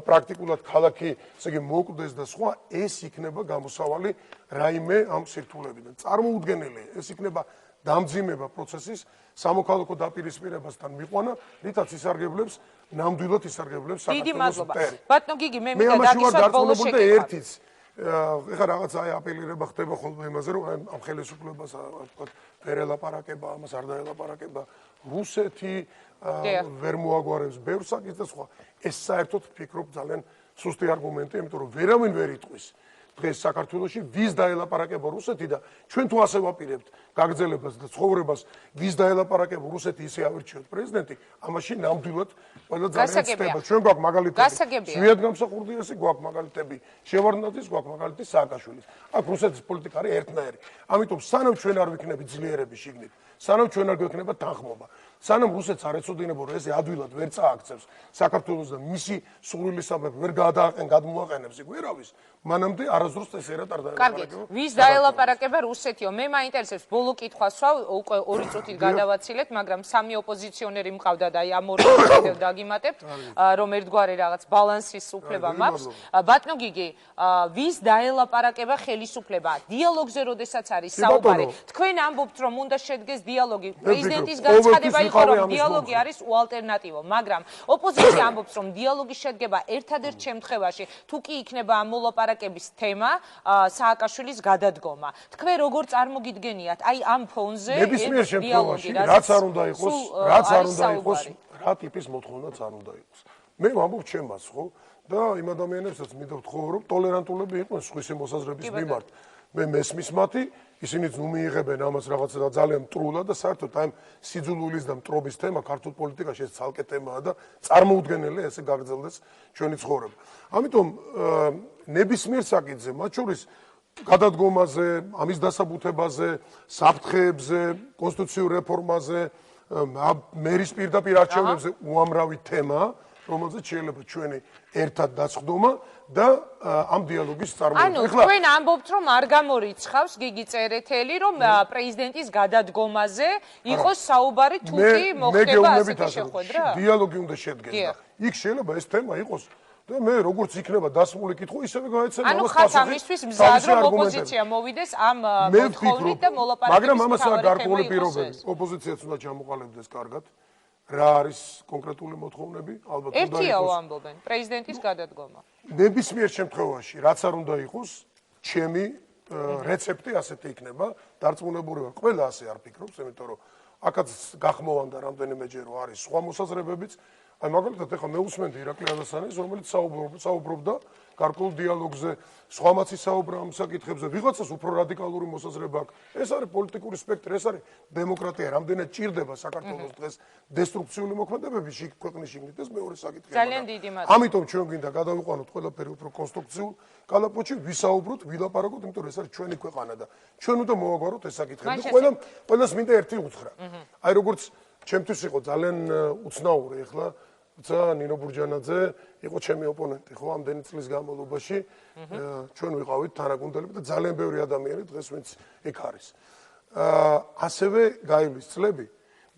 პრაქტიკულად ქალაქი, ესე იგი მოკვდეს და სხვა, ეს იქნება გამოსავალი რაიმე ამ სირთულეებიდან. წარმოუდგენელია, ეს იქნება დამძიმება პროცესის სამოქალაქო დაპირისპირებასთან მიყვანა, რითაც ისარგებლებს ნამდვილად ისარგებლებს საქართველოს მტერი. ბატონო გიგი, მე მინდა დაგისვათ ბოლო შეკითხვა. ეხლა რაღაც აი აპელირება ხდება ხოლმე იმაზე, რომ ამ ხელისუფლებას ვთქვათ, ვერ ელაპარაკება, ამას არ დაელაპარაკება რუსეთი, ვერ მოაგვარებს ბევრ საკითხს და სხვა. ეს საერთოდ ვფიქრობ ძალიან სუსტი არგუმენტია, იმიტომ რომ ვერავინ ვერ იტყვის დღეს საქართველოში ვის დაელაპარაკება რუსეთი და ჩვენ თუ ასე ვაპირებთ გაგრძელებას და ცხოვრებას ვის დაელაპარაკება რუსეთი ისე ავირჩიოთ პრეზიდენტი, ამაში ნამდვილად ყველა ძალიან ცდება. ჩვენ გვაქვს მაგალითები. ზვიად გამსახურდიასი გვაქვს მაგალითები. შევარდნაძის გვაქვს მაგალითი სააკაშვილის. აქ რუსეთის პოლიტიკა არის ერთნაირი. ამიტომ სანამ ჩვენ არ ვიქნები ძლიერები შიგნით, სანამ ჩვენ არ გვექნება თანხმობა, სანამ რუსეთს არ ეცოდინება, რომ ესე ადვილად ვერ წააქცევს საქართველოს და მისი სურვილისამებრ ვერ გადააყენ გადმოაყენებს იქ ვერავის, მანამდე არასდროს წესერად არ დაელაპარაკება. კარგი, ვის დაელაპარაკება რუსეთიო? მე მაინტერესებს ბოლო კითხვას ვსვავ, უკვე 2 წუთით გადავაცილეთ, მაგრამ სამი ოპოზიციონერი მყავდა და აი ამ ორ კიდევ დაგიმატებთ, რომ ერთგვარი რაღაც ბალანსის უფლება მაქვს. ბატონო გიგი, ვის დაელაპარაკება ხელისუფლება? დიალოგზე როდესაც არის საუბარი, თქვენ ამბობთ, რომ უნდა შედგეს დიალოგი, პრეზიდენტის განცხადება იყო, რომ დიალოგი არის უალტერნატივო, მაგრამ ოპოზიცია ამბობს, რომ დიალოგი შედგება ერთადერთ შემთხვევაში, თუ კი იქნება ამ მოლაპარაკების თემა სააკაშვილის გადადგომა. თქვენ როგორ წარმოგიდგენიათ აი ამ ფონზე ნებისმიერ შემთხვევაში, რაც არ უნდა იყოს, რა ტიპის მოთხოვნაც არ უნდა იყოს. მე ვამბობ ჩემას, ხო? და იმ ადამიანებსაც მინდა ვთხოვო, რომ ტოლერანტულები იყვნენ სხვისი მოსაზრების მიმართ. მე მესმის მათი, ისინიც ნუ მიიღებენ ამას რაღაცა ძალიან მტრულად და საერთოდ აი სიძულვილის და მტრობის თემა ქართულ პოლიტიკაში ეს ცალკე თემაა და წარმოუდგენელია ესე გაგრძელდეს ჩვენი ცხოვრება. ამიტომ ნებისმიერ საკითხზე, მათ შორის გადადგომაზე, ამის დასაბუთებაზე, საფრთხეებზე, კონსტიტუციურ რეფორმაზე, მერის პირდაპირ არჩევნებზე უამრავი თემაა, რომელზეც შეიძლება ჩვენი ერთად დაწვდომა და ამ დიალოგის წარმოება. ანუ თქვენ ამბობთ, რომ არ გამორიცხავს გიგი წერეთელი, რომ პრეზიდენტის გადადგომაზე იყოს საუბარი, თუ კი მოხდება ასეთი შეხვედრა? დიალოგი უნდა შედგეს და იქ შეიძლება ეს თემა იყოს და მე როგორც იქნება დასმული კითხვა, ისევე გაეცემა ანუ ხართ ამისთვის მზად რომ ოპოზიცია მოვიდეს ამ მოთხოვნით და მოლაპარაკების მაგრამ ამას არ გარკვეული პირობები. ოპოზიციაც უნდა ჩამოყალიბდეს კარგად. რა არის კონკრეტული მოთხოვნები? ალბათ უნდა იყოს. ერთიაო ამბობენ, პრეზიდენტის გადადგომა. ნებისმიერ შემთხვევაში, რაც არ უნდა იყოს, ჩემი რეცეპტი ასეთი იქნება, დარწმუნებული ვარ, ყველა ასე არ ფიქრობს, იმიტომ რომ აქაც გახმოვანდა რამდენიმეჯერ რომ არის სხვა მოსაზრებებიც. აი მაგალითად ეხლა მე უსმენდი ირაკლი ალასანის, რომელიც საუბრობდა გარკვეულ დიალოგზე, სხვამაც ისაუბრა ამ საკითხებზე, ვიღაცას უფრო რადიკალური მოსაზრება აქვს. ეს არის პოლიტიკური სპექტრი, ეს არის დემოკრატია, რამდენად ჭირდება საქართველოს დღეს დესტრუქციული მოქმედებები ქვეყნის შიგნით, ეს მეორე საკითხია. ძალიან დიდი მადლობა. ამიტომ ჩვენ გვინდა გადავიყვანოთ ყველაფერი უფრო კონსტრუქციულ კალაპოტში, ვისაუბროთ, ვილაპარაკოთ, იმიტომ რომ ეს არის ჩვენი ქვეყანა და ჩვენ უნდა მოვაგვაროთ ეს საკითხები. ყველას მინდა ერთი უთხრა. აი როგორც ჩემთვის იყო ძალიან უცნაური ახლა ცა ნინო ბურჯანაძე იყო ჩემი ოპონენტი ხო ამდენი წლის განმავლობაში ჩვენ ვიყავით თანაგუნდელები და ძალიან ბევრი ადამიანი დღეს ვინც იქ არის ასევე გაივლის წლები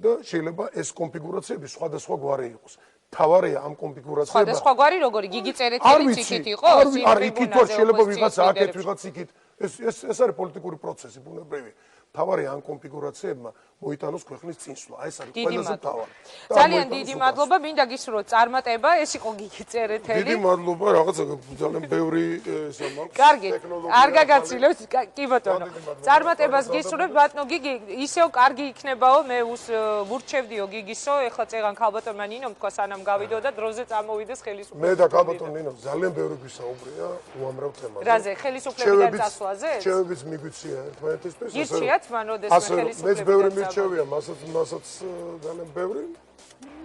და შეიძლება ეს კონფიგურაციები სხვადასხვა გვარი იყოს თავარია ამ კონფიგურაციებმა სხვადასხვა გვარი როგორი გიგი წერეთელი ციკით იყო არ იქით თუ შეიძლება ვიღაცა აქეთ ვიღაც იქით ეს არის პოლიტიკური პროცესი ბუნებრივი თავარია ამ კონფიგურაციებმა მოიტანოს ქვეყნის წინსვლა. აი ეს არის ყველაზე მთავარი. ძალიან დიდი მადლობა, მინდა გისურვოთ წარმატება, ეს იყო გიგი წერეთელი. დიდი მადლობა, რაღაცა ძალიან ბევრი სამაქვს. კარგი, არ გაგაცილებთ, კი ბატონო. წარმატებას გისურვებთ, ბატონო გიგი, ისევ კარგი იქნებაო, მე ვურჩევდიო გიგისო, ეხლა წეგან ქალბატონმა ნინომ თქვა სანამ გავიდო და დროზე წამოვიდეს ხელისუფლება. მე და ქალბატონ ნინო ძალიან ბევრი გვისაუბრია უამრავ თემაზე. რაზე, ხელისუფლებიდან წასვლაზე? რჩევებიც მიგვიცია ერთმანეთისთვის. გირჩიათ მან როდესმე ხელისუფლებიდან რჩევია, მასაც ძალიან ბევრი.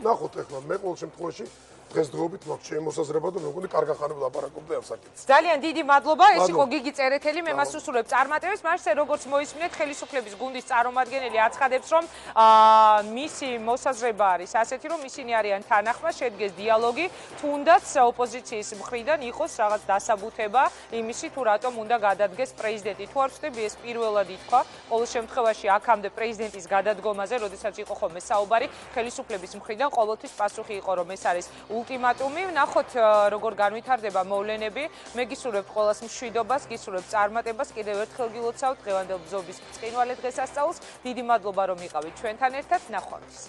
ნახოთ ახლა მე ყოველ შემთხვევაში დღესდღეობით მაქვს ჩემი მოსაზრება და მეგონი კარგა ხანებ ლაპარაკობდი ამ საკითხზე. ძალიან დიდი მადლობა, ეს იყო გიგი წერეთელი, მე მას უსურვებ წარმატებას, მასე როგორც მოისმინეთ ხელისუფლების გუნდის წარმომადგენელი აცხადებს, რომ მისი მოსაზრება არის ასეთი, რომ ისინი არიან თანახმა, შედგეს დიალოგი, თუნდაც ოპოზიციის მხრიდან იყოს რაღაც დასაბუთება იმისი, თუ რატომ უნდა გადადგეს პრეზიდენტი. თუ არ ვხდები, ეს პირველად ითქვა, ყოველ შემთხვევაში აქამდე პრეზიდენტის გადადგომაზე, როდესაც იყო ხოლმე საუბარი, ხელისუფლების მხრიდან ყოველთვის პასუხი იყო, რომ ეს არის ულტიმატუმი, ნახოთ როგორ განვითარდება მოვლენები. მე გისურვებ ყველას მშვიდობას, გისურვებ წარმატებას, კიდევ ერთხელ გილოცავთ დღევანდელ ბრძობის ბრწყინვალე დღესასწაულს. დიდი მადლობა რომ იყავით ჩვენთან ერთად, ნახვამდის.